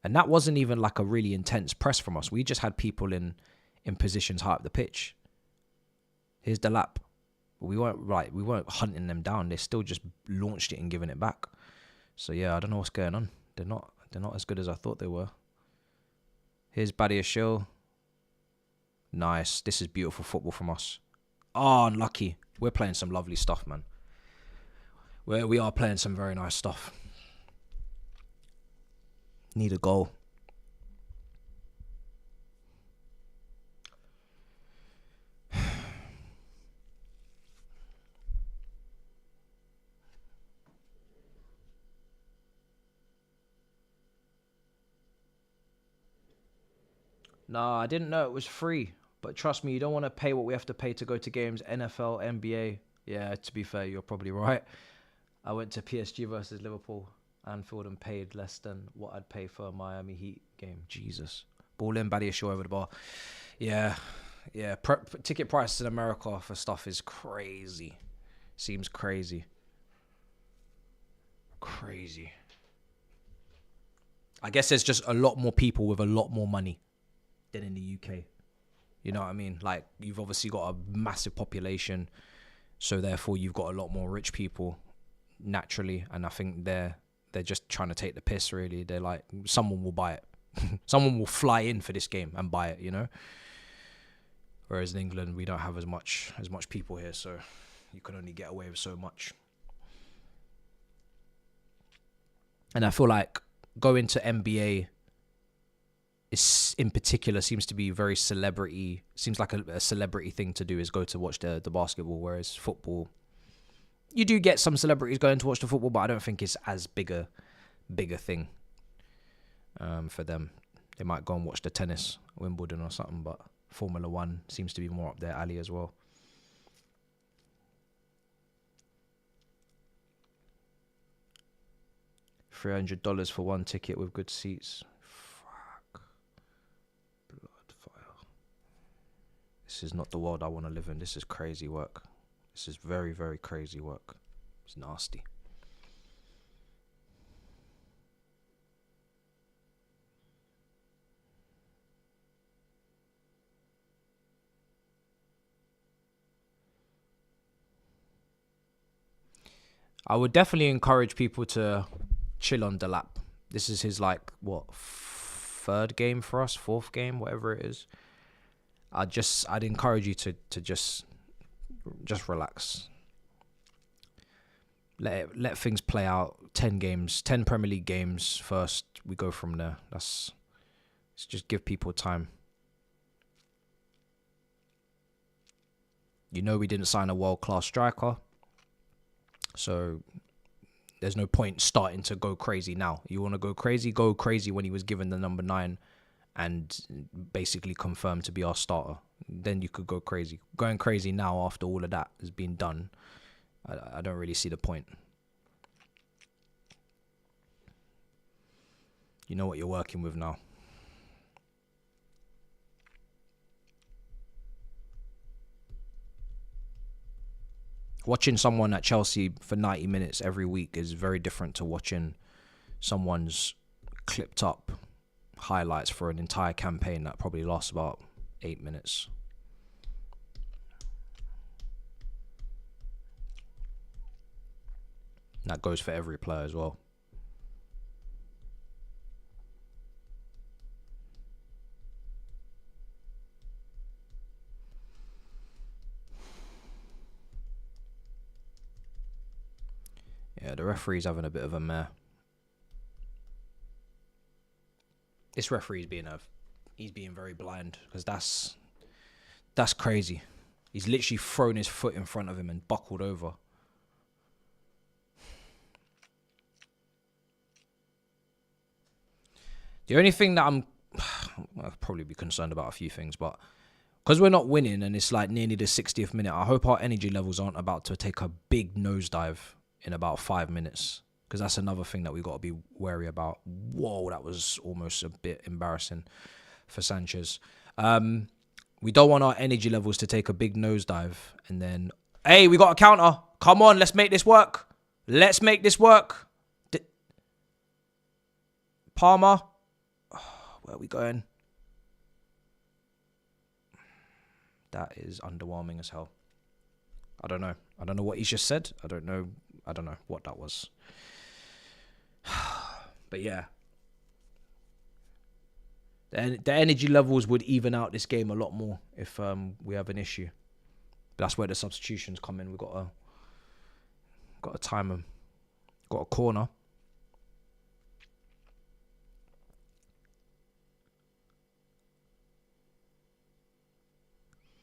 And that wasn't even like a really intense press from us. We just had people in positions high up the pitch. Here's the lap. We weren't hunting them down. They still just launched it and giving it back. So yeah, I don't know what's going on. They're not as good as I thought they were. Here's Badia Shill. Nice. This is beautiful football from us. Oh, unlucky. We're playing some lovely stuff, man. We are playing some very nice stuff. Need a goal. Nah, I didn't know it was free. But trust me, you don't want to pay what we have to pay to go to games. NFL, NBA. Yeah, to be fair, you're probably right. I went to PSG versus Liverpool, Anfield, and paid less than what I'd pay for a Miami Heat game. Jesus. Ball in, Badia Shaw over the bar. Yeah. Ticket prices in America for stuff is crazy. Seems crazy. Crazy. I guess there's just a lot more people with a lot more money than in the UK. You know what I mean? Like, you've obviously got a massive population, so therefore you've got a lot more rich people naturally, and I think they're just trying to take the piss, really. They're like, someone will buy it. Someone will fly in for this game and buy it, you know? Whereas in England, we don't have as much people here, so you can only get away with so much. And I feel like going to NBA is, in particular, seems to be very celebrity. Seems like a celebrity thing to do is go to watch the basketball, whereas football, you do get some celebrities going to watch the football, but I don't think it's as bigger thing for them. They might go and watch the tennis, Wimbledon or something, but Formula One seems to be more up their alley as well. $300 for one ticket with good seats. Fuck. Bloodfire. This is not the world I want to live in. This is crazy work. This is very, very crazy work. It's nasty. I would definitely encourage people to chill on Delap. This is his, like, what, third game for us, fourth game, whatever it is. I'd encourage you to just relax. Let things play out. 10 games, 10 Premier League games first. We go from there. Let's just give people time. You know, we didn't sign a world-class striker, so there's no point starting to go crazy now. You want to go crazy when he was given the number 9 and basically confirmed to be our starter. Then you could go crazy. Going crazy now after all of that has been done, I don't really see the point. You know what you're working with now. Watching someone at Chelsea for 90 minutes every week is very different to watching someone's clipped up highlights for an entire campaign that probably lasts about 8 minutes. That goes for every player as well. Yeah, the referee's having a bit of a mare. This referee's he's being very blind, because that's crazy. He's literally thrown his foot in front of him and buckled over. The only thing that I'll probably be concerned about a few things, but because we're not winning and it's like nearly the 60th minute, I hope our energy levels aren't about to take a big nosedive in about 5 minutes, because that's another thing that we've got to be wary about. Whoa, that was almost a bit embarrassing for Sanchez. We don't want our energy levels to take a big nosedive and then, hey, we got a counter. Come on, let's make this work. Let's make this work. Palmer. Where are we going? That is underwhelming as hell. I don't know. I don't know what he's just said. I don't know what that was. But yeah. The energy levels would even out this game a lot more if we have an issue. But that's where the substitutions come in. We've got to time them. Got a corner.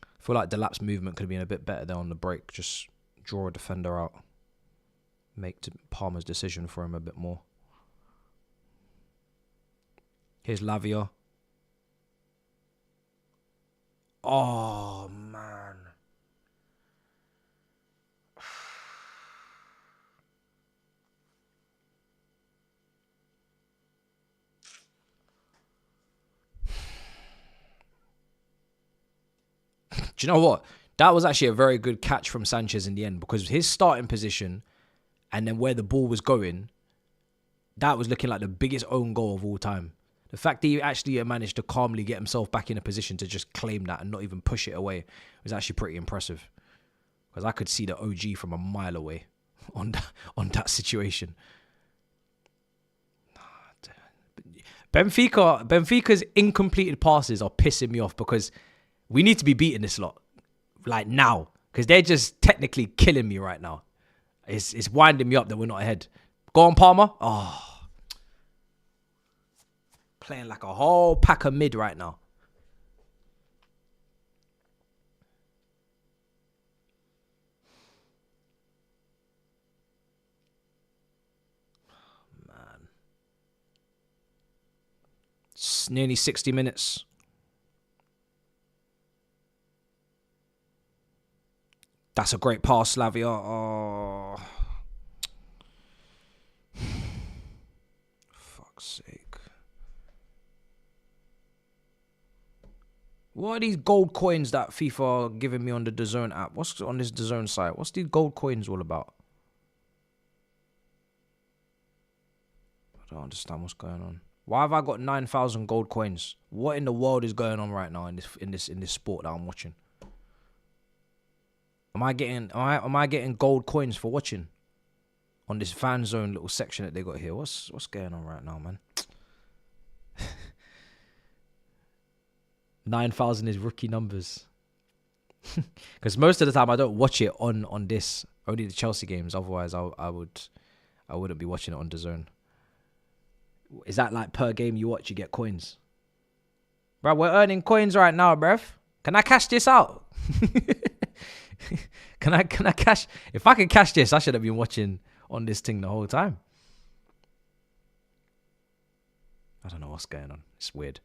I feel like the lapse movement could have been a bit better there on the break. Just draw a defender out. Make Palmer's decision for him a bit more. Here's Lavia. Oh, man. Do you know what? That was actually a very good catch from Sanchez in the end, because his starting position and then where the ball was going, that was looking like the biggest own goal of all time. The fact that he actually managed to calmly get himself back in a position to just claim that and not even push it away was actually pretty impressive. Because I could see the OG from a mile away on that situation. Benfica's incompleted passes are pissing me off, because we need to be beating this lot, like now, because they're just technically killing me right now. It's winding me up that we're not ahead. Go on, Palmer. Oh, playing like a whole pack of mid right now. Man, it's nearly 60 minutes. That's a great pass, Lavia. Oh. Fuck's sake. What are these gold coins that FIFA are giving me on the DAZN app? What's on this DAZN site? What's these gold coins all about? I don't understand what's going on. Why have I got 9,000 gold coins? What in the world is going on right now in this sport that I'm watching? Am I getting gold coins for watching on this fan zone little section that they got here? What's going on right now, man? 9,000 is rookie numbers. Because most of the time I don't watch it on this. Only the Chelsea games. Otherwise, I wouldn't be watching it on DAZN. Is that like per game you watch, you get coins? Bro, we're earning coins right now, bruv. Can I cash this out? Can I cash? If I can cash this, I should have been watching on this thing the whole time. I don't know what's going on. It's weird.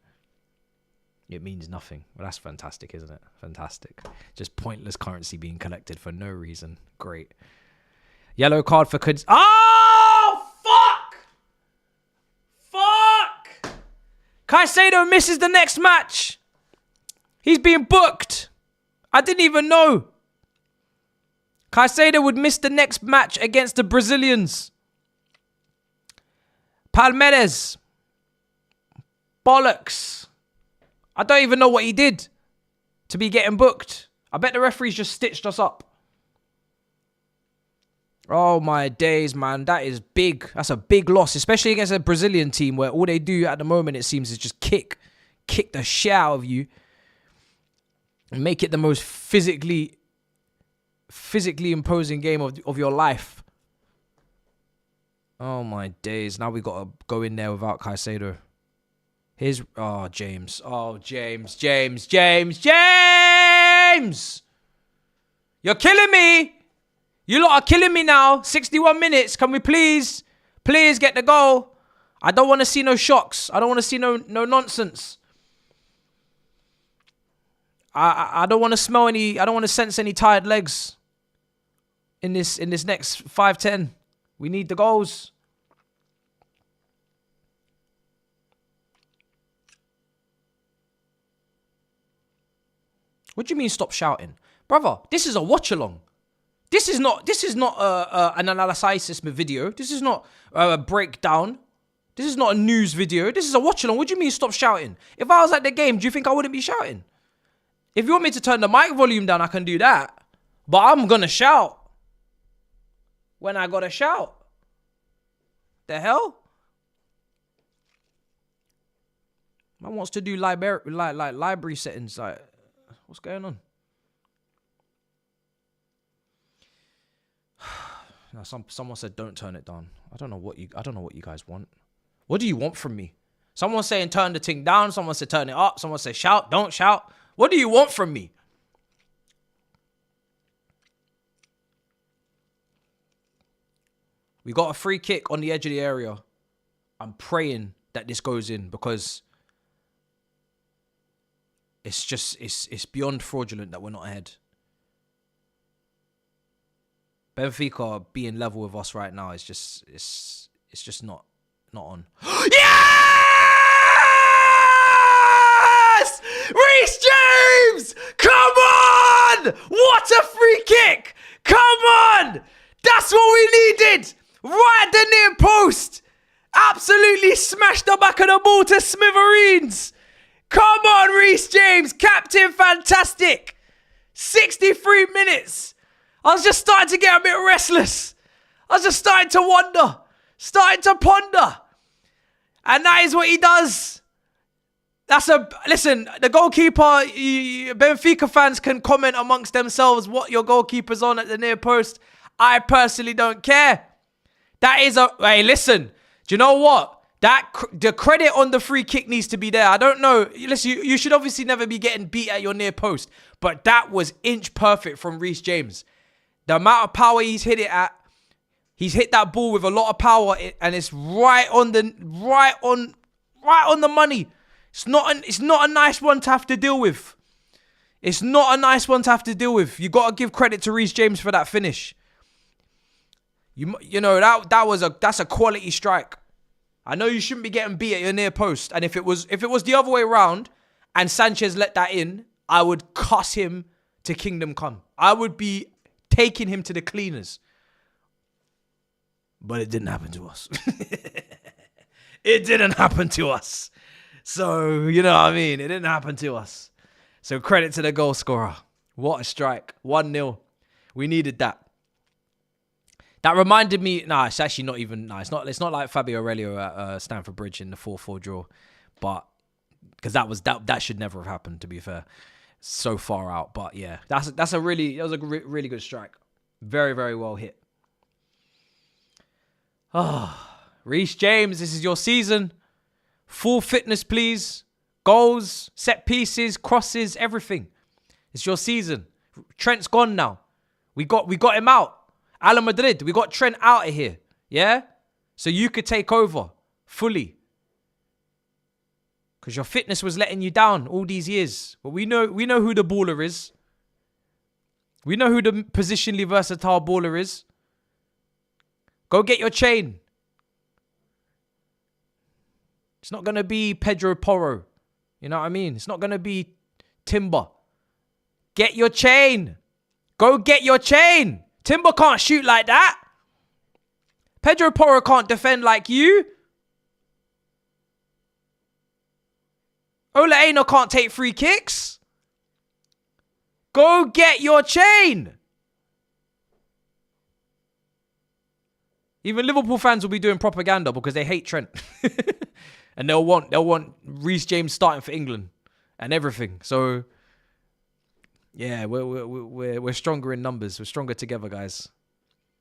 It means nothing. Well, that's fantastic, isn't it? Fantastic. Just pointless currency being collected for no reason. Great. Yellow card for kids. Oh, fuck! Caicedo misses the next match. He's being booked. I didn't even know. Caicedo would miss the next match against the Brazilians. Palmeiras. Bollocks. I don't even know what he did to be getting booked. I bet the referees just stitched us up. Oh my days, man. That is big. That's a big loss, especially against a Brazilian team where all they do at the moment, it seems, is just kick the shit out of you and make it the most physically imposing game of your life. Oh my days. Now we got to go in there without Caicedo. Here's... Oh, James. Oh, James. You're killing me. You lot are killing me now. 61 minutes. Can we please get the goal? I don't want to see no shocks. I don't want to see no nonsense. I don't want to smell any... I don't want to sense any tired legs in this next 5-10. We need the goals. What do you mean stop shouting? Brother, this is a watch-along. This is not an analysis video. This is not a breakdown. This is not a news video. This is a watch-along. What do you mean stop shouting? If I was at the game, do you think I wouldn't be shouting? If you want me to turn the mic volume down, I can do that. But I'm going to shout when I got to shout. The hell? Man wants to do library settings. Like, what's going on? Now, someone said don't turn it down. I don't know what you guys want. What do you want from me? Someone saying turn the thing down. Someone said turn it up. Someone said shout. Don't shout. What do you want from me? We got a free kick on the edge of the area. I'm praying that this goes in because it's beyond fraudulent that we're not ahead. Benfica being level with us right now is just just not on. Yes! Reece James! Come on! What a free kick! Come on! That's what we needed! Right at the near post! Absolutely smashed the back of the ball to smithereens! Come on, Reece James! Captain fantastic! 63 minutes! I was just starting to get a bit restless. I was just starting to wonder. Starting to ponder. And that is what he does. Listen, the goalkeeper, Benfica fans can comment amongst themselves what your goalkeeper's on at the near post. I personally don't care. Hey, listen, do you know what? The credit on the free kick needs to be there. I don't know. Listen, you should obviously never be getting beat at your near post. But that was inch perfect from Reece James. The amount of power he's hit it at, he's hit that ball with a lot of power, and it's right on the money. It's not a nice one to have to deal with. It's not a nice one to have to deal with. You got to give credit to Reece James for that finish. You know that's a quality strike. I know you shouldn't be getting beat at your near post, and if it was the other way around, and Sanchez let that in, I would cuss him to kingdom come. I would be taking him to the cleaners. But it didn't happen to us. It didn't happen to us. So, you know what I mean? It didn't happen to us. So credit to the goal scorer. What a strike. 1-0. We needed that. That reminded me... it's actually not even... it's not like Fabio Aurelio at Stamford Bridge in the 4-4 draw. But... because that should never have happened, to be fair. So far out. But yeah, that was a really good strike. Very, very well hit. Reece James, this is your season. Full fitness, please. Goals, set pieces, crosses, everything. It's your season. Trent's gone now. We got him out. Ala Madrid, we got Trent out of here. Yeah? So you could take over fully. Because your fitness was letting you down all these years. But we know who the baller is. We know who the positionally versatile baller is. Go get your chain. It's not going to be Pedro Porro. You know what I mean? It's not going to be Timber. Get your chain. Go get your chain. Timber can't shoot like that. Pedro Porro can't defend like you. Ola Aina can't take free kicks. Go get your chain. Even Liverpool fans will be doing propaganda because they hate Trent. And they'll want Reece James starting for England and everything. So yeah, we're stronger in numbers. We're stronger together, guys.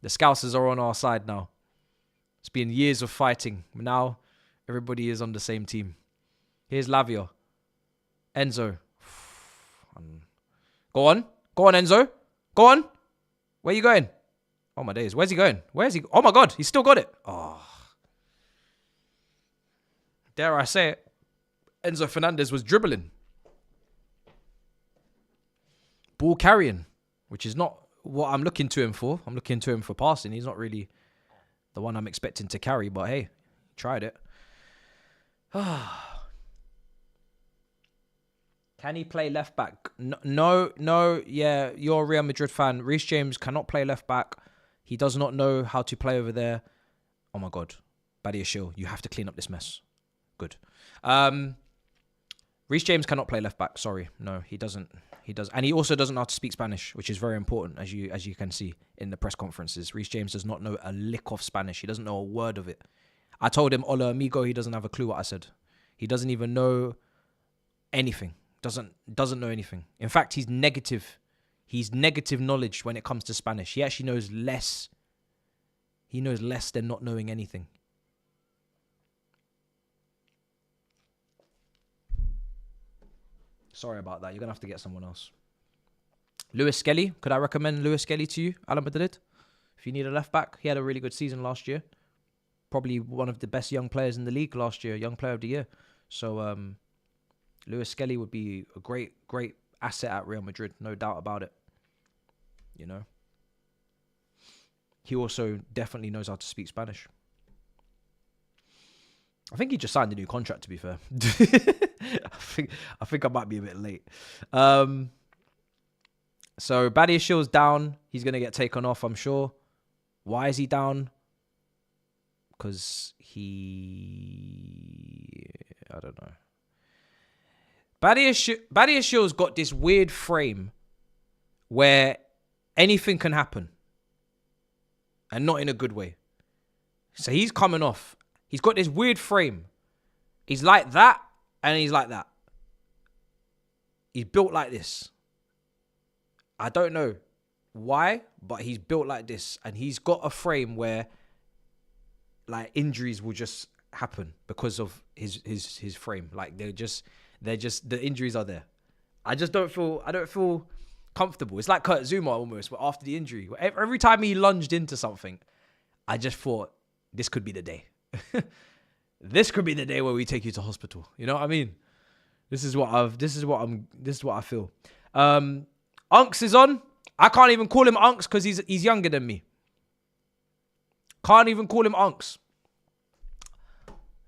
The Scousers are on our side now. It's been years of fighting. Now everybody is on the same team. Here's Lavia. Enzo. Go on, Enzo. Go on. Where you going? Oh my days. Where's he going? Where's he? Oh my God, he's still got it. Oh. Dare I say it? Enzo Fernandez was dribbling. Ball carrying, which is not what I'm looking to him for. I'm looking to him for passing. He's not really the one I'm expecting to carry, but hey, tried it. Can he play left back? No. Yeah, you're a Real Madrid fan. Reece James cannot play left back. He does not know how to play over there. Oh my God. Badiashile, you have to clean up this mess. Good. Reece James cannot play left back. Sorry. No, he doesn't. He does. And he also doesn't know how to speak Spanish, which is very important, as you can see in the press conferences. Reece James does not know a lick of Spanish. He doesn't know a word of it. I told him, hola amigo, he doesn't have a clue what I said. He doesn't even know anything. Doesn't know anything. In fact, he's negative. He's negative knowledge when it comes to Spanish. He actually knows less. He knows less than not knowing anything. Sorry about that. You're going to have to get someone else. Lewis Skelly. Could I recommend Lewis Skelly to you, Alan Madrid? If you need a left back, he had a really good season last year. Probably one of the best young players in the league last year. Young player of the year. So, Lewis Skelly would be a great asset at Real Madrid. No doubt about it. You know. He also definitely knows how to speak Spanish. I think he just signed a new contract, to be fair. I think I might be a bit late. So Badiashil's down. He's going to get taken off, I'm sure. Why is he down? Because I don't know. Badiashil's got this weird frame where anything can happen. And not in a good way. So he's coming off. He's got this weird frame. He's like that, and he's like that. He's built like this. I don't know why, but he's built like this. And he's got a frame where like injuries will just happen because of his frame. Like they're just the injuries are there. I don't feel comfortable. It's like Kurt Zuma almost, but after the injury. Every time he lunged into something, I just thought, this could be the day. This could be the day where we take you to hospital. You know what I mean? This is what I feel. Unks is on. I can't even call him Unks because he's younger than me. Can't even call him Unks.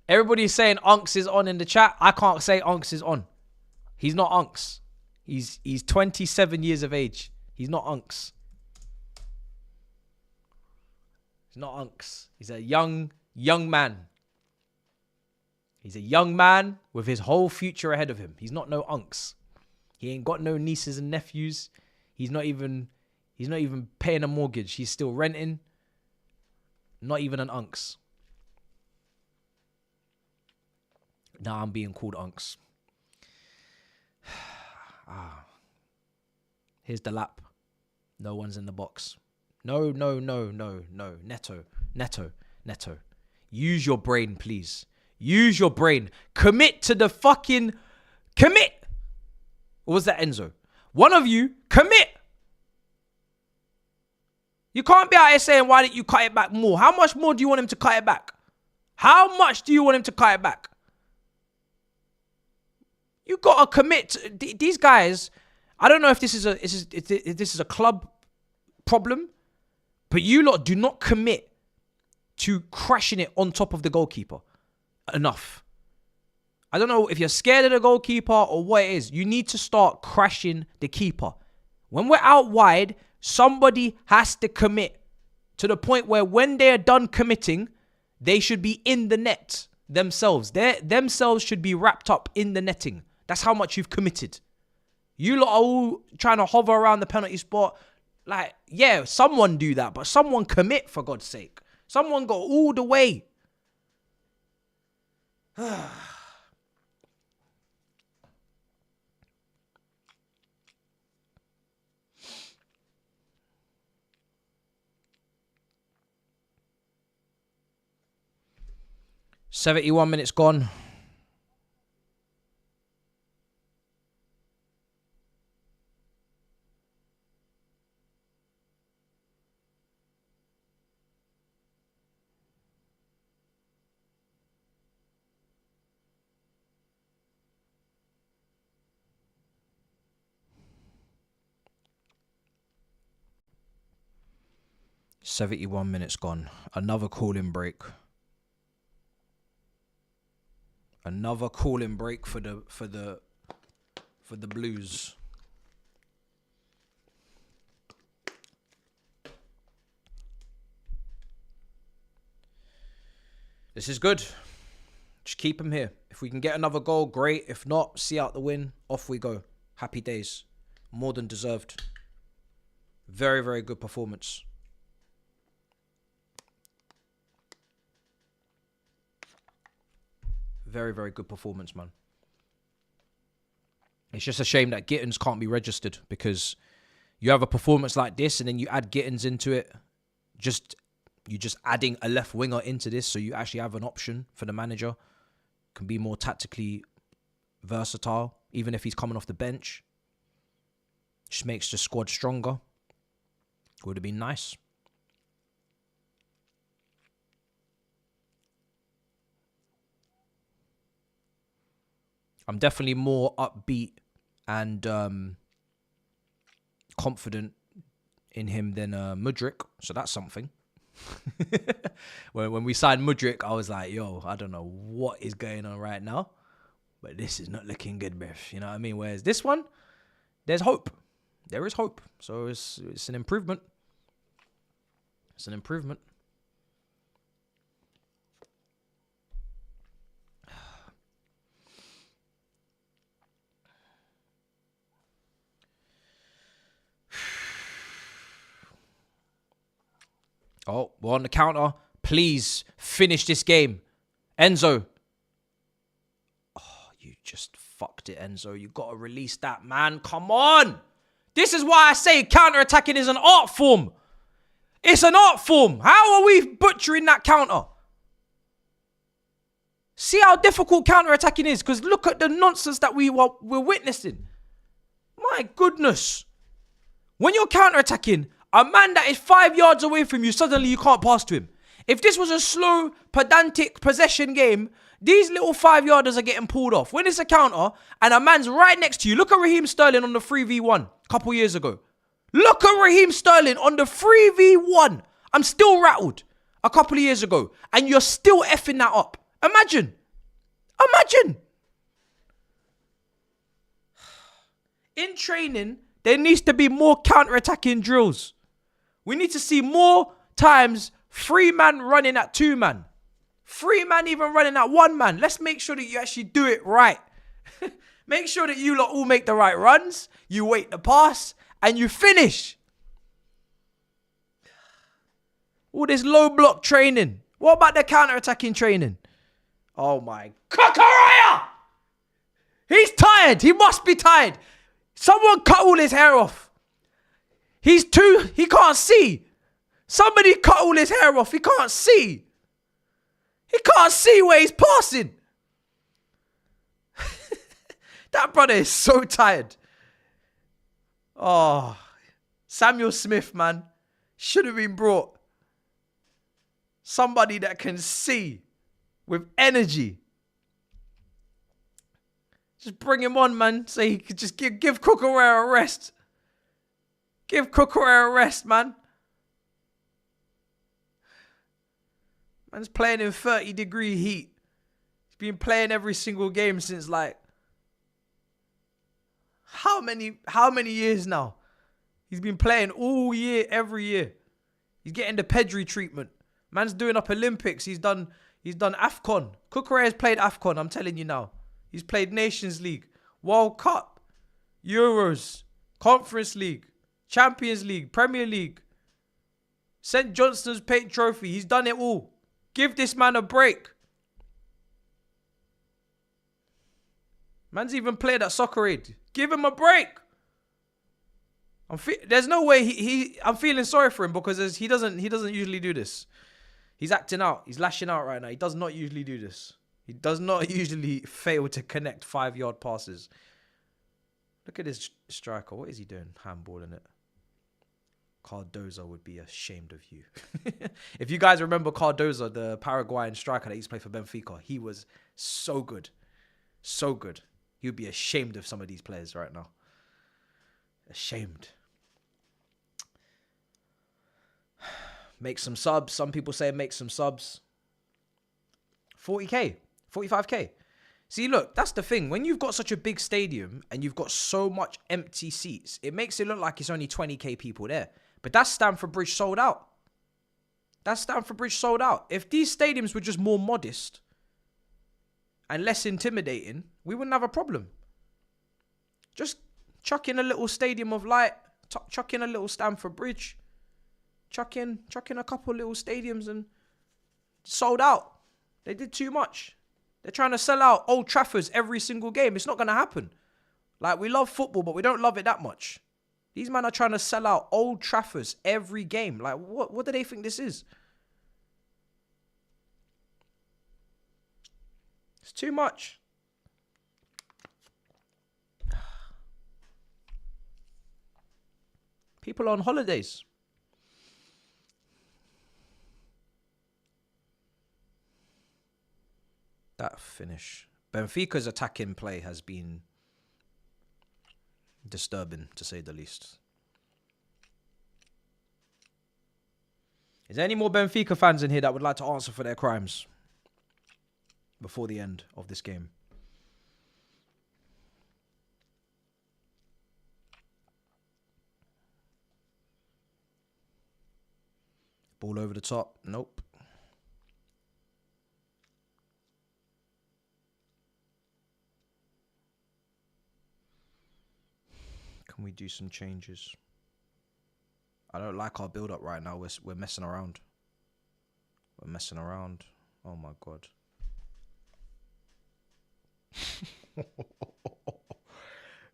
Everybody's saying Unks is on in the chat. I can't say Unks is on. He's not Unks. He's 27 years of age. He's not Unks. He's not Unks. He's a young man. He's a young man with his whole future ahead of him. He's not no Unks. He ain't got no nieces and nephews. He's not even paying a mortgage. He's still renting. Not even an Unks. Now I'm being called Unks. Here's the lap. No one's in the box. No. Neto. Use your brain, please. Use your brain. Commit to the fucking... Commit! Or was that Enzo? One of you, commit! You can't be out here saying, why didn't you cut it back more? How much more do you want him to cut it back? How much do you want him to cut it back? You gotta commit. These guys, I don't know if this is a club problem, but you lot do not commit to crashing it on top of the goalkeeper enough. I don't know if you're scared of the goalkeeper or what it is. You need to start crashing the keeper. When we're out wide, somebody has to commit to the point where when they're done committing, they should be in the net themselves. Themselves should be wrapped up in the netting. That's how much you've committed. You lot are all trying to hover around the penalty spot. Like, yeah, someone do that, but someone commit, for God's sake. Someone go all the way. 71 minutes gone. Another cooling break. Another cooling break for the Blues. This is good. Just keep him here. If we can get another goal, great. If not, see out the win. Off we go. Happy days. More than deserved. Very, very good performance. Very, very good performance, man. It's just a shame that Gittins can't be registered, because you have a performance like this and then you add Gittins into it. You're just adding a left winger into this, so you actually have an option for the manager. Can be more tactically versatile, even if he's coming off the bench. Just makes the squad stronger. Would have been nice. I'm definitely more upbeat and confident in him than Mudryk, so that's something. when we signed Mudryk, I was like, yo, I don't know what is going on right now, but this is not looking good, bruv. You know what I mean? Whereas this one, there's hope. There is hope. So it's an improvement. It's an improvement. Oh, we're on the counter. Please finish this game. Enzo. Oh, you just fucked it, Enzo. You got to release that, man. Come on. This is why I say counter-attacking is an art form. It's an art form. How are we butchering that counter? See how difficult counter-attacking is? Because look at the nonsense that we're witnessing. My goodness. When you're counter-attacking, a man that is 5 yards away from you, suddenly you can't pass to him. If this was a slow, pedantic possession game, these little 5-yarders are getting pulled off. When it's a counter and a man's right next to you, look at Raheem Sterling on the 3v1 a couple years ago. Look at Raheem Sterling on the 3v1. I'm still rattled a couple of years ago. And you're still effing that up. Imagine. Imagine. In training, there needs to be more counter-attacking drills. We need to see more times 3 man running at 2 man. 3 man even running at 1 man. Let's make sure that you actually do it right. Make sure that you lot all make the right runs. You wait the pass and you finish. All this low block training. What about the counter-attacking training? Oh my Kakaraya! He's tired. He must be tired. Someone cut all his hair off. He can't see. Somebody cut all his hair off. He can't see. He can't see where he's passing. That brother is so tired. Oh, Samuel Smith, man. Should have been brought. Somebody that can see with energy. Just bring him on, man. So he could just give Cucurella a rest. Give Cucurella a rest, man. Man's playing in 30-degree heat. He's been playing every single game since like how many years now? He's been playing all year, every year. He's getting the Pedri treatment. Man's doing up Olympics. He's done AFCON. Cucurella's played AFCON, I'm telling you now. He's played Nations League, World Cup, Euros, Conference League, Champions League, Premier League, St. Johnston's Paint Trophy. He's done it all. Give this man a break. Man's even played at Soccer Aid. Give him a break. There's no way I'm feeling sorry for him because he doesn't usually do this. He's acting out. He's lashing out right now. He does not usually do this. He does not usually fail to connect 5-yard passes. Look at this striker. What is he doing? Handballing it. Cardozo would be ashamed of you. If you guys remember Cardozo, the Paraguayan striker that used to play for Benfica, he was so good. So good. He would be ashamed of some of these players right now. Ashamed. Make some subs. Some people say make some subs. 40k. 45k. See, look, that's the thing. When you've got such a big stadium and you've got so much empty seats, it makes it look like it's only 20k people there. But that's Stamford Bridge sold out. That's Stamford Bridge sold out. If these stadiums were just more modest and less intimidating, we wouldn't have a problem. Just chuck in a little Stadium of Light, chuck in a little Stamford Bridge, chuck in a couple little stadiums and sold out. They did too much. They're trying to sell out Old Trafford's every single game. It's not going to happen. Like, we love football, but we don't love it that much. These men are trying to sell out Old Traffords every game. Like, what do they think this is? It's too much. People are on holidays. That finish. Benfica's attacking play has been disturbing, to say the least. Is there any more Benfica fans in here that would like to answer for their crimes before the end of this game? Ball over the top. Nope. Can we do some changes? I don't like our build-up right now. We're messing around. We're messing around. Oh my God.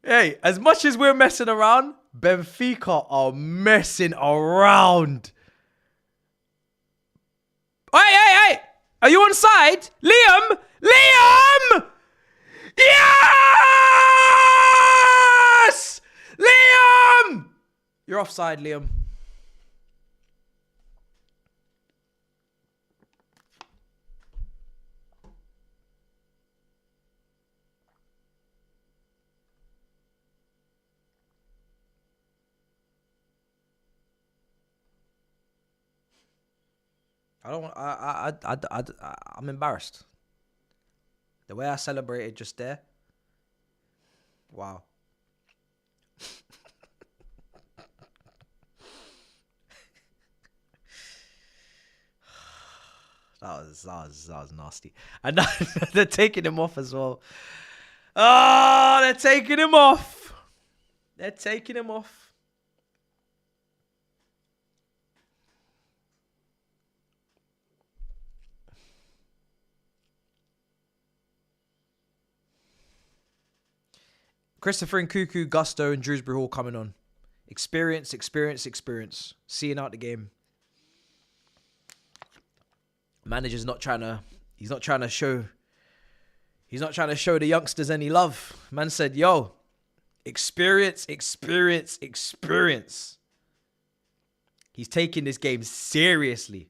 Hey, as much as we're messing around, Benfica are messing around. Hey! Are you on side? Liam! Yes! Liam! You're offside, Liam. I'm embarrassed. The way I celebrated just there. Wow. That was nasty. And they're taking him off as well. Oh, they're taking him off. They're taking him off. Christopher and Cuckoo, Gusto and Drewsbury Hall coming on. Experience. Seeing out the game. Manager's not trying to show the youngsters any love. Man said, yo, experience. He's taking this game seriously.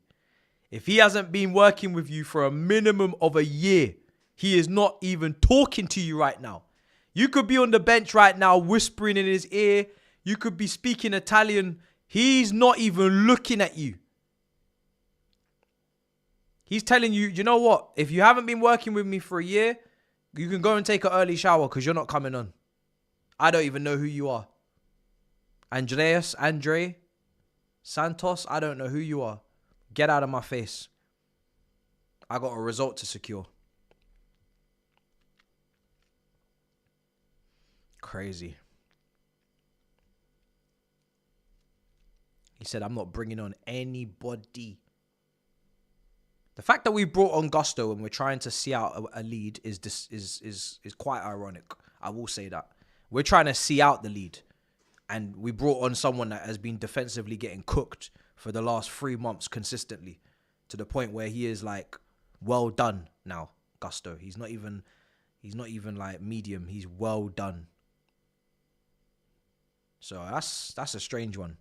If he hasn't been working with you for a minimum of a year, he is not even talking to you right now. You could be on the bench right now whispering in his ear. You could be speaking Italian. He's not even looking at you. He's telling you, you know what? If you haven't been working with me for a year, you can go and take an early shower because you're not coming on. I don't even know who you are. Andre, Santos, I don't know who you are. Get out of my face. I got a result to secure. Crazy. He said, I'm not bringing on anybody. The fact that we brought on Gusto and we're trying to see out a lead is quite ironic. I will say that. We're trying to see out the lead. And we brought on someone that has been defensively getting cooked for the last 3 months consistently. To the point where he is like, well done now, Gusto. He's not even like medium. He's well done. So that's a strange one.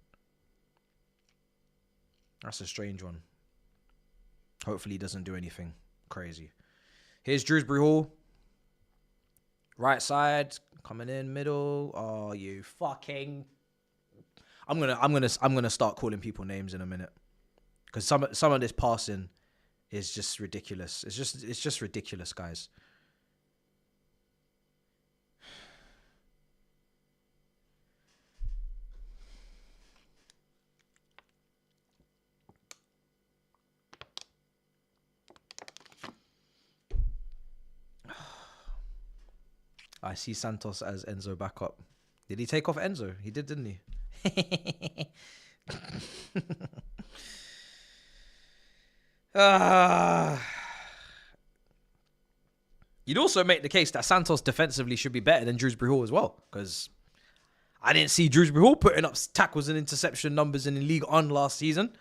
That's a strange one. Hopefully he doesn't do anything crazy. Here's Drewsbury Hall. Right side. Coming in middle. Oh, you fucking. I'm gonna start calling people names in a minute. Because some of this passing is just ridiculous. It's just ridiculous, guys. I see Santos as Enzo backup. Did he take off Enzo? He did, didn't he? You'd also make the case that Santos defensively should be better than Dewsbury Hall as well, because I didn't see Dewsbury Hall putting up tackles and interception numbers in the League on last season.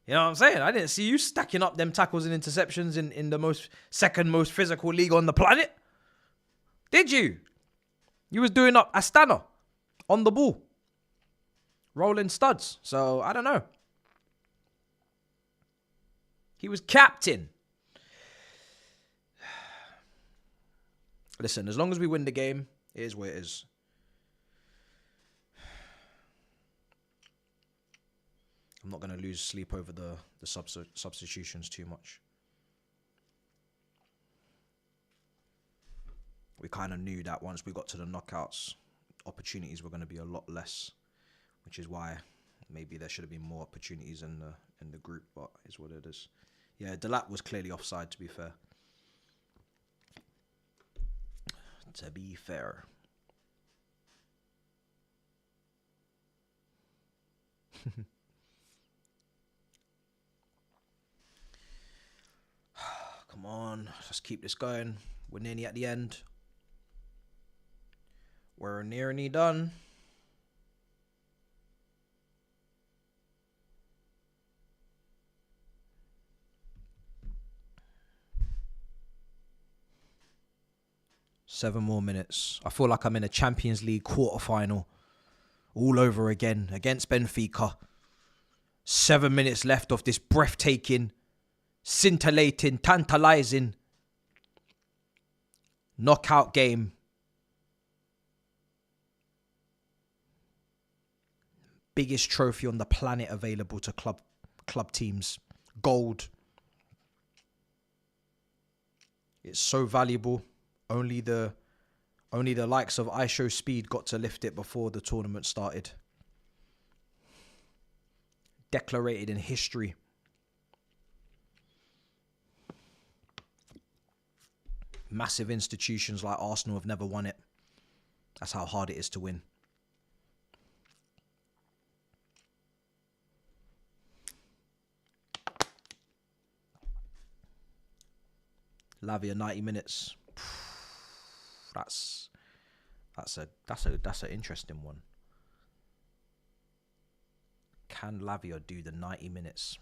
You know what I'm saying? I didn't see you stacking up them tackles and interceptions in the second most physical league on the planet. Did you? You was doing up Astana on the ball. Rolling studs. So, I don't know. He was captain. Listen, as long as we win the game, it is what it is. I'm not going to lose sleep over the substitutions too much. We kind of knew that once we got to the knockouts, opportunities were going to be a lot less, which is why maybe there should have been more opportunities in the group, but it's what it is. Yeah, Delap was clearly offside, to be fair. To be fair. Come on, let's keep this going. We're nearly at the end. We're nearly done. Seven more minutes. I feel like I'm in a Champions League quarterfinal all over again against Benfica. 7 minutes left of this breathtaking, scintillating, tantalizing knockout game. Biggest trophy on the planet available to club teams. Gold. It's so valuable. Only the likes of ISHO Speed got to lift it before the tournament started. Declarated in history. Massive institutions like Arsenal have never won it. That's how hard it is to win. Lavia 90 minutes. That's an interesting one. Can Lavia do the 90 minutes?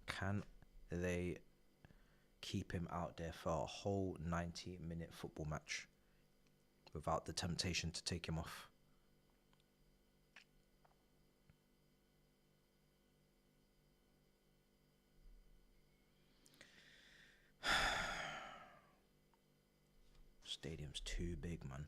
Can they keep him out there for a whole 90-minute football match without the temptation to take him off? Stadium's too big, man.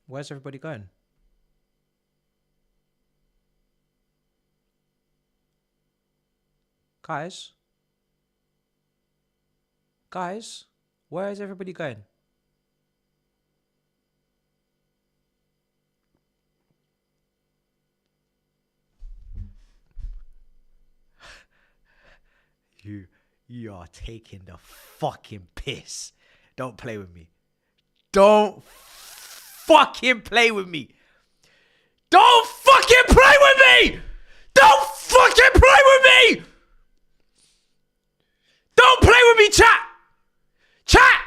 Where's everybody going? Guys? Guys? Where is everybody going? You are taking the fucking piss. Don't play with me. Don't fucking play with me. Don't fucking play with me. Don't fucking play with me. Don't play with me, chat. Chat.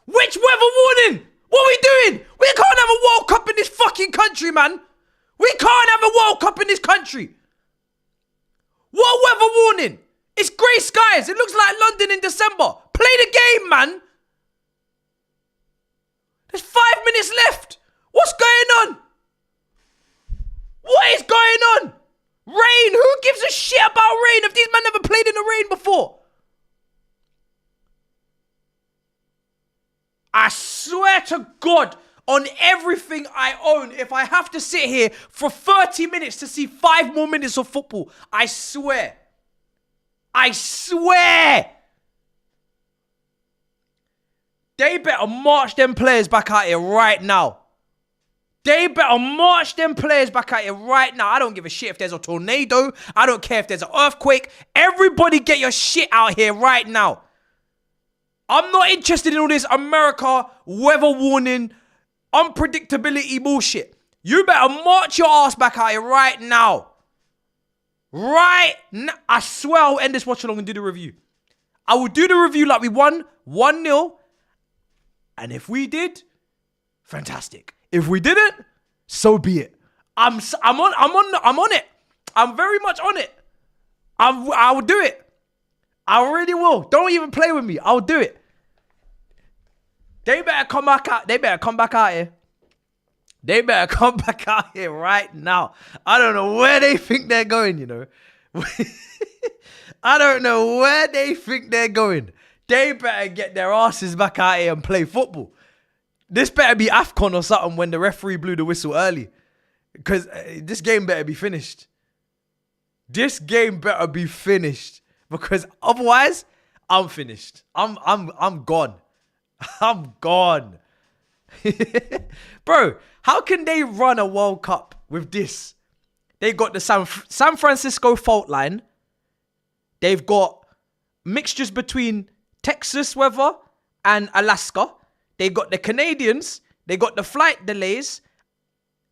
Which weather warning? What are we doing? We can't have a World Cup in this fucking country, man. We can't have a World Cup in this country. What weather warning? It's grey skies. It looks like London in December. Play the game, man. There's 5 minutes left. What's going on? What is going on? Rain. Who gives a shit about rain if these men never played in the rain before? I swear to God, on everything I own if I have to sit here for 30 minutes to see 5 more minutes of football. I swear. I swear. They better march them players back out here right now. They better march them players back out here right now. I don't give a shit if there's a tornado. I don't care if there's an earthquake. Everybody get your shit out here right now. I'm not interested in all this America weather warning, unpredictability bullshit. You better march your ass back out here right now. Right now. I swear I'll end this watch along and do the review. I will do the review like we won 1-0. And if we did, fantastic. If we didn't, so be it. I'm on it. I'm very much on it. I will do it. I really will. Don't even play with me. I'll do it. They better come back out. They better come back out here. They better come back out here right now. I don't know where they think they're going, you know. I don't know where they think they're going. They better get their asses back out here and play football. This better be AFCON or something when the referee blew the whistle early. Because this game better be finished. This game better be finished. Because otherwise, I'm finished. I'm gone. I'm gone. Bro, how can they run a World Cup with this? They got the San Francisco fault line. They've got mixtures between Texas weather and Alaska. They got the Canadians. They got the flight delays.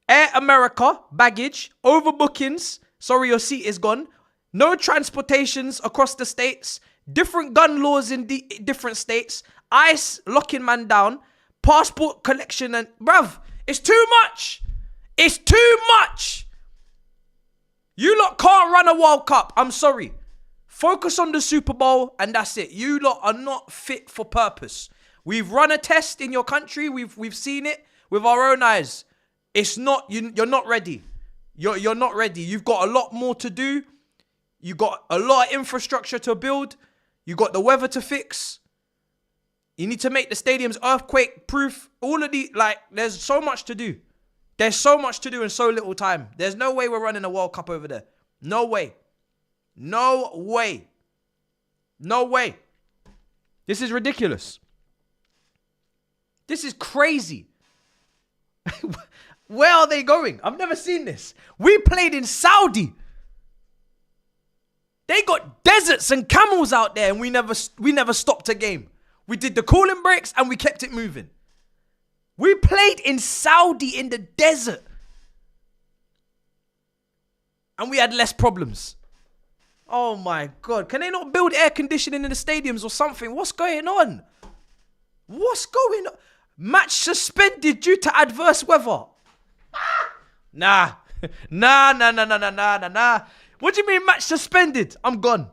Air America baggage. Overbookings. Sorry, your seat is gone. No transportations across the states. Different gun laws in different states. ICE locking man down. Passport collection and... Bruv, it's too much. It's too much. You lot can't run a World Cup. I'm sorry. Focus on the Super Bowl and that's it. You lot are not fit for purpose. We've run a test in your country. We've seen it with our own eyes. It's not... You're not ready. You're not ready. You've got a lot more to do. You got a lot of infrastructure to build. You got the weather to fix. You need to make the stadiums earthquake proof. All of the, there's so much to do. There's so much to do in so little time. There's no way we're running a World Cup over there. No way. No way. No way. This is ridiculous. This is crazy. Where are they going? I've never seen this. We played in Saudi. They got deserts and camels out there and we never stopped a game. We did the cooling breaks and we kept it moving. We played in Saudi in the desert. And we had less problems. Oh my God. Can they not build air conditioning in the stadiums or something? What's going on? What's going on? Match suspended due to adverse weather. Nah. Nah. What do you mean match suspended? I'm gone.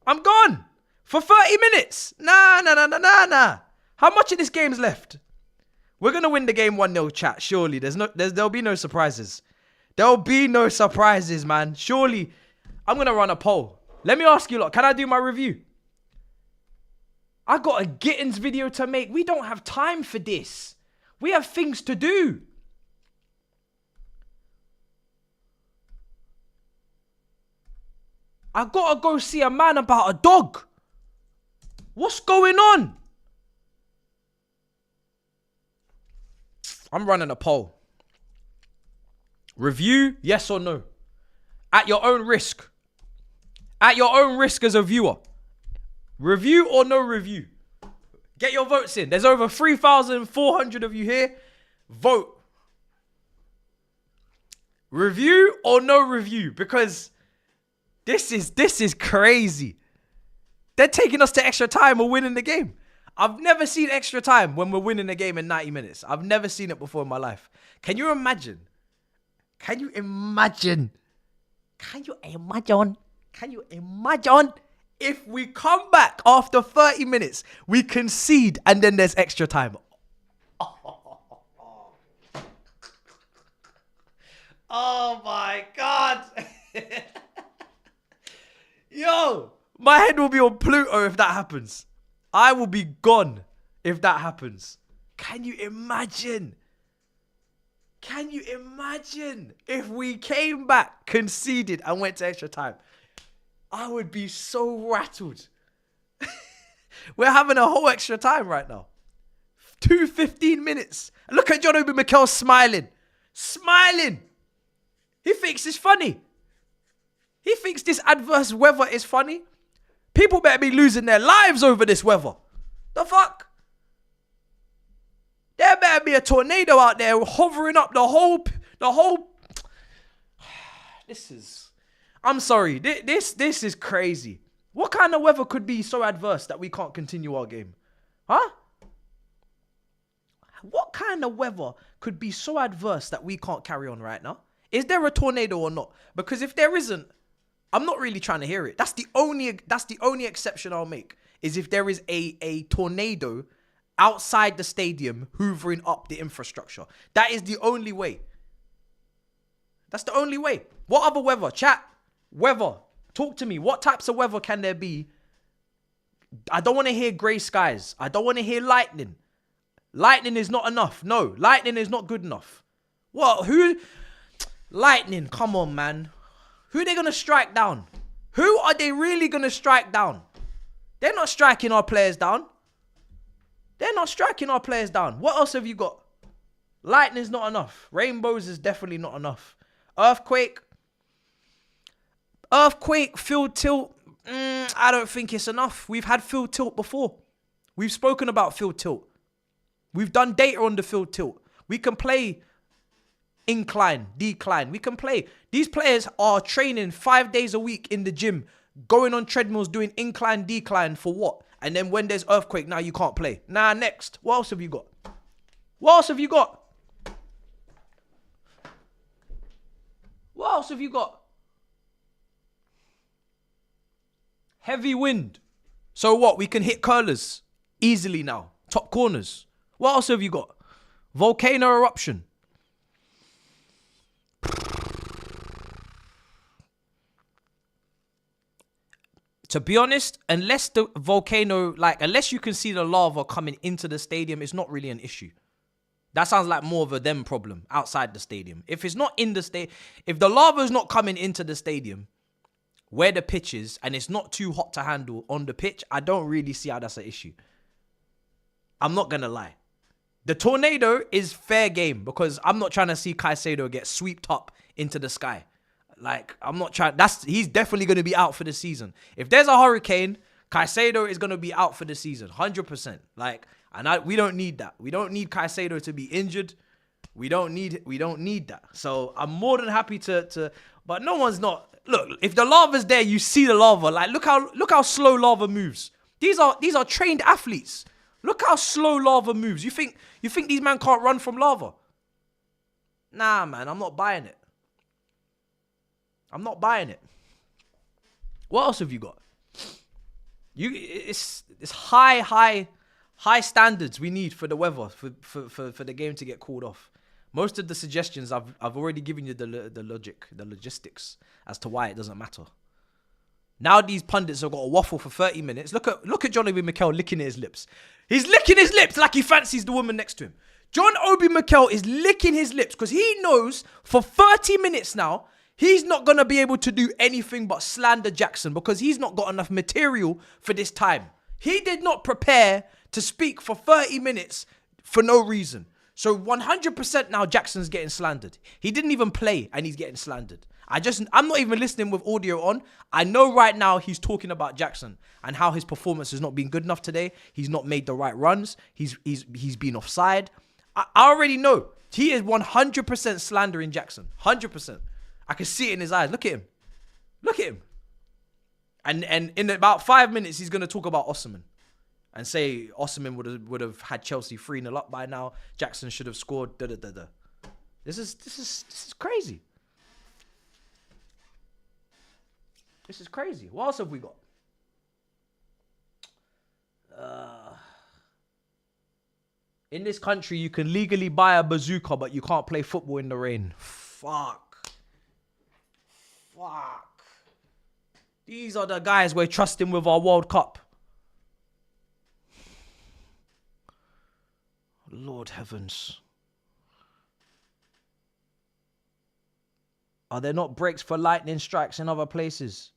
I'm gone. For 30 minutes. Nah. How much of this game's left? We're going to win the game 1-0, chat. Surely. There'll be no surprises. There'll be no surprises, man. Surely. I'm going to run a poll. Let me ask you lot. Can I do my review? I got a Gittins video to make. We don't have time for this. We have things to do. I gotta go see a man about a dog. What's going on? I'm running a poll. Review, yes or no? At your own risk. At your own risk as a viewer. Review or no review? Get your votes in. There's over 3,400 of you here. Vote. Review or no review? Because this is crazy. They're taking us to extra time. We're winning the game. I've never seen extra time when we're winning a game in 90 minutes. I've never seen it before in my life. Can you imagine? Can you imagine if we come back after 30 minutes, we concede and then there's extra time? Oh my God. Yo, my head will be on Pluto if that happens. I will be gone if that happens. Can you imagine? Can you imagine if we came back, conceded, and went to extra time? I would be so rattled. We're having a whole extra time right now. 15 minutes. And look at John Obi Mikel smiling. Smiling. He thinks it's funny. He thinks this adverse weather is funny. People better be losing their lives over this weather. The fuck? There better be a tornado out there hovering up the whole. This is, I'm sorry. This is crazy. What kind of weather could be so adverse that we can't continue our game? Huh? What kind of weather could be so adverse that we can't carry on right now? Is there a tornado or not? Because if there isn't, I'm not really trying to hear it. That's the only exception I'll make, is if there is a tornado outside the stadium hoovering up the infrastructure. That is the only way. That's the only way. What other weather? Chat. Weather. Talk to me. What types of weather can there be? I don't want to hear grey skies. I don't want to hear lightning. Lightning is not enough. No, lightning is not good enough. What? Who? Lightning. Come on, man. Who are they going to strike down? Who are they really going to strike down? They're not striking our players down. They're not striking our players down. What else have you got? Lightning's not enough. Rainbows is definitely not enough. Earthquake, field tilt. I don't think it's enough. We've had field tilt before. We've spoken about field tilt. We've done data on the field tilt. We can play incline, decline. We can play. These players are training 5 days a week in the gym, going on treadmills, doing incline, decline for what? And then when there's earthquake, now you can't play. Nah, next. What else have you got? What else have you got? What else have you got? Heavy wind. So what? We can hit curlers easily now. Top corners. What else have you got? Volcano eruption. To be honest, unless the volcano, unless you can see the lava coming into the stadium, it's not really an issue. That sounds like more of a them problem outside the stadium. If it's not in the stadium, if the lava is not coming into the stadium, where the pitch is, and it's not too hot to handle on the pitch, I don't really see how that's an issue. I'm not going to lie. The tornado is fair game because I'm not trying to see Caicedo get swept up into the sky. I'm not trying. He's definitely going to be out for the season. If there's a hurricane, Caicedo is going to be out for the season, 100%. We don't need that. We don't need Caicedo to be injured. We don't need that. So I'm more than happy to but no one's not. Look, if the lava's there, you see the lava. Look how slow lava moves. These are trained athletes. Look how slow lava moves. You think these men can't run from lava? Nah, man, I'm not buying it. I'm not buying it. What else have you got? It's high standards we need for the weather for the game to get called off. Most of the suggestions I've already given you the logistics as to why it doesn't matter. Now these pundits have got to waffle for 30 minutes. Look at John Obi Mikel licking his lips. He's licking his lips like he fancies the woman next to him. John Obi Mikel is licking his lips because he knows for 30 minutes now he's not going to be able to do anything but slander Jackson because he's not got enough material for this time. He did not prepare to speak for 30 minutes for no reason. So 100% now Jackson's getting slandered. He didn't even play and he's getting slandered. I'm not even listening with audio on. I know right now he's talking about Jackson and how his performance has not been good enough today. He's not made the right runs. He's been offside. I already know. He is 100% slandering Jackson. 100%. I can see it in his eyes. Look at him. Look at him. And in about 5 minutes, he's going to talk about Osimhen and say Osimhen would have had Chelsea 3-0 up by now. Jackson should have scored. This is crazy. This is crazy. What else have we got? In this country, you can legally buy a bazooka, but you can't play football in the rain. Fuck. These are the guys we're trusting with our World Cup. Lord heavens. Are there not breaks for lightning strikes in other places?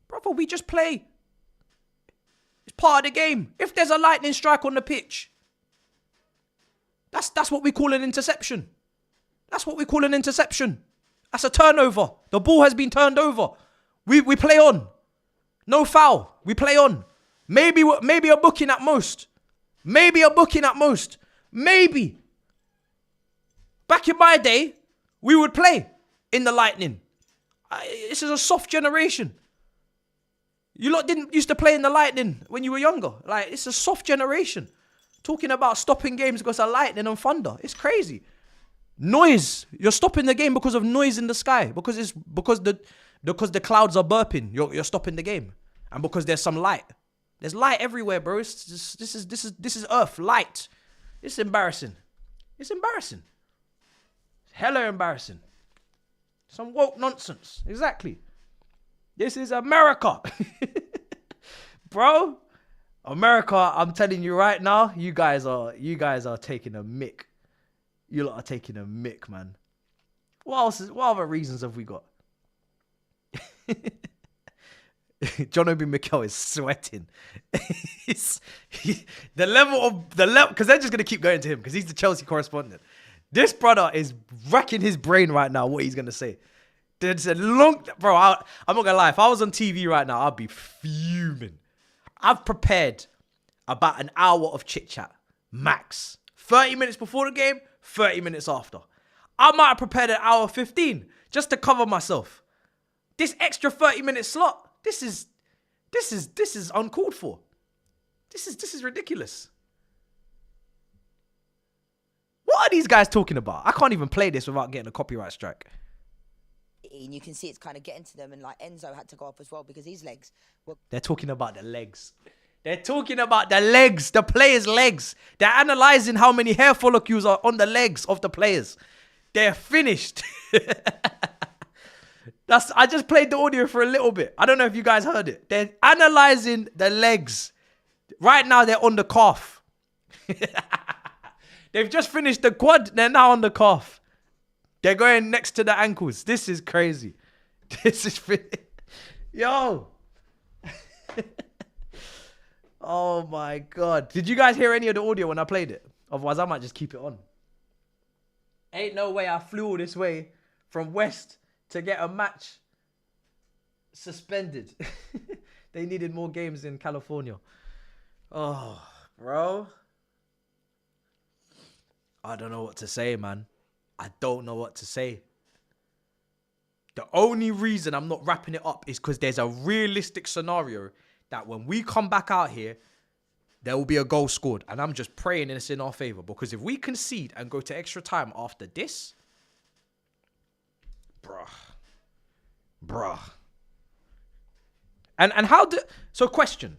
Brother, we just play. It's part of the game. If there's a lightning strike on the pitch, that's what we call an interception. That's what we call an interception. That's a turnover. The ball has been turned over. We play on. No foul. We play on. Maybe a booking at most. Maybe a booking at most. Maybe. Back in my day, we would play in the lightning. This is a soft generation. You lot didn't used to play in the lightning when you were younger. Like, it's a soft generation. Talking about stopping games because of lightning and thunder. It's crazy. Noise. You're stopping the game because of noise in the sky. Because the clouds are burping. You're stopping the game. And because there's some light. There's light everywhere, bro. This is Earth. Light. It's embarrassing. It's embarrassing. It's hella embarrassing. Some woke nonsense. Exactly. This is America. Bro. America, I'm telling you right now, you guys are taking a mick. You lot are taking a mick, man. What other reasons have we got? John Obi Mikel is sweating. The level, because they're just going to keep going to him because he's the Chelsea correspondent. This brother is racking his brain right now what he's going to say. There's a long, bro, I'm not going to lie. If I was on TV right now, I'd be fuming. I've prepared about an hour of chit-chat, max. 30 minutes before the game, 30 minutes after. I might have prepared an hour 15 just to cover myself. This extra 30-minute slot, this is uncalled for. This is ridiculous. What are these guys talking about? I can't even play this without getting a copyright strike. And you can see it's kind of getting to them, and like Enzo had to go off as well because his legs were... They're talking about the legs. They're talking about the legs, the players' legs. They're analysing how many hair follicles are on the legs of the players. They're finished. I just played the audio for a little bit. I don't know if you guys heard it. They're analysing the legs. Right now, they're on the calf. They've just finished the quad. They're now on the calf. They're going next to the ankles. This is crazy. This is... Yo. Oh, my God. Did you guys hear any of the audio when I played it? Otherwise, I might just keep it on. Ain't no way I flew all this way from West to get a match suspended. They needed more games in California. Oh, bro. I don't know what to say, man. I don't know what to say. The only reason I'm not wrapping it up is because there's a realistic scenario that when we come back out here, there will be a goal scored. And I'm just praying it's in our favor. Because if we concede and go to extra time after this, bruh. And how do... So question.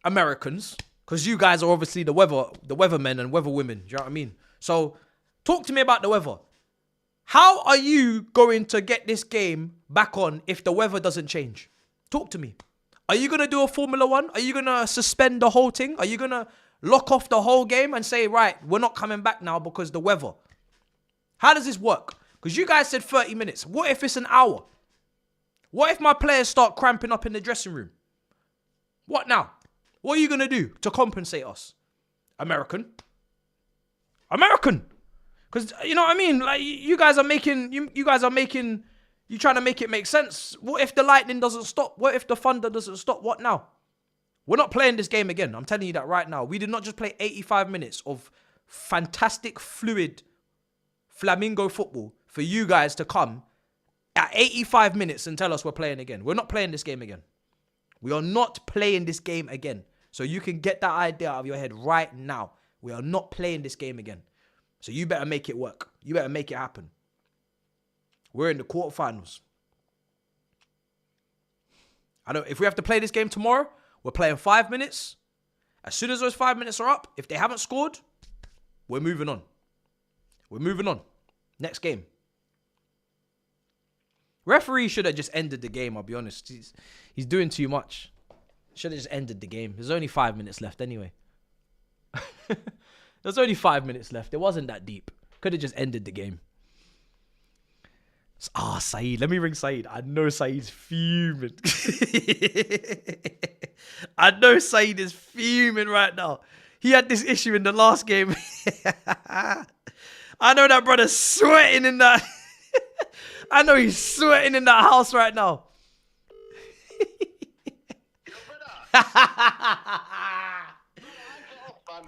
Americans, because you guys are obviously the weathermen and weather women. Do you know what I mean? So talk to me about the weather. How are you going to get this game back on if the weather doesn't change? Talk to me. Are you going to do a Formula 1? Are you going to suspend the whole thing? Are you going to lock off the whole game and say, right, we're not coming back now because the weather? How does this work? Because you guys said 30 minutes. What if it's an hour? What if my players start cramping up in the dressing room? What now? What are you going to do to compensate us? American. Because, you know what I mean? Like, you guys are making, you're trying to make it make sense. What if the lightning doesn't stop? What if the thunder doesn't stop? What now? We're not playing this game again. I'm telling you that right now. We did not just play 85 minutes of fantastic, fluid flamingo football for you guys to come at 85 minutes and tell us we're playing again. We're not playing this game again. We are not playing this game again. So you can get that idea out of your head right now. We are not playing this game again. So you better make it work. You better make it happen. We're in the quarterfinals. If we have to play this game tomorrow, we're playing 5 minutes. As soon as those 5 minutes are up, if they haven't scored, we're moving on. We're moving on. Next game. Referee should have just ended the game, I'll be honest. He's doing too much. Should have just ended the game. There's only 5 minutes left anyway. There's only 5 minutes left. It wasn't that deep. Could have just ended the game. Ah, Saeed. Let me ring Saeed. I know Saeed's fuming. I know Saeed is fuming right now. He had this issue in the last game. I know that brother's sweating in that. I know he's sweating in that house right now.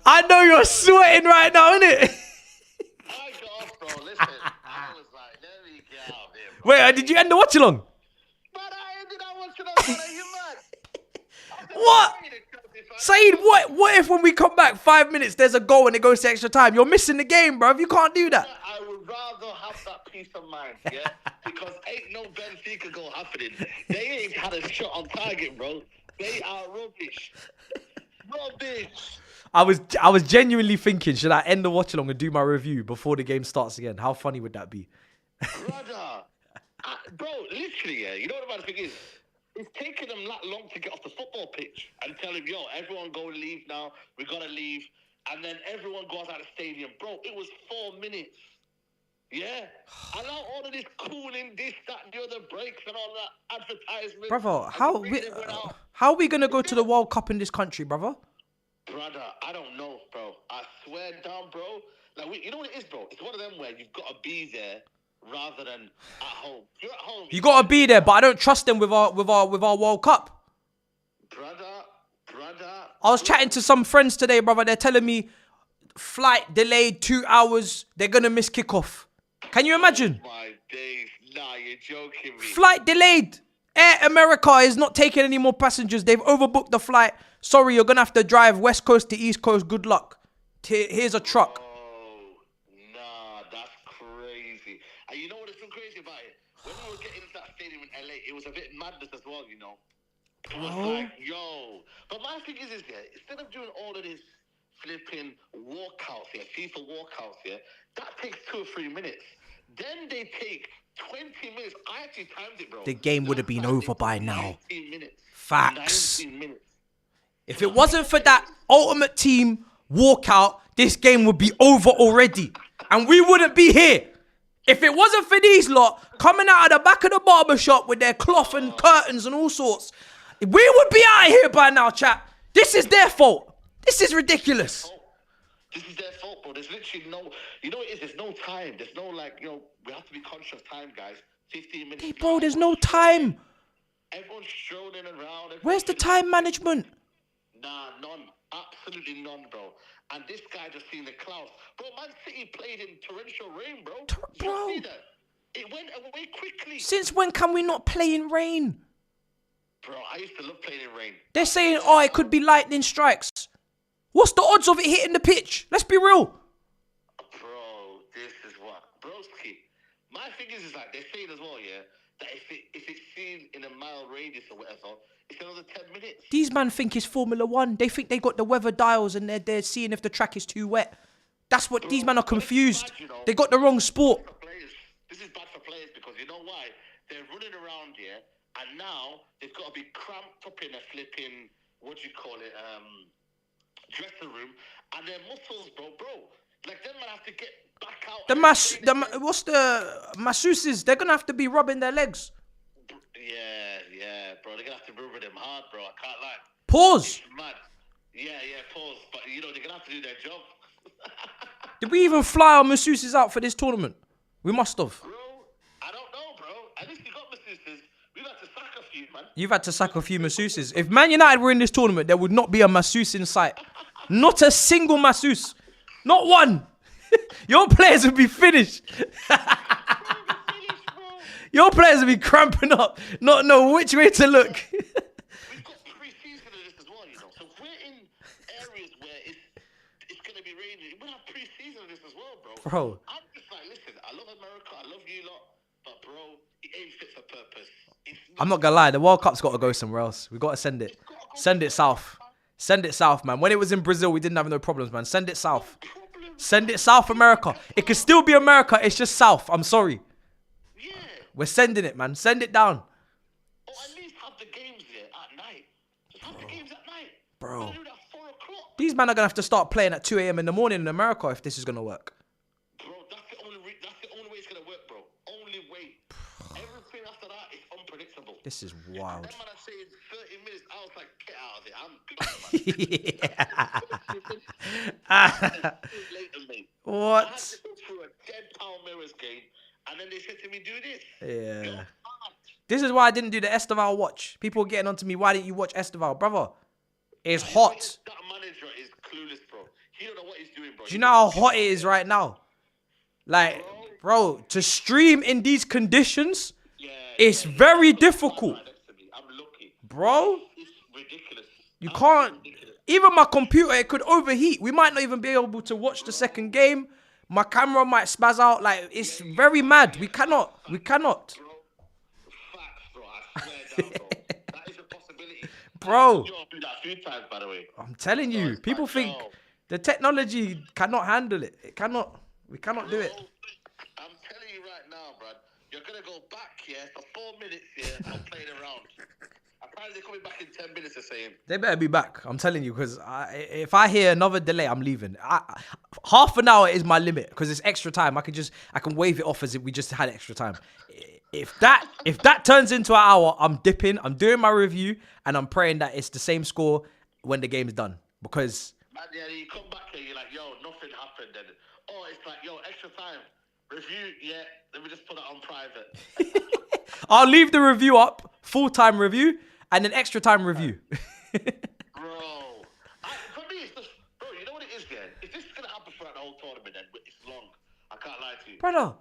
I know you're sweating right now, innit? I got off, bro. Listen, I was like, let me get out of here, bro. Wait, did you end the watch along? But I ended up watching that, brother. You mad? What? Saeed, what if when we come back 5 minutes, there's a goal and it goes to extra time? You're missing the game, bro. You can't do that. I would rather have that peace of mind, yeah? Because ain't no Benfica goal happening. They ain't had a shot on target, bro. They are rubbish. Rubbish. I was genuinely thinking, should I end the watch along and do my review before the game starts again? How funny would that be? Brother. Bro, literally, yeah. You know what the bad thing is? It's taken them that long to get off the football pitch and tell them, yo, everyone go leave now. We got to leave. And then everyone goes out of the stadium. Bro, it was 4 minutes. Yeah. Allow all of this cooling, this, that, and the other breaks and all that advertisement. Brother, And how are we going to go to the World Cup in this country, brother? Brother, I don't know, bro. I swear down, bro. Like, you know what it is, bro? It's one of them where you've got to be there rather than at home. You're at home. You got to be there, but I don't trust them with our World Cup. Brother. I was chatting to some friends today, brother. They're telling me flight delayed 2 hours. They're going to miss kickoff. Can you imagine? Oh my days. Nah, you're joking me. Flight delayed. Air America is not taking any more passengers. They've overbooked the flight. Sorry, you're going to have to drive West Coast to East Coast. Good luck. Here's a truck. Oh, nah, that's crazy. And you know what is so crazy about it? When we were getting into that stadium in LA, it was a bit madness as well, you know. It was like, yo. But my thing is yeah, instead of doing all of this flipping walkouts here, FIFA walkouts here, that takes 2 or 3 minutes. Then they take 20 minutes. I actually timed it, bro. The game would have been over by now. 19 minutes. Facts. 19 minutes. If it wasn't for that ultimate team walkout, this game would be over already. And we wouldn't be here. If it wasn't for these lot coming out of the back of the barbershop with their cloth and curtains and all sorts, we would be out of here by now, chat. This is their fault. This is ridiculous. This is their fault, bro. There's literally no, you know what it is? There's no time. There's no, like, you know, we have to be conscious of time, guys. 15 minutes. Hey, bro, there's no time. Everyone's strolling around. Where's the time management? Nah, none. Absolutely none, bro. And this guy just seen the clouds. Bro, Man City played in torrential rain, bro. Bro. You see that? It went away quickly. Since when can we not play in rain? Bro, I used to love playing in rain. They're saying, oh, it could be lightning strikes. What's the odds of it hitting the pitch? Let's be real. Bro, this is what. Broski. My thing is like, they're saying as well, yeah, that if it's seen in a mile radius or whatever, it's another 10 minutes. These man think it's Formula 1. They think they got the weather dials and they're seeing if the track is too wet. That's what these men are confused. Bad, you know. They got the wrong sport. This is bad for players because you know why? They're running around here and now they've got to be cramped up in a flipping, what do you call it, dressing room, and their muscles, bro, like them man have to get back out. What's the masseuses? They're gonna have to be rubbing their legs. Yeah, bro. They're gonna have to rub them hard, bro. I can't lie. Pause. It's mad. Yeah, pause. But you know they're gonna have to do their job. Did we even fly our masseuses out for this tournament? We must have. Bro, I don't know, bro. At least we got masseuses. We've had to sack a few, man. You've had to sack a few masseuses. If Man United were in this tournament, there would not be a masseuse in sight. Not a single masseuse. Not one. Your players would be finished. Your players would be cramping up. Not know which way to look. We've got pre-season of this as well, you know. So if we're in areas where it's going to be raining, we'll have pre-season of this as well, bro. Bro. I'm just like, listen, I love America, I love you lot, but bro, it ain't fit for purpose. I'm not gonna lie, the World Cup's got to go somewhere else. We got to send it. Send it south. Send it south, man. When it was in Brazil, we didn't have no problems, man. Send it south. Send it South America. It could still be America. It's just south. I'm sorry. Yeah. We're sending it, man. Send it down. Or at least have the games there at night. Just have the games at night. Bro. We're gonna do that at 4 o'clock. These men are going to have to start playing at 2 a.m. in the morning in America if this is going to work. Bro, that's the only way it's gonna work, bro. Only way. This is wild. Then when I say 30 minutes, I was like, get out of here. I'm good, man. Later, mate. I had What? to go through a £10 mirrors game, and then they said to me, do this. Yeah. You're mad. This is why I didn't do the Estival watch. People were getting on to me, why didn't you watch Estival? Brother, it's hot. That manager is clueless, bro. He don't know what he's doing, bro. Do you know how hot it is right now? Like, bro, to stream in these conditions, it's very difficult. I'm lucky. Bro, It's ridiculous. you can't. Even my computer, it could overheat. We might not even be able to watch the second game. My camera might spaz out. Like, it's very mad. We cannot. Bro, facts, bro. I swear down, bro. That is a possibility. Bro, You'll do that a few times, by the way. I'm telling you, people think the technology cannot handle it. It cannot. We cannot do it. I'm telling you right now, bro. You're gonna go back here for 4 minutes here of playing around. Apparently, they're coming back in 10 minutes. They're saying They better be back. I'm telling you, because if I hear another delay, I'm leaving. Half an hour is my limit because it's extra time. I can wave it off as if we just had extra time. If that turns into an hour, I'm dipping. I'm doing my review, and I'm praying that it's the same score when the game's done. Because man, yeah, you come back here, you're like, yo, nothing happened, and it's like, yo, extra time review. Yeah, let me just put it on private. I'll leave the review up, full-time review, and then extra time review. Bro, for me, it's just, bro, you know what it is, yeah? If this is going to happen throughout the whole tournament, then it's long. I can't lie to you. Brother,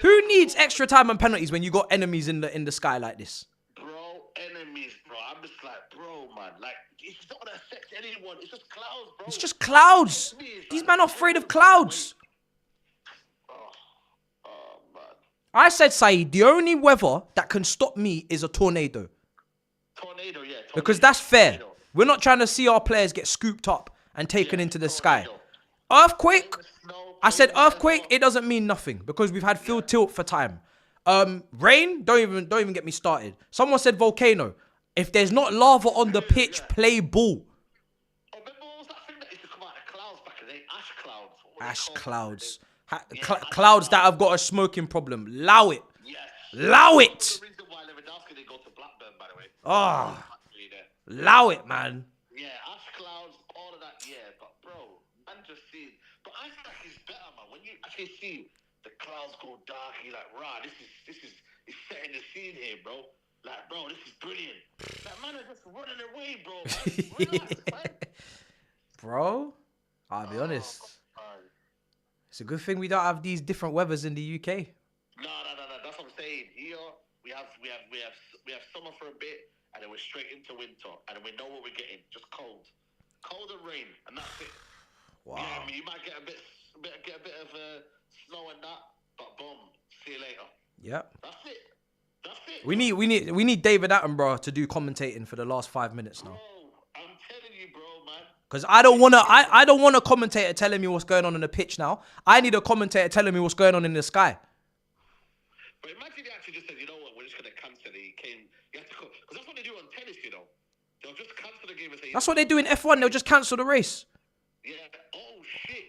who needs extra time and penalties when you got enemies in the sky like this? Bro, enemies, bro. I'm just like, bro, man. Like, it's not going to affect anyone. It's just clouds, bro. It's just clouds. These men are afraid of clouds. Oh, man. I said, Saeed, the only weather that can stop me is a tornado. Tornado, yeah. Because that's fair. We're not trying to see our players get scooped up and taken into the sky. Earthquake, I said earthquake, it doesn't mean nothing because we've had field tilt for time. Rain, don't even get me started. Someone said volcano. If there's not lava on the pitch, play ball. Oh, remember what was that thing that used to come out of clouds back in the day? Ash clouds. Ash clouds. Clouds that have got a smoking problem. Allow it. Yes. Allow it. That's the reason why Lewandowski didn't go to Blackburn, by the way. Oh, allow it, man. Yeah, ash clouds, all of that, yeah. But, bro, man just see. But I feel like it's better, man. When you actually see the clouds go dark, you're like, rah, this is setting the scene here, bro. Like, bro, this is brilliant. That man is just running away, bro. Man. Relax, man. Bro, I'll be honest. Man. It's a good thing we don't have these different weathers in the UK. No. That's what I'm saying. Here we have summer for a bit, and then we're straight into winter, and then we know what we're getting. Just cold and rain, and that's it. Wow. Yeah, I mean, you might get a bit of snow and that, but boom, see you later. Yep. That's it. We need David Attenborough to do commentating for the last 5 minutes now. Bro, I'm telling you, bro, man. Because I don't want a commentator telling me what's going on the pitch now. I need a commentator telling me what's going on in the sky. But imagine they actually just said, you know what, we're just gonna cancel it. You have to go, because that's what they do on tennis, you know. They'll just cancel the game and say. That's what they do in F1. They'll just cancel the race. Yeah. Oh shit.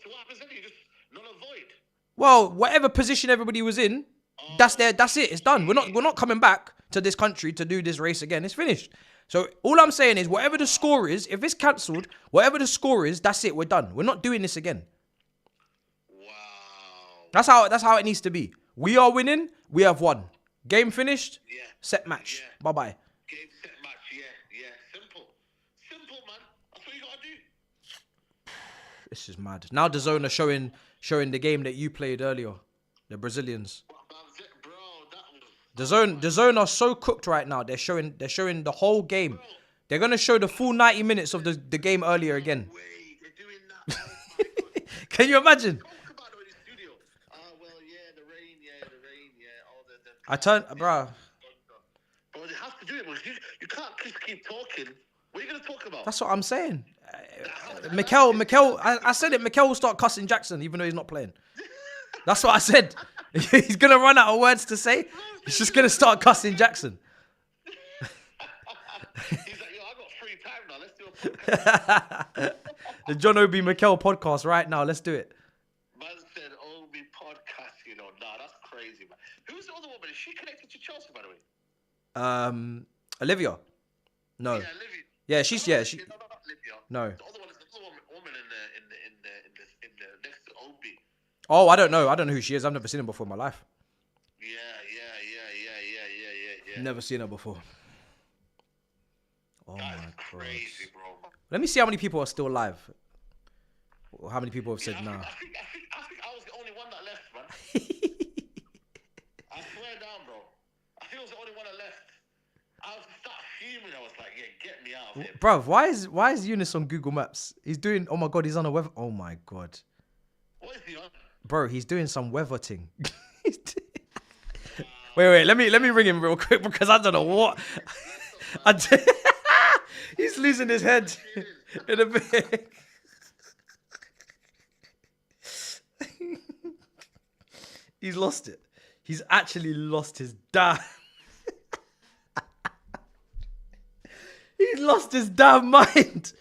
So what happens then? You just null and void. Well, whatever position everybody was in, that's it. It's done. We're not coming back to this country to do this race again. It's finished. So all I'm saying is, whatever the score is, if it's cancelled, whatever the score is, that's it. We're done. We're not doing this again. Wow. That's how it needs to be. We are winning. We have won. Game finished. Yeah. Set match. Yeah. Bye bye. Game, set, match. Yeah. Simple, man. That's what you gotta do. This is mad. Now the zone are showing the game that you played earlier, the Brazilians. Bro, that was. The zone are so cooked right now. They're showing the whole game. They're gonna show the full 90 minutes of the game earlier again. Wait, they're doing that. Oh my God. Can you imagine? Talk about it in the studio. Well, yeah, the rain, all the. I turned, bro. But they have to do it because you can't just keep talking. What are you gonna talk about? That's what I'm saying. Mikel, I said it. Mikel will start cussing Jackson even though he's not playing. That's what I said. He's gonna run out of words to say. He's just gonna start cussing Jackson. He's like, yo, I got free time now. Let's do a podcast. The John Obi Mikel podcast right now. Let's do it. Man said Obi podcast. Nah, that's crazy, man. Who's the other woman? Is she connected to Chelsea, by the way? Olivia. No. Yeah, Olivia. Yeah, she. Not Olivia. No. The other one is the woman in the next to Obi. Oh, I don't know. I don't know who she is. I've never seen her before in my life. Yeah. Never seen her before. Oh That's my god. crazy, bro. Let me see how many people are still alive. Or how many people have said I nah. think I was the only one that left, man. I swear down, bro. I think I was the only one that left. I was start fuming. I was like, yeah, get me out of here. Bruv, why is Eunice on Google Maps? He's doing. Oh my god, he's on a weather. Oh my god. What is he on? Bro, he's doing some weather thing. Wait, let me ring him real quick because I don't know what. He's losing his head in a bit. He's lost it. He's actually lost his damn. He's lost his damn mind.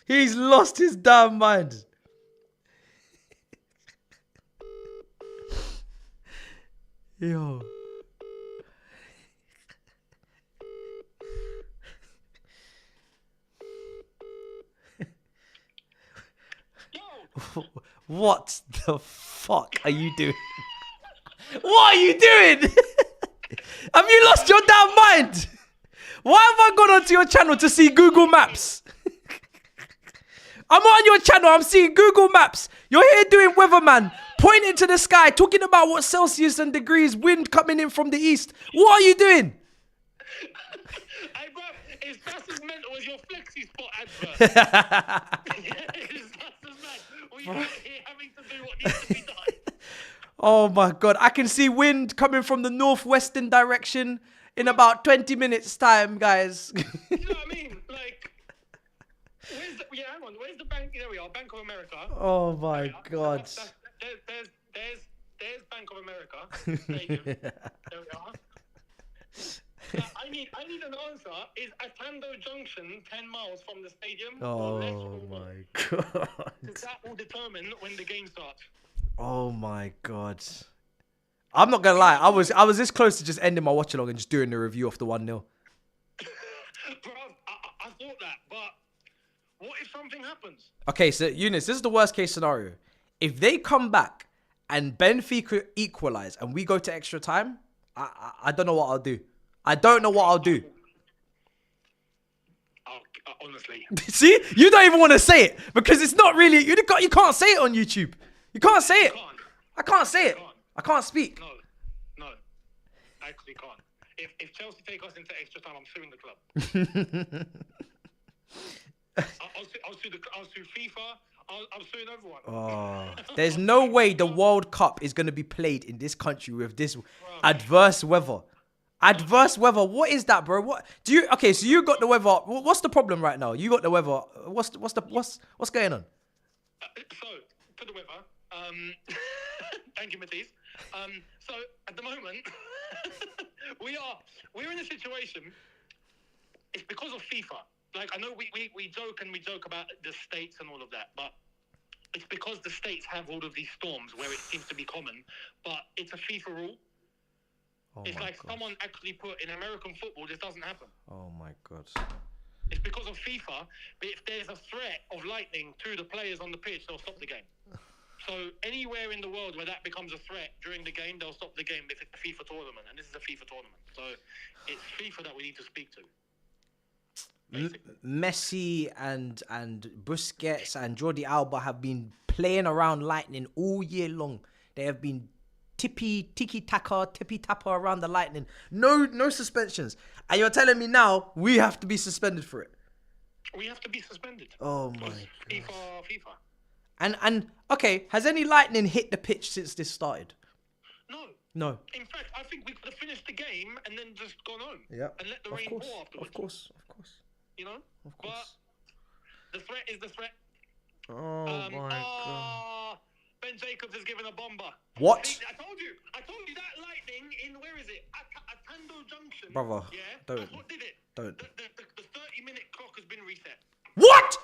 He's lost his damn mind. Yo. What the fuck are you doing? What are you doing? Have you lost your damn mind? Why have I gone onto your channel to see Google Maps? I'm on your channel, I'm seeing Google Maps. You're here doing weatherman, pointing to the sky, talking about what Celsius and degrees, wind coming in from the east. What are you doing? Hey, bro, it's just as mental as your flexi spot advert. It's just as mad. We out here having to do what needs to be done. Oh my God, I can see wind coming from the northwestern direction in about 20 minutes time, guys. You know what I mean? Like, hang on, where's the bank? There we are, Bank of America. Oh my God. There's Bank of America Stadium. There we are. I need an answer. Is Atando Junction 10 miles from the stadium? Or less Oh or more? my God. Because that will determine when the game starts. Oh my God. I'm not gonna lie, I was this close to just ending my watch along and just doing the review of the 1-0. Bro, I thought that, but what if something happens? Okay, so Eunice, this is the worst case scenario. If they come back and Benfica equalize and we go to extra time, I don't know what I'll do. I don't know what I'll do. Honestly. See? You don't even want to say it because it's not really, you can't say it on YouTube. You can't say it. I can't say it. I can't speak. No. I actually can't. If Chelsea take us into extra time, I'm suing the club. I'll sue FIFA. I'm suing everyone. Oh, there's no way the World Cup is going to be played in this country with this adverse weather. Adverse weather. What is that, bro? What do you? Okay, so you got the weather. What's the problem right now? You got the weather. What's going on? So for the weather, thank you, Matisse. So at the moment, we're in a situation. It's because of FIFA. Like, I know we joke about the states and all of that, but it's because the states have all of these storms where it seems to be common, but it's a FIFA rule. It's like someone actually put in American football, this doesn't happen. Oh my God. It's because of FIFA, but if there's a threat of lightning to the players on the pitch, they'll stop the game. So anywhere in the world where that becomes a threat during the game, they'll stop the game if it's a FIFA tournament, and this is a FIFA tournament. So it's FIFA that we need to speak to. Messi and Busquets and Jordi Alba have been playing around lightning all year long. They have been tippy-tapper around the lightning. No suspensions. And you're telling me now we have to be suspended for it? We have to be suspended. Oh my God. FIFA. And okay, has any lightning hit the pitch since this started? No. In fact, I think we could have finished the game and then just gone home. Yeah. And let the rain pour afterwards. Of course. You know? Of course. But the threat is the threat. Oh my God. Ben Jacobs has given a bomber. What? See, I told you that lightning in, where is it? Atando Junction. Brother, yeah, don't. That's what did it. Don't. The 30-minute clock has been reset. What?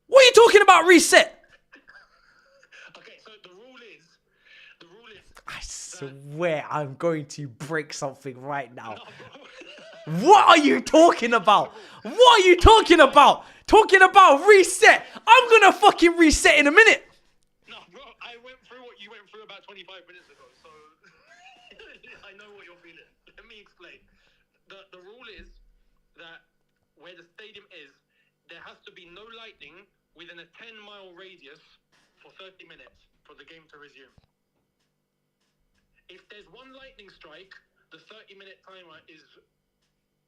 What are you talking about reset? Okay, so the rule is. swear I'm going to break something right now. What are you talking about? What are you talking about? Talking about reset. I'm gonna fucking reset in a minute. No, bro, I went through what you went through about 25 minutes ago, so I know what you're feeling. Let me explain. The rule is that where the stadium is, there has to be no lightning within a 10-mile radius for 30 minutes for the game to resume. If there's one lightning strike, the 30-minute timer is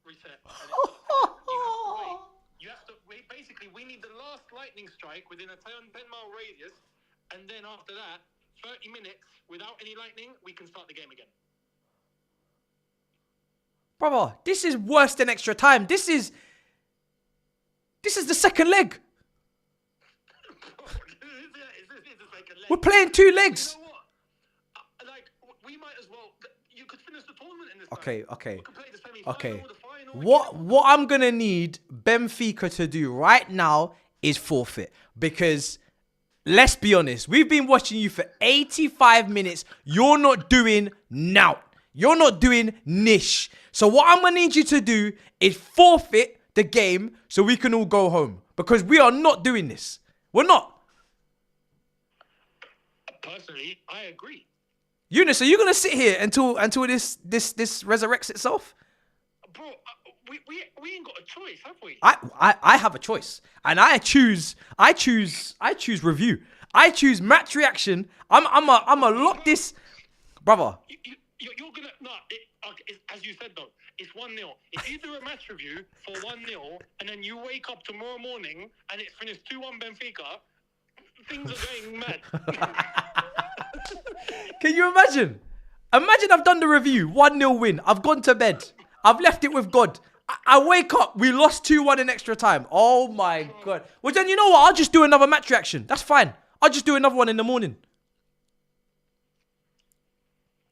reset. And you have to wait. Basically, we need the last lightning strike within a 10-mile radius, and then after that, 30 minutes without any lightning, we can start the game again. Brother, this is worse than extra time. This is the second leg. We're playing 2 legs. You know what? Like, we might as well. You could finish the tournament in this Okay. We could play the semi-final, Okay. the final. What I'm gonna need Benfica to do right now is forfeit, because let's be honest, we've been watching you for 85 minutes. You're not doing now. You're not doing niche. So what I'm gonna need you to do is forfeit the game so we can all go home, because we are not doing this. We're not. Personally, I agree. Eunice, are you gonna sit here until this resurrects itself? Bro, we ain't got a choice, have we? I have a choice, and I choose review. I choose match reaction. I'm a lock this, brother. You're gonna as you said though, it's 1-0. If you do a match review for 1-0 and then you wake up tomorrow morning and it's finished 2-1 Benfica, things are going mad. Can you imagine? Imagine I've done the review, 1-0 win. I've gone to bed. I've left it with God. I wake up, we lost 2-1 in extra time. Oh my God. Well then, you know what? I'll just do another match reaction. That's fine. I'll just do another one in the morning.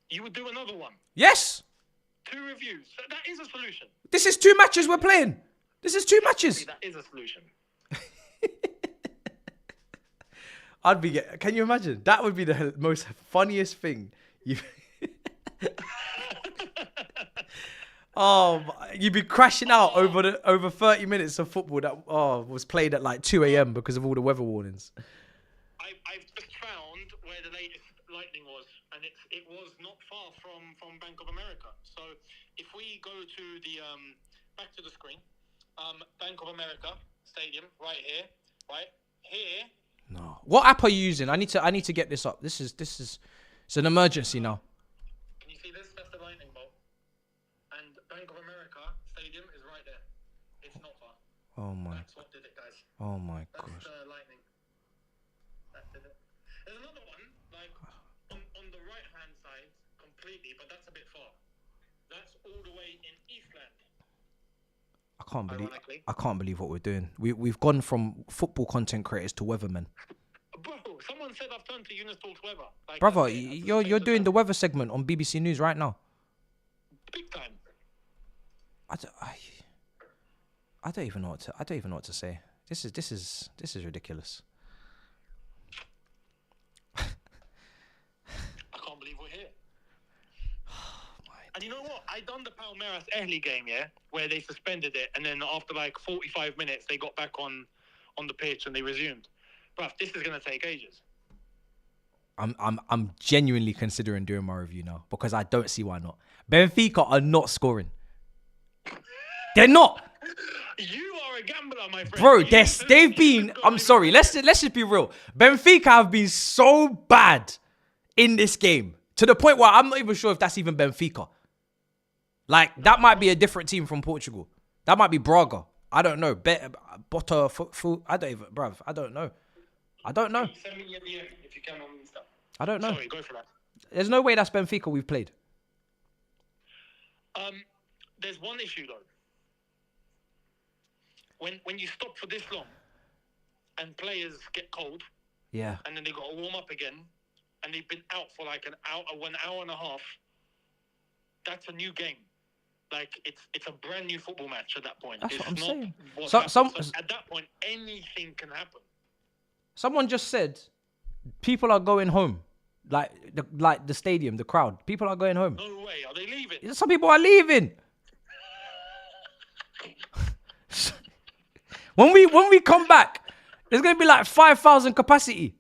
You would do another one? Yes. 2 reviews. That is a solution. This is 2 matches we're playing. This is 2 matches. That is a solution. Can you imagine? That would be the most funniest thing. You'd be crashing out over 30 minutes of football that was played at like 2 a.m. because of all the weather warnings. I've just found where the latest lightning was, and it was not far from Bank of America. So if we go to the back to the screen, Bank of America Stadium, right here. No. What app are you using? I need to get this up. This is it's an emergency now. Can you see this? That's the lightning bolt. And Bank of America Stadium is right there. It's not far. Oh my. That's what did it, guys. Oh my That's gosh. the lightning. That did it. There's another one, like on the right hand side completely, but that's a bit far. That's all the way in Eastland. I can't believe what we're doing. We've gone from football content creators to weathermen. Bro, someone said I've turned to Eunice Talks Weather. Like, Brother, you're doing the weather segment on BBC News right now. Big time. I don't even know what to say. This is ridiculous. I can't believe we're here. And you know what? I done the Palmeiras Early game, yeah, where they suspended it, and then after like 45 minutes, they got back on the pitch and they resumed. Bruv, this is gonna take ages. I'm genuinely considering doing my review now, because I don't see why not. Benfica are not scoring. They're not. You are a gambler, my friend. Bro, they've been. I'm sorry. Let's just be real. Benfica have been so bad in this game to the point where I'm not even sure if that's even Benfica. Like, that might be a different team from Portugal. That might be Braga. I don't know. Bota, I don't even, bruv. I don't know. Send me the DM if you can on Insta. I don't know. Sorry, go for that. There's no way that's Benfica we've played. There's one issue though. When you stop for this long, and players get cold, yeah, and then they got to warm up again, and they've been out for like an hour and a half. That's a new game. Like, it's a brand new football match at that point. That's it's what I'm saying. So at that point, anything can happen. Someone just said people are going home. Like the stadium, the crowd. People are going home. No way. Are they leaving? Some people are leaving. When we come back, there's gonna be like 5,000 capacity.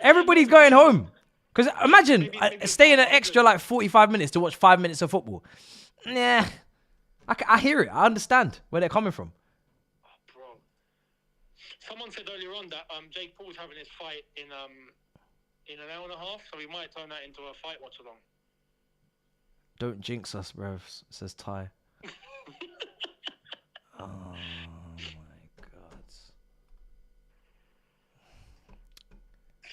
Everybody's going home. Because imagine staying an extra like 45 minutes to watch 5 minutes of football. Nah, I hear it. I understand where they're coming from. Oh, bro. Someone said earlier on that Jake Paul's having his fight in an hour and a half, so we might turn that into a fight watch along. Don't jinx us, bruv, says Ty. Oh my God.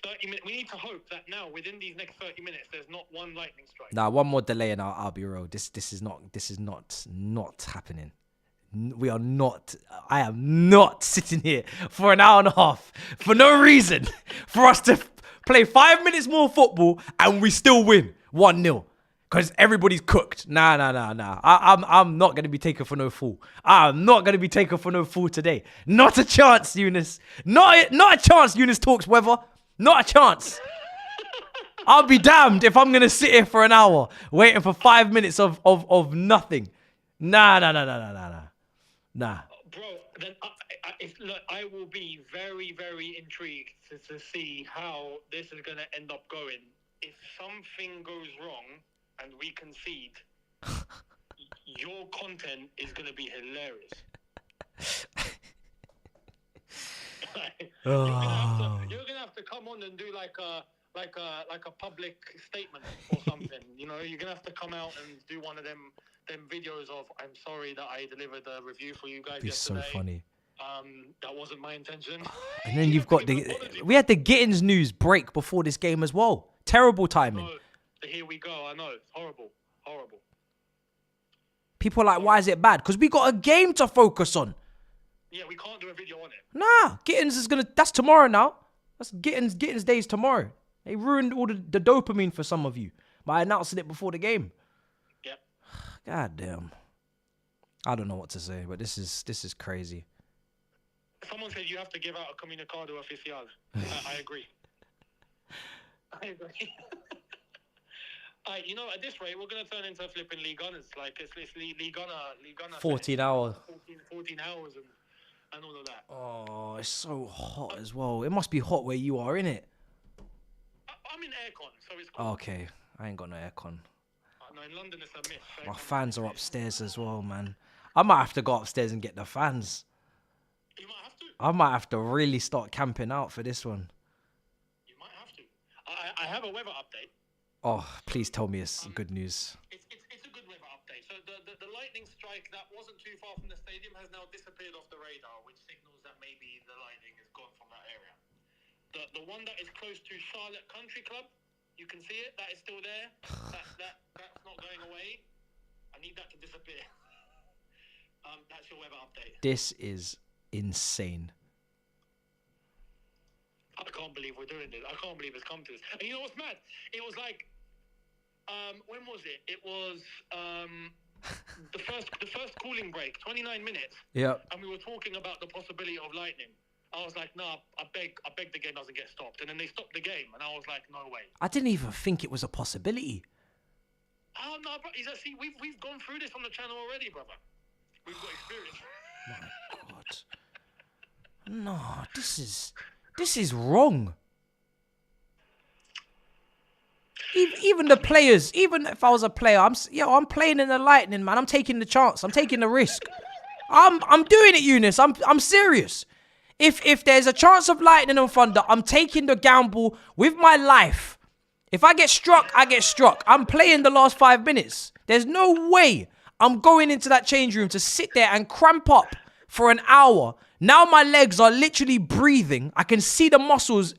30 minutes. We need to hope that now, within these next 30 minutes, there's not one lightning strike. Nah, one more delay and I'll be real. This is not happening. We are not. I am not sitting here for an hour and a half for no reason for us to play 5 minutes more football and we still win 1-0 because everybody's cooked. Nah. I'm not gonna be taken for no fool. I'm not gonna be taken for no fool today. Not a chance, Eunice. Not a chance. Eunice talks weather. Not a chance. I'll be damned if I'm gonna sit here for an hour waiting for 5 minutes of nothing. Nah. Bro, then I will be very, very intrigued to see how this is going to end up going. If something goes wrong and we concede, your content is going to be hilarious. You're gonna have to come on and do like a public statement or something. You know, you're gonna have to come out and do one of them videos of I'm sorry that I delivered a review for you guys yesterday. So funny. That wasn't my intention. And then you've got we had the Gittins news break before this game as well. Terrible timing. So here we go. I know, it's horrible. People are like, why is it bad? Because we got a game to focus on. Yeah, we can't do a video on it. Nah, Gittins is that's tomorrow now. That's Gittins Day's tomorrow. They ruined all the dopamine for some of you by announcing it before the game. Yep. God damn. I don't know what to say, but this is crazy. Someone said you have to give out a comunicado oficial. I agree. You know, at this rate, we're going to turn into flipping Liganas. Like, it's Ligana. 14 hours. 14 hours and all of that. Oh, it's so hot as well. It must be hot where you are, innit? I'm in aircon, so it's cool. Okay, I ain't got no aircon. No, in London it's a myth. My fans are upstairs as well, man. I might have to go upstairs and get the fans. You might have to. I might have to really start camping out for this one. You might have to. I have a weather update. Oh, please tell me it's good news. It's a good weather update. So the lightning strike that wasn't too far from the stadium has now disappeared off the radar, which signals that maybe the lightning is gone from that area. The one that is close to Charlotte Country Club, you can see it. That is still there. That's not going away. I need that to disappear. That's your weather update. This is insane. I can't believe we're doing this. I can't believe it's come to this. And you know what's mad? It was like, when was it? It was the first cooling break, 29 minutes. Yeah. And we were talking about the possibility of lightning. I was like, nah, I beg the game doesn't get stopped. And then they stopped the game, and I was like, no way. I didn't even think it was a possibility. Oh no, bro. See, we've gone through this on the channel already, brother. We've got experience. My God. No, this is wrong. Even the players, even if I was a player, I'm playing in the lightning, man. I'm taking the chance. I'm taking the risk. I'm doing it, Eunice. I'm serious. If there's a chance of lightning and thunder, I'm taking the gamble with my life. If I get struck, I get struck. I'm playing the last 5 minutes. There's no way I'm going into that change room to sit there and cramp up for an hour. Now my legs are literally breathing. I can see the muscles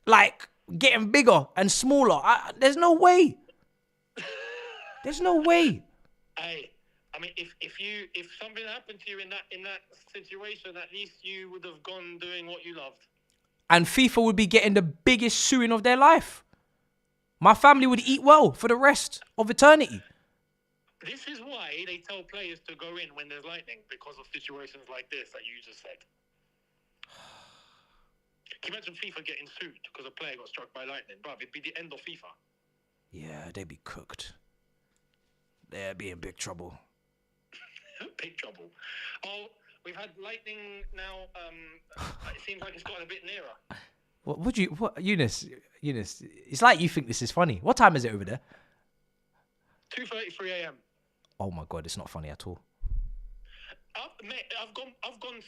like getting bigger and smaller. There's no way. There's no way. Hey, I mean, if something happened to you in that situation, at least you would have gone doing what you loved. And FIFA would be getting the biggest suing of their life. My family would eat well for the rest of eternity. This is why they tell players to go in when there's lightning, because of situations like this that you just said. Can you imagine FIFA getting sued because a player got struck by lightning? Bruv, it'd be the end of FIFA. Yeah, they'd be cooked. They'd be in big trouble. Big trouble. Oh, we've had lightning now. It seems like it's gotten a bit nearer. Eunice, it's like you think this is funny. What time is it over there? 2:33 a.m. Oh my God, it's not funny at all. Mate, I've gone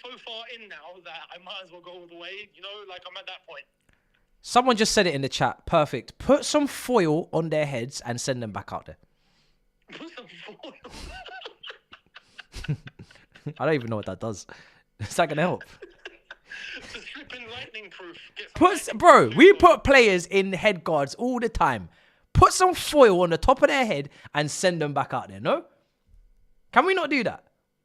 so far in now that I might as well go all the way. You know, like I'm at that point. Someone just said it in the chat. Perfect. Put some foil on their heads and send them back out there. Put some foil. I don't even know what that does. Is that gonna help? Just flipping lightning proof. We put players in head guards all the time. Put some foil on the top of their head and send them back out there. No? Can we not do that?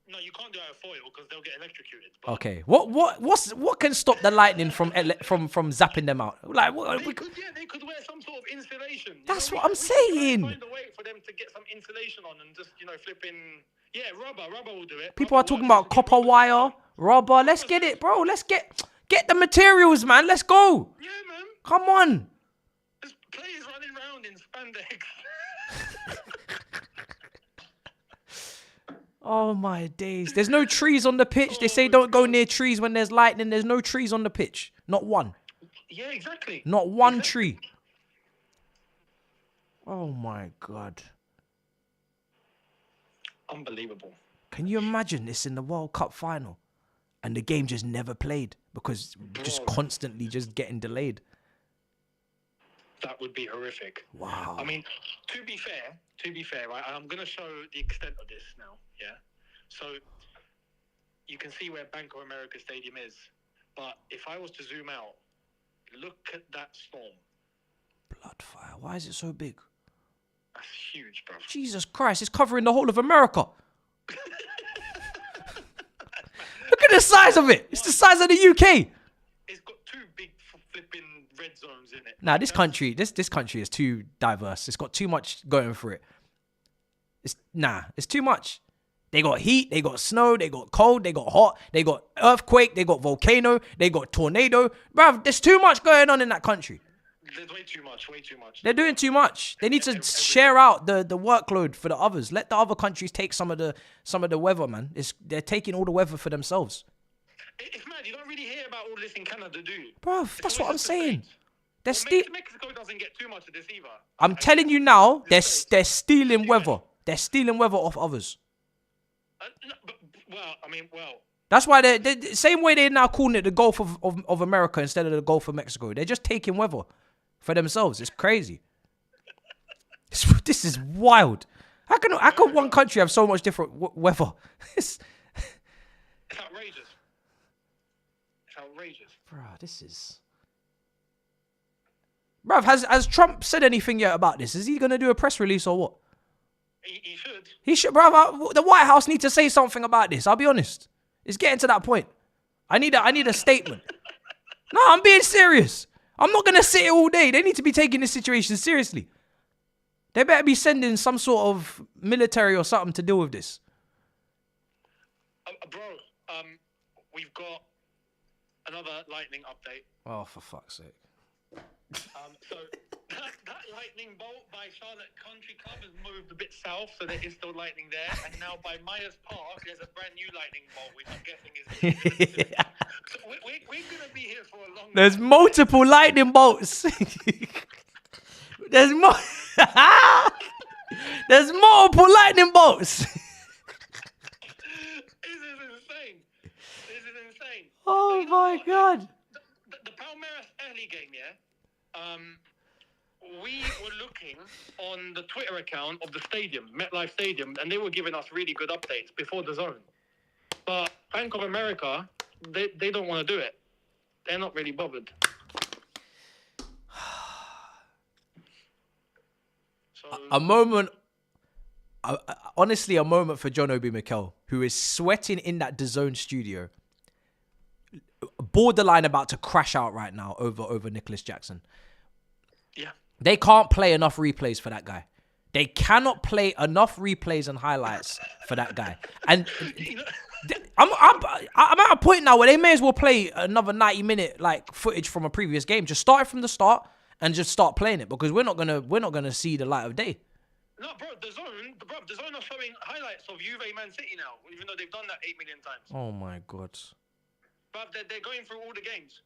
No, you can't do it with foil because they'll get electrocuted. But Okay. What can stop the lightning from zapping them out? Like they could wear some sort of insulation. That's what I'm saying. Find a way for them to get some insulation on and just flipping. Yeah, rubber will do it. People are talking about copper wire, rubber. Let's get it, bro. Let's get the materials, man. Let's go. Yeah, man. Come on. There's players running around in spandex. Oh my days. There's no trees on the pitch. They say don't go near trees when there's lightning. There's no trees on the pitch. Not one. Yeah, exactly. Not one tree. Oh my God. Unbelievable. Can you imagine this in the World Cup final and the game just never played because just constantly just getting delayed? That would be horrific. Wow. I mean, to be fair, right? I'm going to show the extent of this now, yeah? So, you can see where Bank of America Stadium is. But if I was to zoom out, look at that storm. Bloodfire. Why is it so big? That's huge, bro. Jesus Christ, it's covering the whole of America. Look at the size of it. It's the size of the UK. It's got two big flipping red zones in it. Nah, this country is too diverse. It's got too much going for it. It's too much. They got heat, they got snow, they got cold, they got hot, they got earthquake, they got volcano, they got tornado. Bruv, there's too much going on in that country. There's way too much. They're doing too much. They need to share out the workload for the others. Let the other countries take some of the weather, man. They're taking all the weather for themselves. It's mad. You don't really hear about all this in Canada, do you? Bruv, that's what I'm saying. Mexico doesn't get too much of this either. I'm telling you now, they're stealing weather. They're stealing weather off others. That's why they're same way they're now calling it the Gulf of America instead of the Gulf of Mexico. They're just taking weather for themselves. It's crazy. This is wild. How can one country have so much different weather? It's outrageous. It's outrageous. Bro, this is... Bruv, has Trump said anything yet about this? Is he going to do a press release or what? He should. He should, bruv. The White House needs to say something about this. I'll be honest. It's getting to that point. I need a statement. No, I'm being serious. I'm not going to sit here all day. They need to be taking this situation seriously. They better be sending some sort of military or something to deal with this. Bro, we've got another lightning update. Oh, for fuck's sake. So that lightning bolt by Charlotte Country Club has moved a bit south, so there is still lightning there. And now by Myers Park, there's a brand new lightning bolt, which I'm guessing is... So we're going to be here for a long time. There's multiple lightning bolts. There's multiple lightning bolts. This is insane. Oh my God. The Palmeiras early game, yeah? We were looking on the Twitter account of the stadium, MetLife Stadium, and they were giving us really good updates before the zone. But Bank of America, they don't want to do it. They're not really bothered. So, honestly, a moment for John Obi Mikel, who is sweating in that DAZN studio, borderline about to crash out right now over Nicholas Jackson. Yeah. They can't play enough replays for that guy. They cannot play enough replays and highlights for that guy. And I'm at a point now where they may as well play another 90-minute like footage from a previous game. Just start it from the start and just start playing it, because we're not gonna see the light of day. No, bro, the zone are showing highlights of Juve Man City now, even though they've done that 8 million times. Oh my god. But they're going through all the games.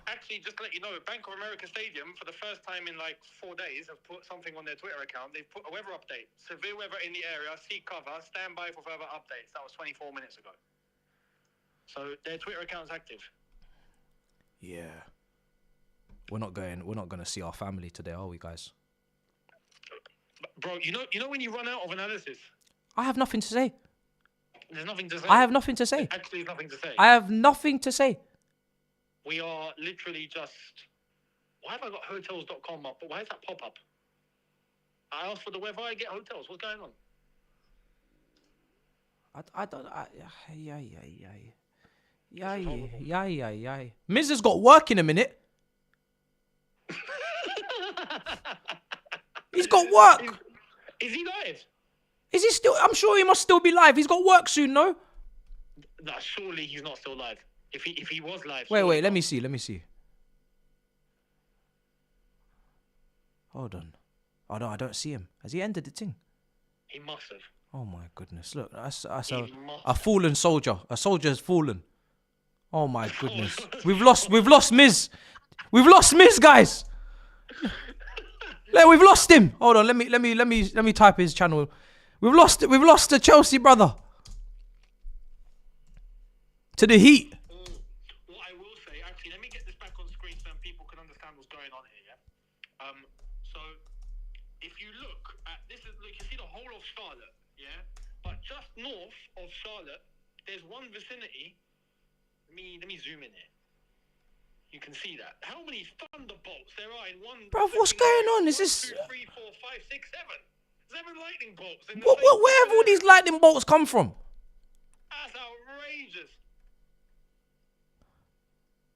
Actually, just to let you know, Bank of America Stadium, for the first time in like 4 days, have put something on their Twitter account. They've put a weather update. Severe weather in the area. See cover. Stand by for further updates. That was 24 minutes ago. So their Twitter account's active. Yeah. We're not gonna see our family today, are we, guys? Bro, you know when you run out of analysis? I have nothing to say. There's nothing to say. I have nothing to say. Actually, there's nothing to say. I have nothing to say. We are literally just... Why have I got hotels.com up? But why is that pop up? I asked for the weather, I get hotels. What's going on? I don't... Yeah. Miz has got work in a minute. He's got work. Is he live? Is he still... I'm sure he must still be live. He's got work soon, no? Nah, surely he's not still live. If he was live... Wait, let me see. Hold on. Oh, no, I don't see him. Has he ended the thing? He must have. Oh, my goodness. Look, that's a fallen soldier. A soldier has fallen. Oh, my goodness. We've lost Miz. We've lost Miz, guys. We've lost him. Hold on. Let me type his channel. We've lost the Chelsea brother. To the Heat. What I will say, actually, let me get this back on screen so people can understand what's going on here, yeah? So, if you look at, you can see the whole of Charlotte, yeah? But just north of Charlotte, there's one vicinity. Let me zoom in here. You can see that. How many thunderbolts there are in one... Bro, what's going on? Is this... 1, 2, 3, 4, 5, 6, 7. 7 lightning bolts. Where have all these lightning bolts come from? That's outrageous.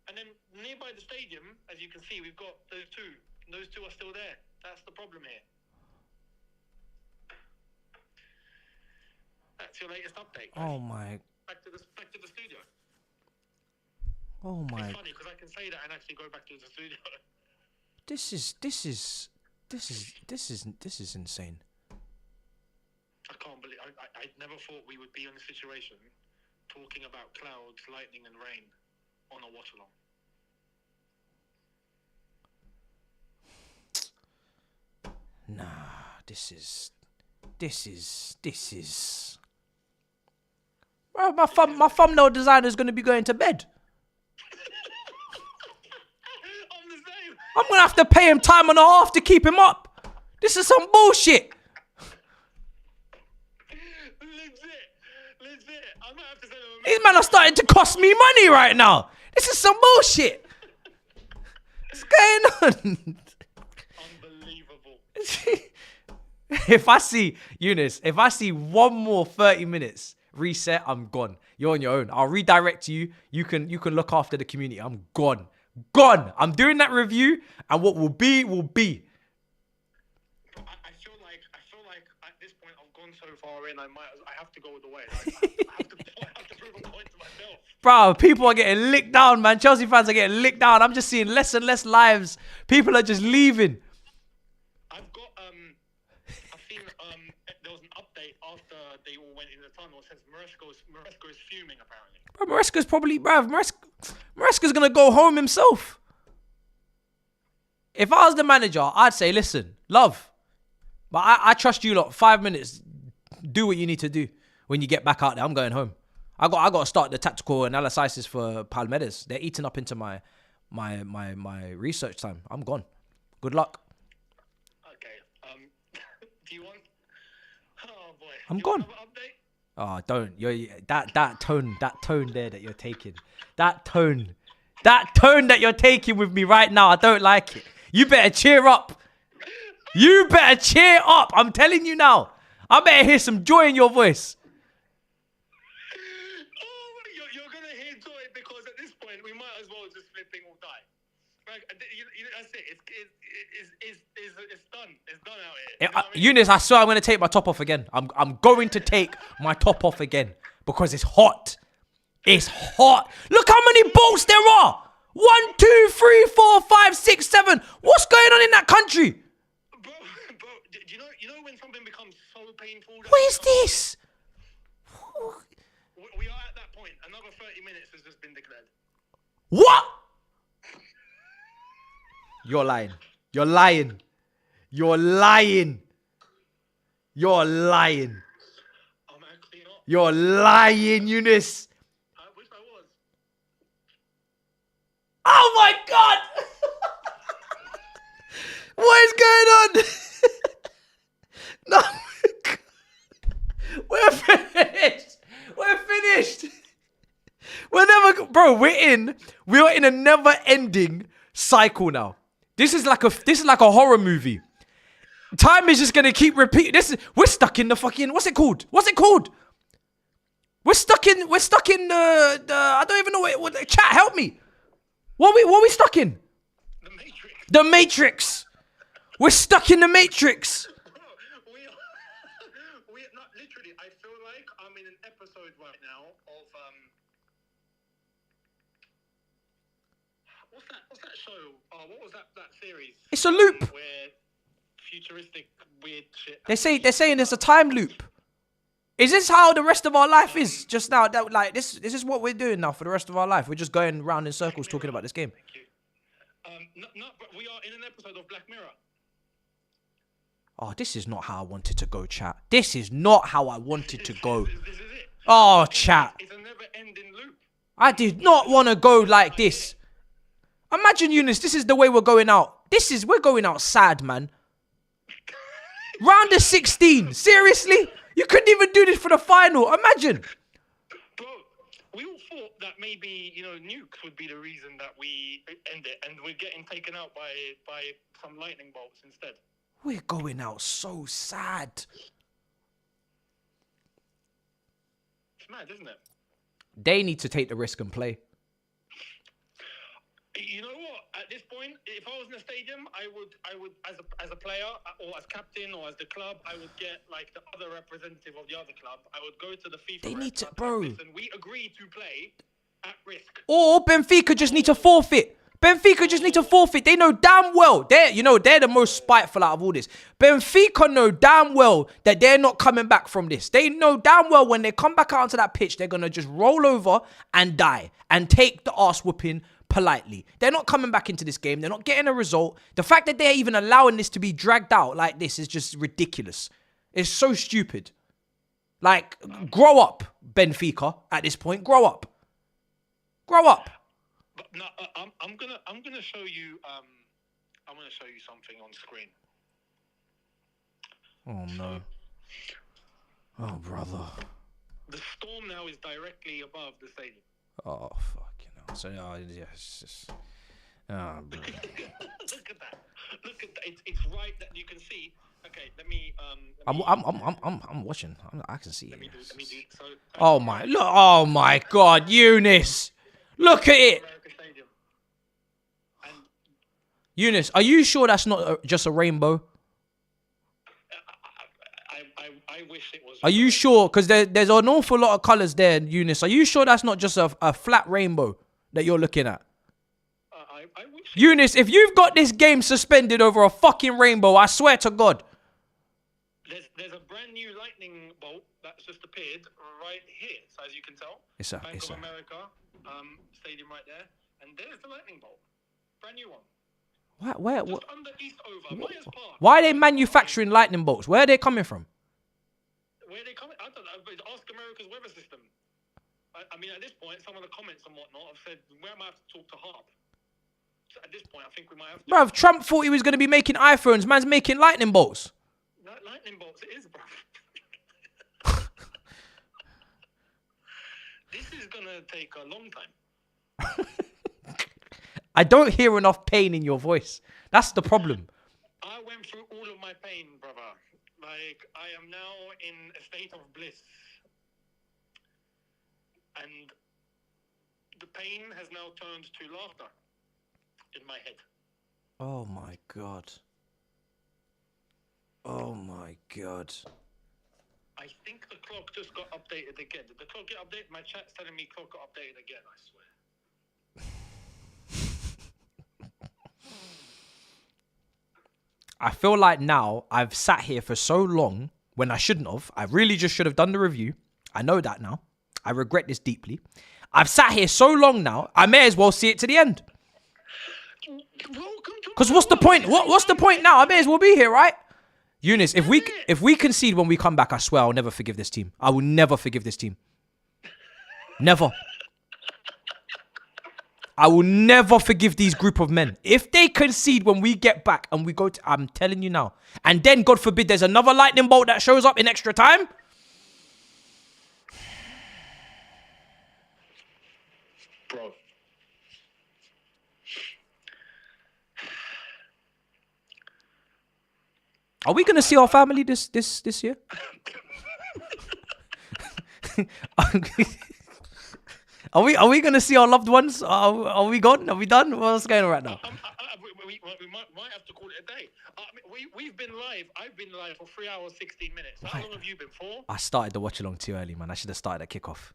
And then nearby the stadium, as you can see, we've got those two. Those two are still there. That's the problem here. That's your latest update, guys. Oh my... Back to the studio. Oh my... It's funny because I can say that and actually go back to the studio. This is insane. I can't believe... I never thought we would be in a situation talking about clouds, lightning and rain on a watch-along. Nah, this is... Well, my thumbnail designer is going to be going to bed. I'm the same. I'm going to have to pay him time and a half to keep him up. This is some bullshit. Legit. I might have to send him a These men are starting to cost me money right now. This is some bullshit. What's going on? Unbelievable. If I see one more 30 minutes reset, I'm gone. You're on your own. I'll redirect you. You can look after the community. I'm gone. I'm doing that review, and what will be will be. I feel like at this point I've gone so far in. I have to go all the way. I have to prove a point to myself. Bro, people are getting licked down, man. Chelsea fans are getting licked down. I'm just seeing less and less lives. People are just leaving. I've seen there was an update after they all went in the tunnel since Maresco is fuming apparently. Bro, Maresca's gonna go home himself. If I was the manager, I'd say, listen, love, but I trust you lot. 5 minutes, do what you need to do. When you get back out there, I'm going home. I got to start the tactical analysis for Palmeiras. They're eating up into my research time. I'm gone. Good luck. Okay. Do you want? Oh boy. I'm gone. Update? Oh, don't. That tone there that you're taking. That tone that you're taking with me right now, I don't like it. You better cheer up. I'm telling you now. I better hear some joy in your voice. Oh, you're going to hear joy because at this point we might as well just flipping all die. That's it. It's done. It's done out here. You know what I mean? Eunice, I swear I'm going to take my top off again. I'm going to take my top off again because it's hot. It's hot. Look how many bolts there are. 1, 2, 3, 4, 5, 6, 7. What's going on in that country? Bro, do you know when something becomes so painful? What is this? We are at that point. Another 30 minutes has just been declared. What? You're lying. You're lying. You're lying. You're lying. I'm actually not. You're lying, Eunice. I wish I was. Oh my God. What is going on? No. We're finished. We're finished. We're in a never-ending cycle now. This is like a horror movie. Time is just gonna keep repeating. We're stuck in the fucking, what's it called? We're stuck in the I don't even know what chat, help me. What we stuck in? The Matrix. The Matrix. We're stuck in the Matrix. We not literally. I feel like I'm in an episode right now of what's that show? Oh, what was that series? It's a loop. Where futuristic weird shit. They're saying there's a time loop. Is this how the rest of our life is just now? That like this is what we're doing now for the rest of our life. We're just going round in circles talking about this game. Thank you. No, but we are in an episode of Black Mirror. Oh, this is not how I wanted to go, chat. This is not how I wanted to go. This is it. Oh, chat. It's a never-ending loop. I did not want to go like this. Imagine, Eunice, this is the way we're going out. We're going out sad, man. Round of 16. Seriously? You couldn't even do this for the final. Imagine. Bro, we all thought that maybe, nukes would be the reason that we end it, and we're getting taken out by some lightning bolts instead. We're going out so sad. It's mad, isn't it? They need to take the risk and play. You know what? At this point, if I was in a stadium, I would, as a player or as captain or as the club, I would get like the other representative of the other club. I would go to the FIFA. They need to, rep, bro. Listen, we agree to play at risk. Or Benfica just need to forfeit. They know damn well they're the most spiteful out of all this. Benfica know damn well that they're not coming back from this. They know damn well when they come back out onto that pitch, they're gonna just roll over and die and take the arse whooping politely. They're not coming back into this game. They're not getting a result. The fact that they're even allowing this to be dragged out like this is just ridiculous. It's so stupid. Like, grow up, Benfica. At this point, grow up. But no, I'm gonna show you. I'm gonna show you something on screen. Oh no. Oh brother. The storm now is directly above the stadium. Oh fucking hell. So yeah, it's just. Oh, bro. Look at that. It's right that you can see. Okay, let me. I'm watching. I can see it. Let me do. So. Oh my God, Eunice. Look at it. America Stadium. And Eunice, are you sure that's not just a rainbow? I wish it was. Are you sure? Because there's an awful lot of colours there, Eunice. Are you sure that's not just a flat rainbow that you're looking at? I wish. Eunice, if you've got this game suspended over a fucking rainbow, I swear to God. There's a brand new lightning bolt that's just appeared right here. So as you can tell, Bank of America stadium right there, and there's the lightning bolt, brand new one. Where? Just under Eastover, Myers Park. Why are they manufacturing lightning bolts? Where are they coming from? Where are they coming? I don't know. But ask America's weather system. I mean, at this point, some of the comments and whatnot have said we might have to talk to Harp. So at this point, I think we might have to. Bruv, Trump thought he was going to be making iPhones. Man's making lightning bolts. Lightning bolts, it is, bro. This is gonna take a long time. I don't hear enough pain in your voice. That's the problem. I went through all of my pain, brother. Like, I am now in a state of bliss. And the pain has now turned to laughter. in my head. Oh my god. Oh my god. I think the clock just got updated again. Did the clock get updated? My chat's telling me clock got updated again, I swear. I feel like now I've sat here for so long when I shouldn't have. I really just should have done the review. I know that now. I regret this deeply. I've sat here so long now, I may as well see it to the end. Because what's the point? What's the point now? I may as well be here, right? Eunice, if we concede when we come back, I swear I'll never forgive this team. I will never forgive this team. Never. I will never forgive these group of men. If they concede when we get back and we go to... I'm telling you now. And then, God forbid, there's another lightning bolt that shows up in extra time. Bro. Are we going to see our family this year? Are we going to see our loved ones? Are we gone? Are we done? What's going on right now? We might have to call it a day. We've been live. I've been live for 3 hours, 16 minutes. How long have you been for? I started the watch along too early, man. I should have started at kickoff.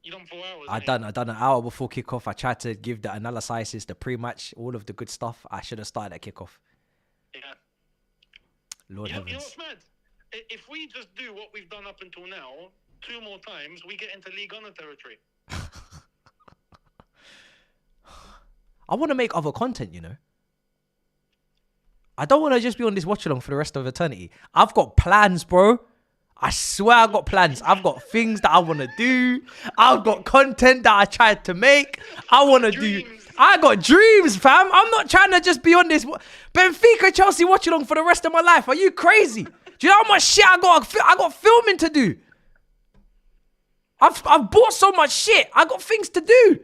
You done 4 hours? I done an hour before kickoff. I tried to give the analysis, the pre-match, all of the good stuff. I should have started at kickoff. Yeah. Lord heavens. You know what's mad? If we just do what we've done up until now, 2 more times, we get into League Honor territory. I want to make other content, you know. I don't want to just be on this watch along for the rest of eternity. I've got plans, bro. I swear I've got plans. I've got things that I want to do. I've got content that I tried to make. I want to do... I got dreams, fam. I'm not trying to just be on this Benfica Chelsea watch along for the rest of my life. Are you crazy? Do you know how much shit I got? I got filming to do. I've bought so much shit. I got things to do.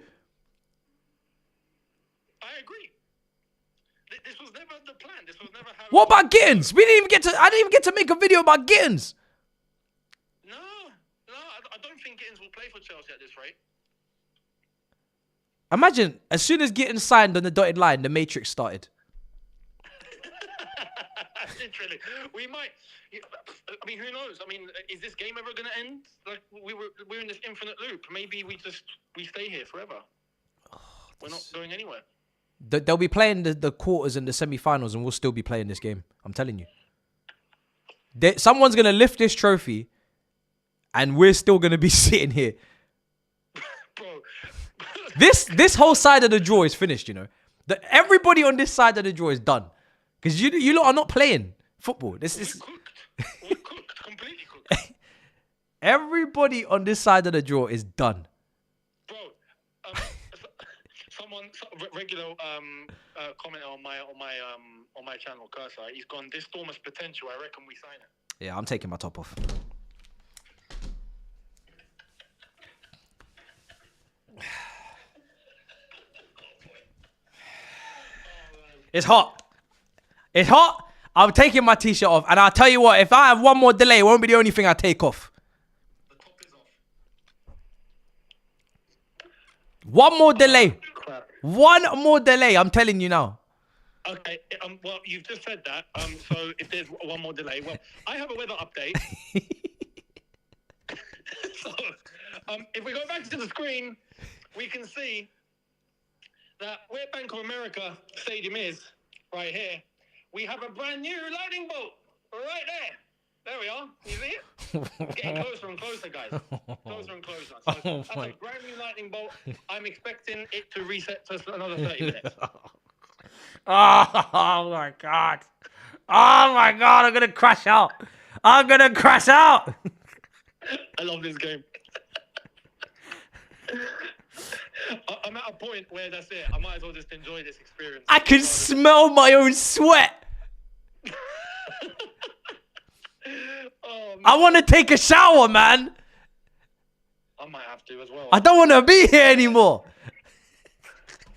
I agree. This was never the plan. This was never how... What about Gittins? I didn't even get to make a video about Gittins. No, I don't think Gittins will play for Chelsea at this rate. Imagine, as soon as Gittins signed on the dotted line, the Matrix started. Literally. We might... I mean, who knows? I mean, is this game ever going to end? Like, we're in this infinite loop. Maybe we stay here forever. We're not going anywhere. They'll be playing the quarters and the semi-finals, and we'll still be playing this game. I'm telling you. Someone's going to lift this trophy, and we're still going to be sitting here. Bro. This whole side of the draw is finished, you know. Everybody on this side of the draw is done. Because you lot are not playing football. We're cooked. Completely cooked. Everybody on this side of the draw is done. Bro, regular commenter on my channel, Cursor, he's gone, this storm has potential. I reckon we sign it. Yeah, I'm taking my top off. It's hot. It's hot. I'm taking my t-shirt off. And I'll tell you what, if I have one more delay, it won't be the only thing I take off. The top is off. One more delay. Crap. One more delay. I'm telling you now. Okay. Well, you've just said that. So if there's one more delay, well, I have a weather update. So, if we go back to the screen, we can see that where Bank of America Stadium is, right here, we have a brand new lightning bolt right there. There we are. You see it? Getting closer and closer, guys. Closer and closer. So that's a brand new lightning bolt. I'm expecting it to reset to another 30 minutes. Oh my God. Oh my God. I'm going to crash out. I'm going to crash out. I love this game. I'm at a point where that's it. I might as well just enjoy this experience. I can smell my own sweat. Oh, I want to take a shower, man. I might have to as well. I don't want to be here anymore.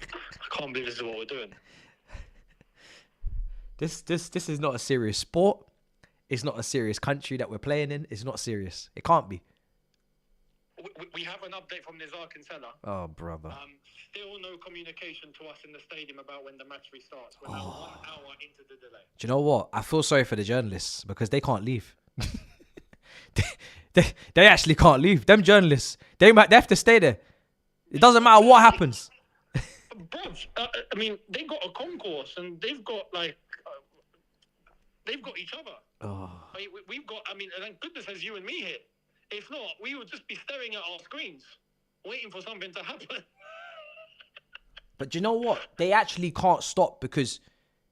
I can't believe this is what we're doing. This is not a serious sport. It's not a serious country that we're playing in. It's not serious. It can't be. We have an update. update from Nizar Kinsella. Oh, brother. Still no communication to us in the stadium about when the match restarts. We're now 1 hour into the delay. Do you know what? I feel sorry for the journalists because they can't leave. they actually can't leave. Them journalists, they have to stay there. It doesn't matter what happens. Bruv, I mean, they got a concourse and they've got they've got each other. Oh. I mean, we've got, I mean, thank goodness there's you and me here. If not, we would just be staring at our screens, waiting for something to happen. But do you know what? They actually can't stop because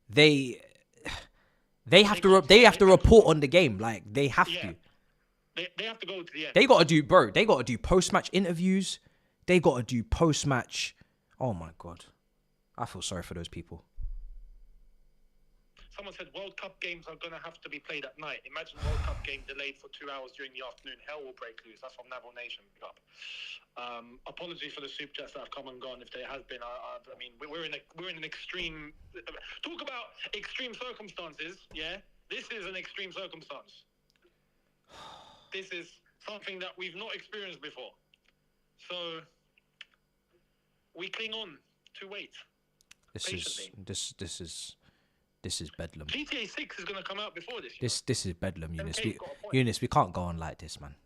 they have to report on the game. Like, they have to. They have to go to the end. They got to do post-match interviews. They got to do post-match. Oh, my God. I feel sorry for those people. Someone said World Cup games are going to have to be played at night. Imagine World Cup game delayed for 2 hours during the afternoon. Hell will break loose. That's from Naval Nation. Pick up. Apologies for the super chats that have come and gone. If there has been, I mean, we're in an extreme. Talk about extreme circumstances. Yeah, this is an extreme circumstance. This is something that we've not experienced before. So we cling on to wait. This is bedlam. GTA 6 is going to come out before this. This is bedlam, Eunice. We can't go on like this, man.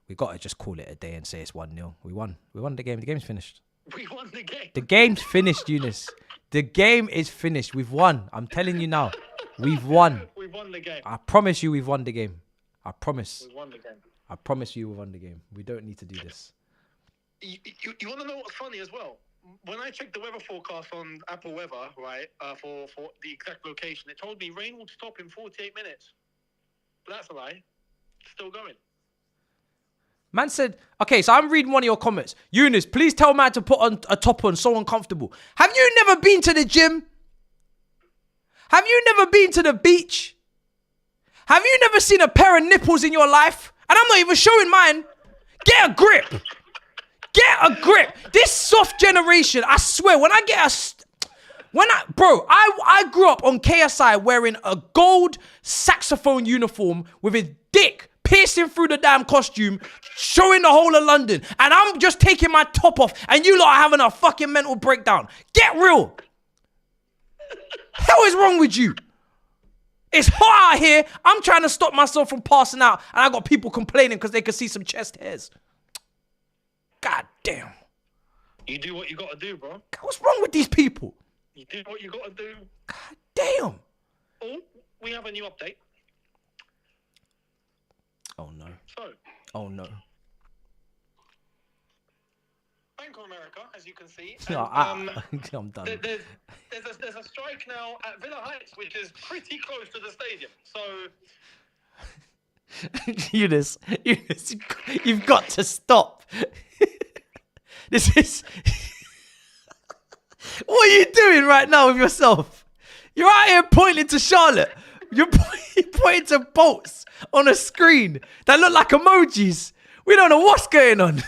We got to just call it a day and say it's 1-0. We won the game. The game's finished. We won the game. The game's finished, Eunice. The game is finished. We've won. I'm telling you now. We've won. We won the game. I promise you we've won the game. I promise. We won the game. I promise you we've won the game. We don't need to do this. You want to know what's funny as well? When I checked the weather forecast on Apple Weather, right, for the exact location, it told me rain will stop in 48 minutes. But that's a lie. It's still going. Man said, okay, so I'm reading one of your comments. Eunice, please tell man to put on a top on, so uncomfortable. Have you never been to the gym? Have you never been to the beach? Have you never seen a pair of nipples in your life? And I'm not even showing mine. Get a grip. Get a grip. This soft generation, I swear, I grew up on KSI wearing a gold saxophone uniform with his dick piercing through the damn costume, showing the whole of London. And I'm just taking my top off and you lot are having a fucking mental breakdown. Get real. Hell is wrong with you? It's hot out here. I'm trying to stop myself from passing out and I got people complaining because they could see some chest hairs. God damn. You do what you got to do, bro. God, what's wrong with these people? You do what you got to do. God damn. Oh, we have a new update. Oh, no. So. Oh, no. Bank of America, as you can see. No, And, I'm done. There's a strike now at Villa Heights, which is pretty close to the stadium. So. Eunice, you've got to stop. This is... What are you doing right now with yourself? You're out here pointing to Charlotte. You're pointing to bolts on a screen that look like emojis. We don't know what's going on. Bro,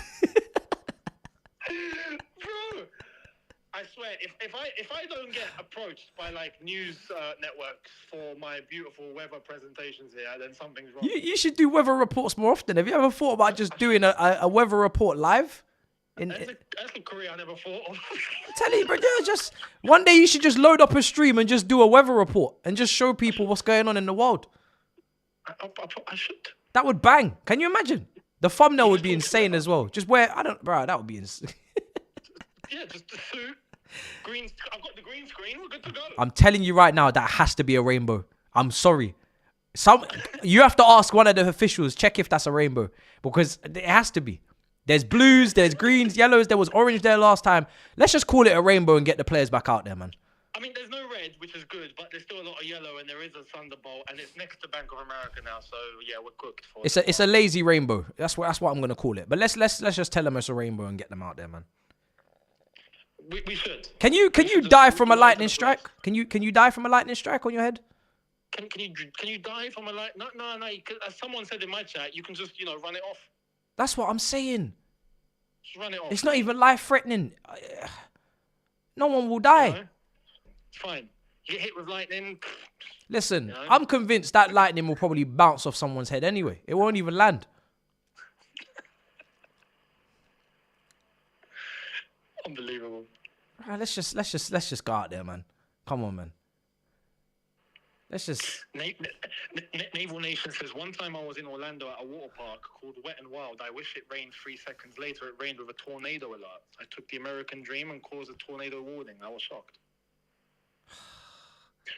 I swear, if I don't get approached by like news networks for my beautiful weather presentations here, then something's wrong. You should do weather reports more often. Have you ever thought about just doing a weather report live? That's a career I never thought of. I'm telling you, bro, just one day you should just load up a stream and just do a weather report and just show people what's going on in the world. I should. That would bang. Can you imagine? The thumbnail would be insane as well. Just wear, that would be insane. Yeah, just the suit. Green. I've got the green screen. We're good to go. I'm telling you right now, that has to be a rainbow. I'm sorry. You have to ask one of the officials, check if that's a rainbow. Because it has to be. There's blues, there's greens, yellows, there was orange there last time. Let's just call it a rainbow and get the players back out there, man. I mean, there's no red, which is good, but there's still a lot of yellow, and there is a Thunderbolt, and it's next to Bank of America now, so yeah, we're cooked for it. It's a lazy rainbow. That's what I'm gonna call it. But let's just tell them it's a rainbow and get them out there, man. We should. Can you die from a lightning strike? Can you die from a lightning strike on your head? Can you die from a light? No. As someone said in my chat, you can just run it off. That's what I'm saying. Just run it off. It's not even life-threatening. No one will die. It's fine. You get hit with lightning. Listen, I'm convinced that lightning will probably bounce off someone's head anyway. It won't even land. Unbelievable. Right, let's just go out there, man. Come on, man. Let's just. Naval Nation says, one time I was in Orlando at a water park called Wet and Wild. I wish it rained 3 seconds later. It rained with a tornado alert. I took the American dream and caused a tornado warning. I was shocked.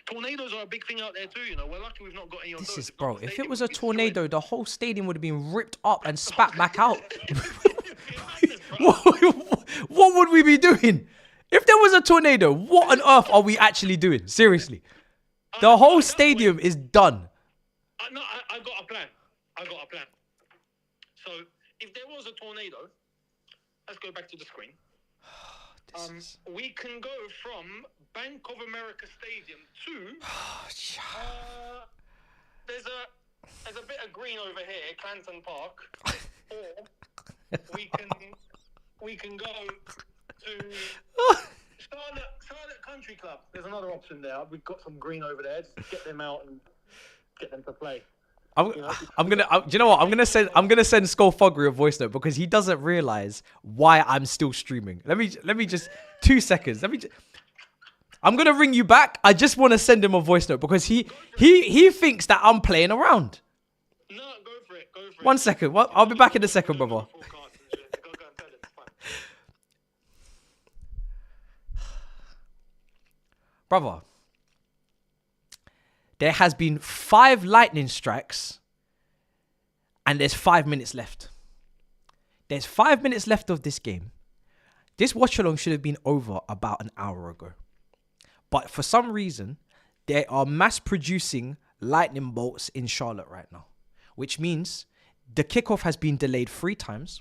Tornadoes are a big thing out there too, you know. We're lucky we've not got any of those. This is, bro, if it was a tornado, the whole stadium would have been ripped up and spat back out. What would we be doing? If there was a tornado, what on earth are we actually doing? Seriously. The whole stadium is done. No, I got a plan. So, if there was a tornado, let's go back to the screen. We can go from Bank of America Stadium to there's a bit of green over here, Clanton Park, or we can go to Charlotte Country Club. There's another option there. We've got some green over there. Just get them out and get them to play. Do you know what? I'm gonna send Skullfuggery a voice note because he doesn't realize why I'm still streaming. Let me just 2 seconds. I'm gonna ring you back. I just want to send him a voice note because he thinks that I'm playing around. No, go for it. 1 second. Well, I'll be back in a second, brother. Brother, there has been 5 lightning strikes and there's 5 minutes left. There's 5 minutes left of this game. This watch along should have been over about an hour ago. But for some reason, they are mass producing lightning bolts in Charlotte right now, which means the kickoff has been delayed 3 times.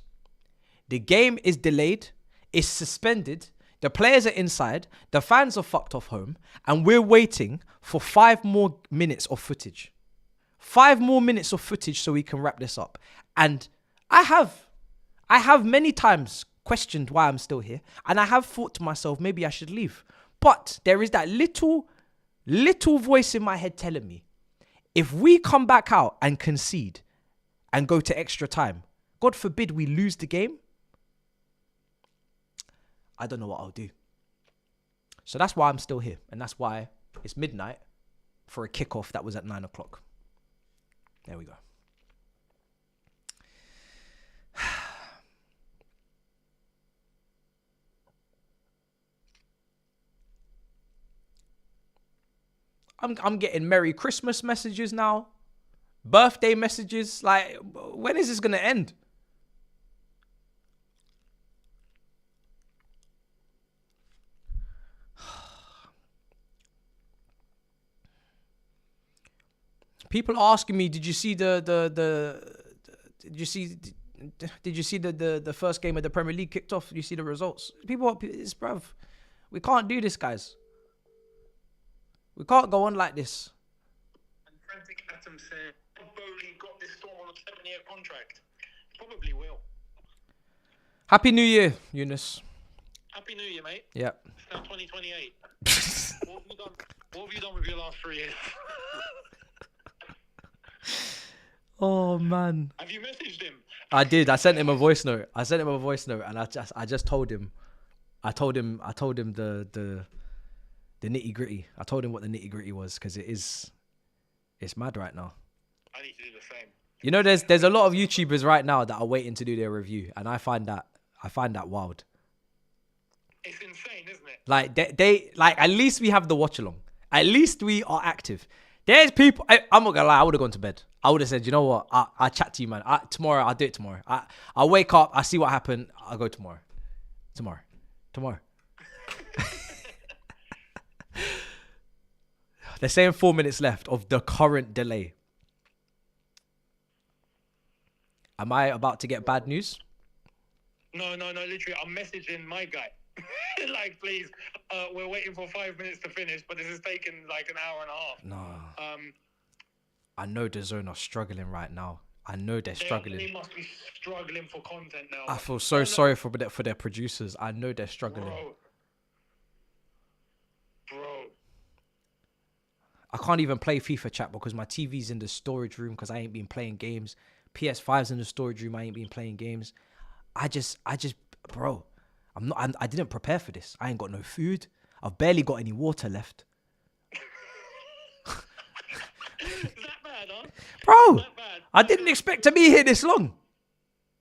The game is delayed, it's suspended. The players are inside, the fans are fucked off home, and we're waiting for 5 more minutes of footage. 5 more minutes of footage so we can wrap this up. And I have many times questioned why I'm still here, and I have thought to myself, maybe I should leave. But there is that little voice in my head telling me, if we come back out and concede and go to extra time, God forbid we lose the game, I don't know what I'll do. So that's why I'm still here. And that's why it's midnight for a kickoff that was at 9 o'clock. There we go. I'm getting Merry Christmas messages now. Birthday messages. Like, when is this going to end? People are asking me, did you see the first game of the Premier League kicked off? Did you see the results? It's bruv. We can't do this, guys. We can't go on like this. And Frantic Atom said, Bowley got this Storm on a 7-year contract. Probably will. Happy New Year, Eunice. Happy New Year, mate. Yeah. It's now 2028. What have you done with your last 3 years? Oh man. Have you messaged him? I did. I sent him a voice note. And I just told him. I told him the nitty gritty. I told him what the nitty gritty was because it's mad right now. I need to do the same. You know, there's a lot of YouTubers right now that are waiting to do their review, and I find that wild. It's insane, isn't it? Like they like, at least we have the watch along. At least we are active. There's people. I'm not gonna lie. I would have gone to bed. I would have said, you know what? I'll chat to you, man. Tomorrow, I'll do it tomorrow. I'll wake up. I see what happened. I'll go tomorrow. Tomorrow. They're saying 4 minutes left of the current delay. Am I about to get bad news? No. Literally, I'm messaging my guy. Like, please, we're waiting for 5 minutes to finish, but this is taking like an hour and a half. No. I know the Zone are struggling right now. I know they're struggling. They must be struggling for content now. I feel so sorry for their producers. I know they're struggling. Bro. I can't even play FIFA chat because my TV's in the storage room because I ain't been playing games. PS5's in the storage room. I ain't been playing games. Bro, I didn't prepare for this. I ain't got no food. I've barely got any water left. Is that bad, huh? Bro, That bad? I didn't expect to be here this long.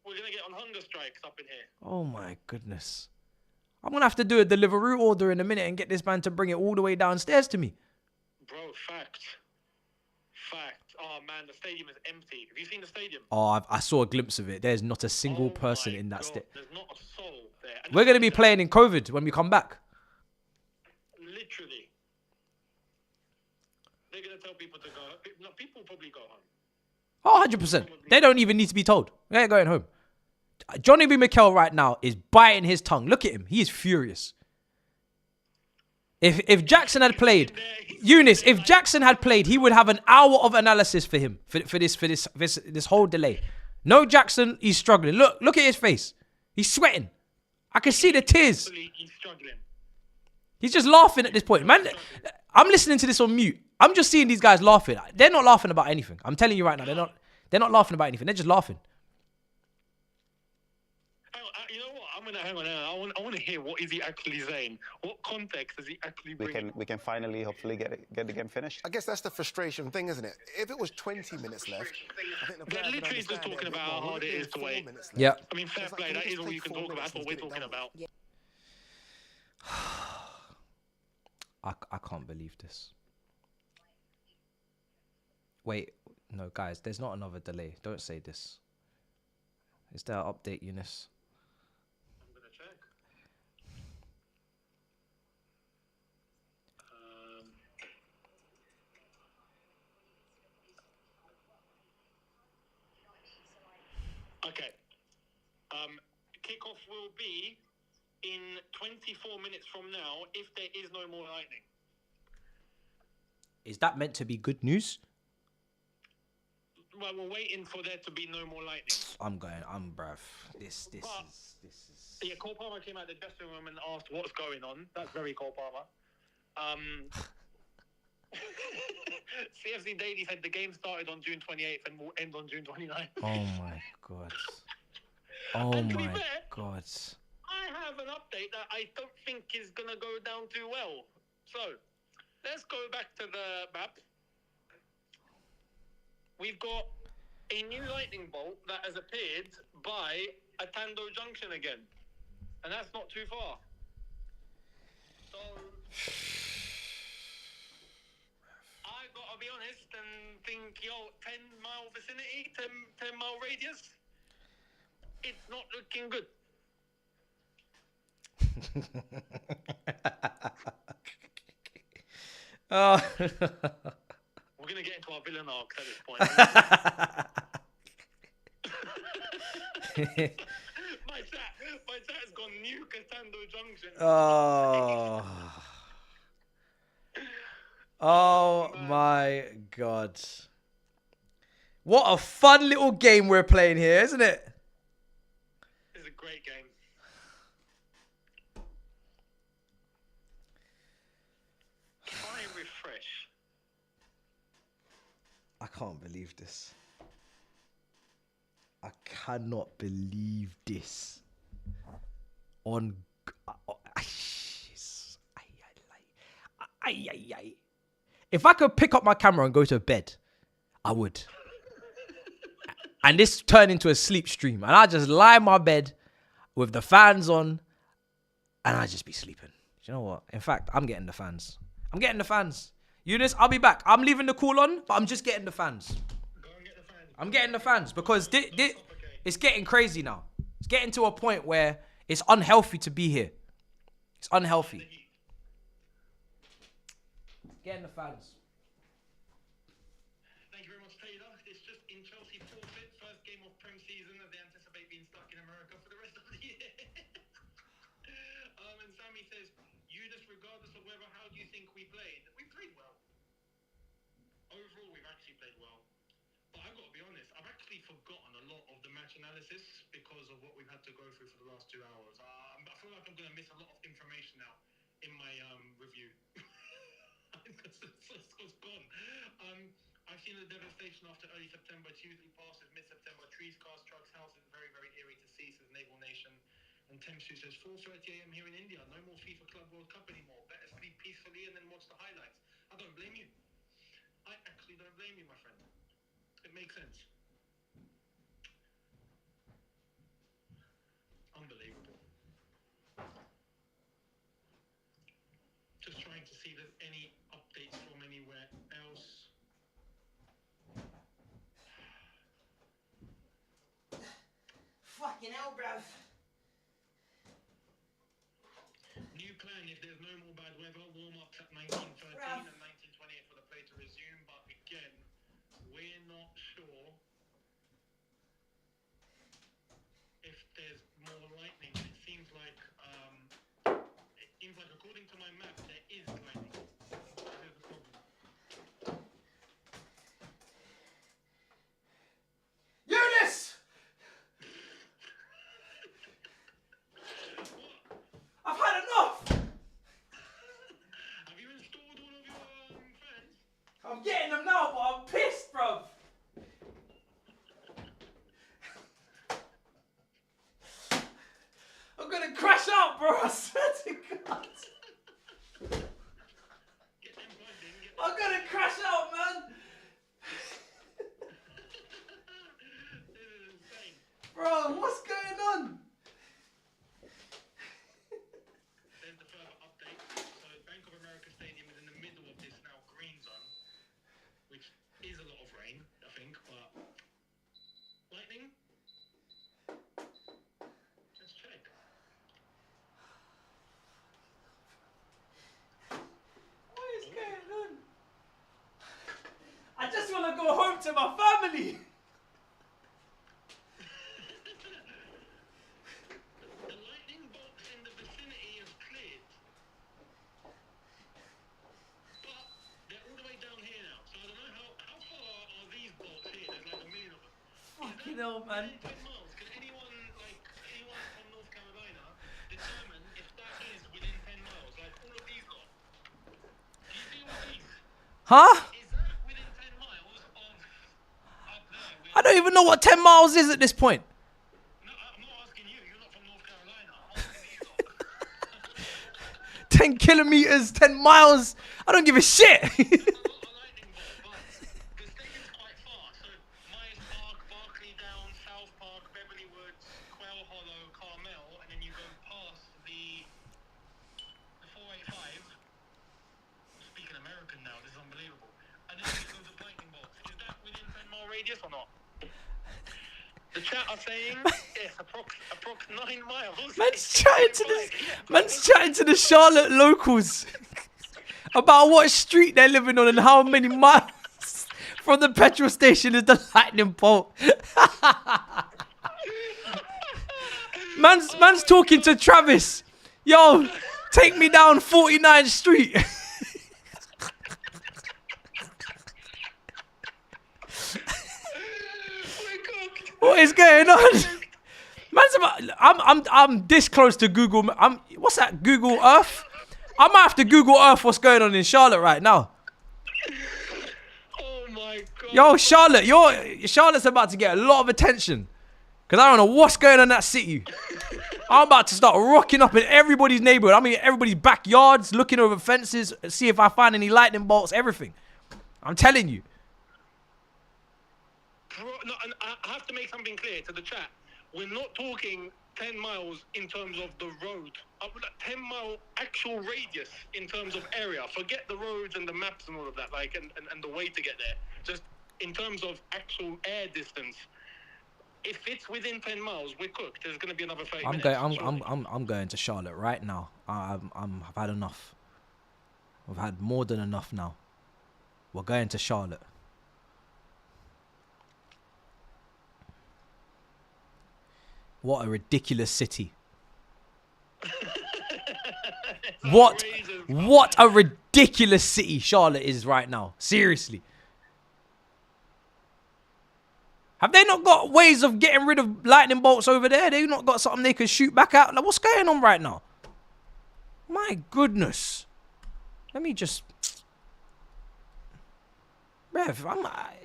We're going to get on hunger strikes up in here. Oh my goodness. I'm going to have to do a Deliveroo order in a minute and get this man to bring it all the way downstairs to me. Bro, fact. Oh, man, the stadium is empty. Have you seen the stadium? Oh, I saw a glimpse of it. There's not a single Oh person my in that God, stadium. There's not a soul there. And We're going to be playing in COVID when we come back. Literally. They're going to tell people to go. No, people will probably go home. Oh, 100%. They don't even need to be told. They're going home. Johnny B. McKell right now is biting his tongue. Look at him. He is furious. If Jackson had played, Eunice, if Jackson had played, he would have an hour of analysis for him for this whole delay. No Jackson, he's struggling. Look at his face. He's sweating. I can see the tears. He's struggling. He's just laughing at this point. Man, I'm listening to this on mute. I'm just seeing these guys laughing. They're not laughing about anything. I'm telling you right now, they're not laughing about anything. They're just laughing. You know what? Hang on. I want to hear what is he actually saying. What context is he actually bringing? We can finally, hopefully, get the game finished. I guess that's the frustration thing, isn't it? If it was 20 minutes left, I think the They're players would literally just understand talking it a bit about how more. hard it is to wait. Yeah. I mean, fair play. That is all you can talk about. That's what we're talking about. I can't believe this. Wait, no, guys, there's not another delay. Don't say this. Is there an update, Eunice? I'm going to check. Okay. Kickoff will be in 24 minutes from now if there is no more lightning. Is that meant to be good news? Well, we're waiting for there to be no more lightning. Bruv. This is. Yeah, Cole Palmer came out the dressing room and asked what's going on. That's very Cole Palmer. CFC Daily said the game started on June 28th and will end on June 29th. Oh my God. Oh And to be my fair, God. I have an update that I don't think is going to go down too well. So, let's go back to the map. We've got a new lightning bolt that has appeared by Atando Junction again. And that's not too far. So, I gotta be honest and think, 10-mile vicinity, 10-mile radius, it's not looking good. Oh. We're going to get into our villain arcs at this point. my chat has gone new Catando Junction. Oh my God. What a fun little game we're playing here, isn't it? It's a great game. Try and refresh. I can't believe this. I cannot believe this. If I could pick up my camera and go to bed, I would. And this turned into a sleep stream. And I just lie in my bed with the fans on and I just be sleeping. You know what? In fact, I'm getting the fans. Eunice, I'll be back. I'm leaving the call on, but I'm just getting the fans. Go and get the fans. I'm getting the fans because it's getting crazy now. It's getting to a point where it's unhealthy to be here. It's unhealthy. Getting the fans. Thank you very much, Taylor. It's just in Chelsea forfeit. First game of Prem season as they anticipate being stuck in America for the rest of the year. And Sammy says, Eunice, regardless of how do you think we played? We played well. Overall, we've actually played well. But I've got to be honest, I've actually forgotten a lot of the match analysis because of what we've had to go through for the last 2 hours. I feel like I'm going to miss a lot of information now in my review. It's gone. I've seen the devastation after early September. Tuesday passes mid-September. Trees, cars, trucks, houses. Very, very eerie to see, says Naval Nation. And Tempsu says 4:30 a.m. here in India. No more FIFA Club World Cup anymore. Better sleep peacefully and then watch the highlights. I don't blame you. I actually don't blame you, my friend. It makes sense. Unbelievable. Just trying to see if there's any updates from anywhere else. Fucking hell, bruv. New plan if there's no more bad weather. Warm-ups at 19:13 and 19:28 for the play to resume. But again, we're not sure if there's more lightning. It seems like according to my map there is lightning. That is the problem. Eunice! I've had enough! Have you installed all of your fans? I'm getting them now, but I'm pissed, bruv. I'm gonna crash out, bro. I swear to God. Get them plugged in. Get I'm gonna crash out, man. This is insane. Bro, what's going on? There's the further update. So Bank of America Stadium is in the middle of this now green zone, which is a lot of rain, I think, but lightning? Let's check. What is going on? I just want to go home to my family. The lightning bolts in the vicinity have cleared. But they're all the way down here now. So I don't know how far are these bolts here? There's like a million of them. Fucking hell, man. 10 miles. Can anyone from North Carolina determine if that is within 10 miles? Like all of these lot. Do you see all these? Huh? Is that within 10 miles of up there? I don't even know what 10 miles is at this point. No, I'm not asking you. You're not from North Carolina. I'm asking these lot. 10 kilometers, 10 miles. I don't give a shit. A lightning bolt, but the stadium's quite far. So Myers Park, Barclay Downs, South Park, Beverly Woods, Quail Hollow, Carmel, and then you go past the 485. Speaking American now, this is unbelievable. And then you go to lightning bolts. Is that within 10-mile radius or not? The chat are saying yes, approx 9 miles. Man's chatting to the Charlotte locals about what street they're living on and how many miles from the petrol station is the lightning bolt. man's talking to Travis. Yo, take me down 49th Street. What is going on? Man's about, I'm this close to Google. What's that? Google Earth? I might have to Google Earth what's going on in Charlotte right now. Oh my God. Yo, Charlotte, Charlotte's about to get a lot of attention. Because I don't know what's going on in that city. I'm about to start rocking up in everybody's neighborhood. I mean, everybody's backyards, looking over fences, see if I find any lightning bolts, everything. I'm telling you. No, and I have to make something clear to the chat. We're not talking 10 miles in terms of the road. 10-mile actual radius in terms of area. Forget the roads and the maps and all of that, like, and the way to get there. Just in terms of actual air distance. If it's within 10 miles, we're cooked. There's going to be another 30 minutes. I'm going to Charlotte right now. I've had enough. I've had more than enough now. We're going to Charlotte. What a ridiculous city. What a ridiculous city Charlotte is right now. Seriously. Have they not got ways of getting rid of lightning bolts over there? They've not got something they can shoot back out? Like, what's going on right now? My goodness. Let me just... Rev,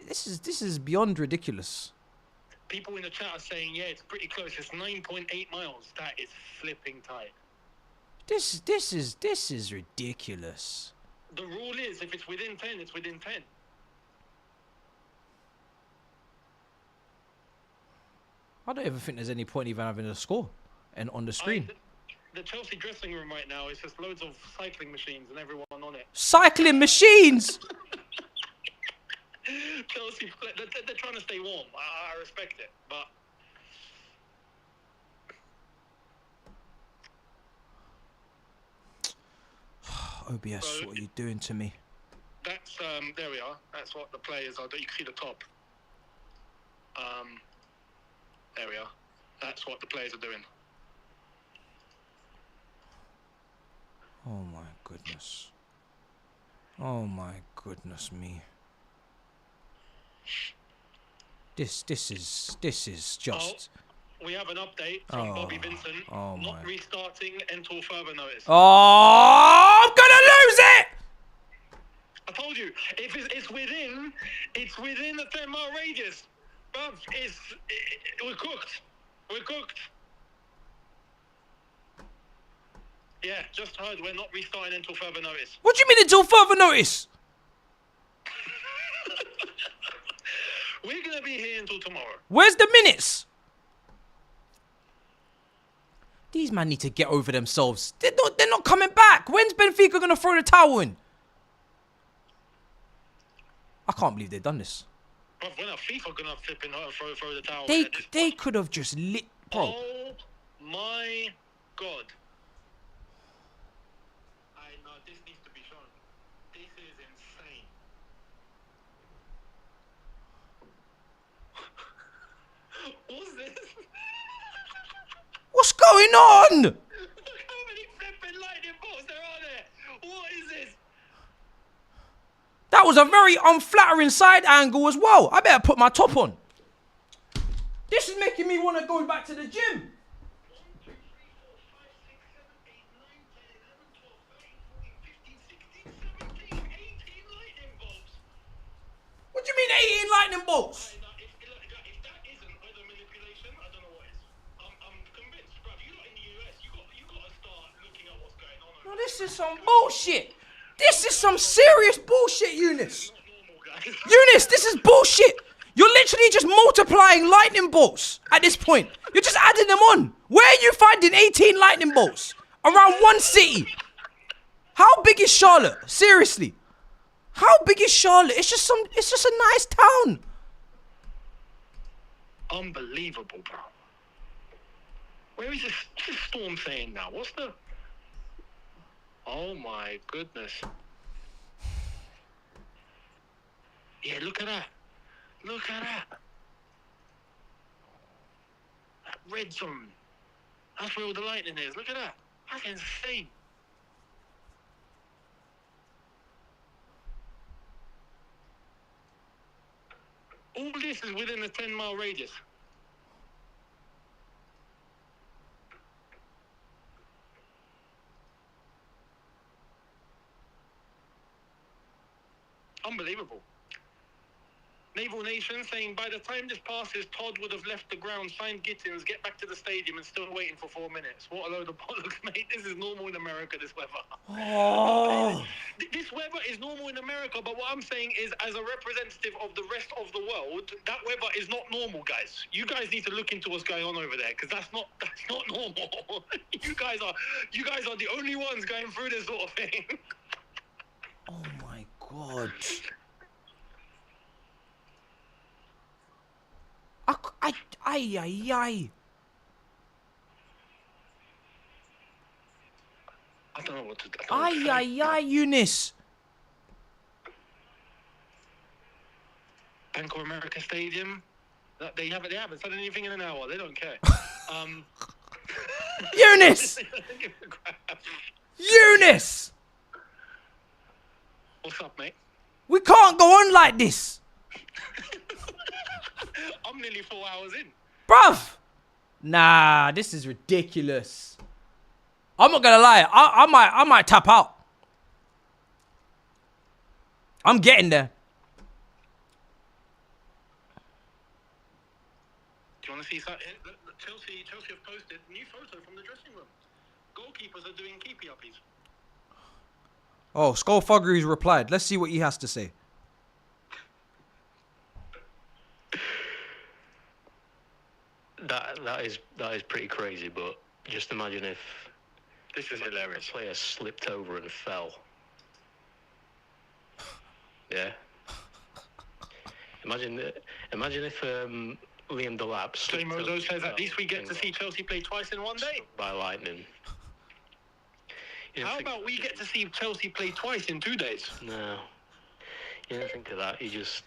this is beyond ridiculous. People in the chat are saying, yeah, it's pretty close. It's 9.8 miles. That is flipping tight. This is ridiculous. The rule is, if it's within 10, it's within 10. I don't even think there's any point even having a score and on the screen. The Chelsea dressing room right now is just loads of cycling machines and everyone on it. Cycling machines. Chelsea, they're trying to stay warm. I respect it, but OBS, so what are you doing to me? that's there we are. That's what the players are. You can see the top. There we are. That's what the players are doing. Oh my goodness. Oh my goodness me. This is just. Oh, we have an update from Bobby Vincent. Not restarting until further notice. Oh, I'm gonna lose it. I told you, if it's within the 10-mile radius, bruv, we're cooked. We're cooked. Yeah, just heard we're not restarting until further notice. What do you mean until further notice? We're gonna be here until tomorrow. Where's the minutes? These men need to get over themselves. They're not coming back. When's Benfica gonna throw the towel in? I can't believe they've done this. Bro, when are FIFA gonna flipping throw the towel? They could have just lit, bro. Oh my god. I know this needs to be shown. This is insane. What's this? What's going on? Look how many flipping lightning bolts there are there. What is this? That was a very unflattering side angle as well. I better put my top on. This is making me want to go back to the gym. 1, 2, 3, 4, 5, 6, 7, 8, 9, 10, 11, 12, 13, 14, 15, 16, 17, 18 lightning bolts. What do you mean 18 lightning bolts? If that isn't weather manipulation, I don't know what is. I'm convinced, bruv. You lot in the US, you got to start looking at what's going on. No, this is some bullshit. This is some serious bullshit, Eunice. Eunice, this is bullshit. You're literally just multiplying lightning bolts at this point. You're just adding them on. Where are you finding 18 lightning bolts? Around one city. How big is Charlotte? Seriously. How big is Charlotte? It's just a nice town. Unbelievable, bro. Where is this storm saying now? What's the... Oh my goodness. Yeah, look at that. Look at that. That red zone. That's where all the lightning is. Look at that. That's insane. All this is within a 10-mile radius. Unbelievable. Naval Nation saying, by the time this passes, Todd would have left the ground, signed Gittins, get back to the stadium and still waiting for 4 minutes. What a load of bollocks, mate. This is normal in America, this weather. Oh. This weather is normal in America, but what I'm saying is, as a representative of the rest of the world, that weather is not normal, guys. You guys need to look into what's going on over there, because that's not normal. You guys are the only ones going through this sort of thing. Oh my God. I don't know what to do. Eunice. Bank of America Stadium. They haven't said anything in an hour. They don't care. Eunice. Eunice. What's up, mate? We can't go on like this. I'm nearly 4 hours in. Bruv. Nah, this is ridiculous. I'm not gonna lie. I might tap out. I'm getting there. Chelsea have posted a new photo from the dressing room. Goalkeepers are doing keepy-uppies. Oh, Skullfuggery's replied. Let's see what he has to say. That is pretty crazy, but just imagine if this is hilarious. A player slipped over and fell. Yeah. Imagine if Liam Delap. Jay Mozo says at least we get to see Chelsea play twice in one day. By lightning. How about we get to see Chelsea play twice in 2 days? No. You didn't think of that. You just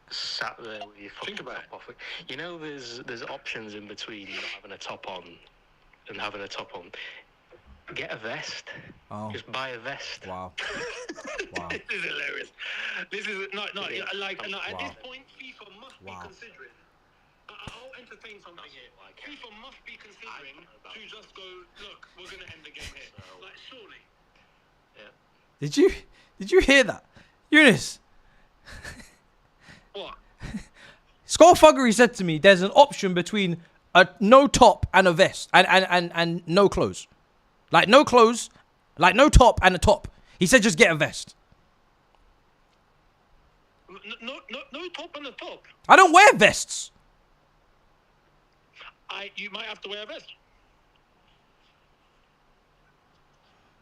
sat there with your fucking top off. You know, there's options in between not having a top on and having a top on. Get a vest. Oh. Just buy a vest. Wow. Wow. This is hilarious. This is at this point, FIFA must be Wow. considering. I'll entertain something here. FIFA must be considering to just go, look, we're going to end the game here. Like, surely. Did you hear that? Eunice. What? Skullfuggery said to me, there's an option between a no top and a vest and no clothes. Like no clothes, like no top and a top. He said just get a vest. No top and a top. I don't wear vests. You might have to wear a vest.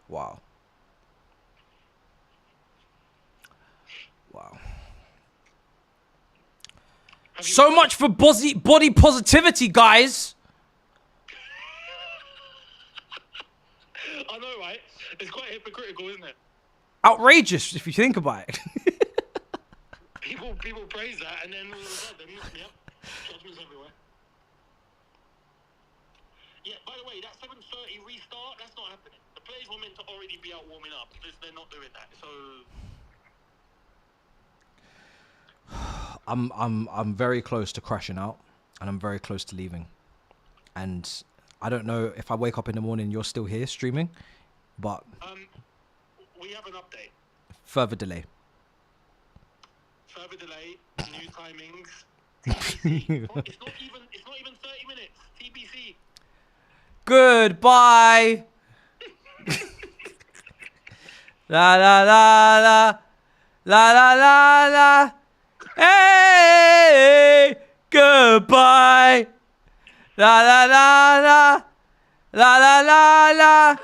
Wow. Wow. So much for body positivity, guys. I know, right? It's quite hypocritical, isn't it? Outrageous if you think about it. People praise that, and then all of a sudden, yep, judgments everywhere. Yeah, by the way, that 7:30 restart, that's not happening. The players were meant to already be out warming up. They're not doing that. So I'm very close to crashing out, and I'm very close to leaving. And I don't know if I wake up in the morning, you're still here streaming, but we have an update. Further delay. New timings. TBC. It's not even 30 minutes. TBC. Goodbye. La la la la la la la la. Hey, goodbye. La la la la la la la la.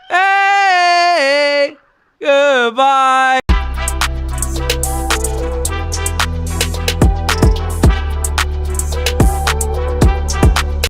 Hey, goodbye.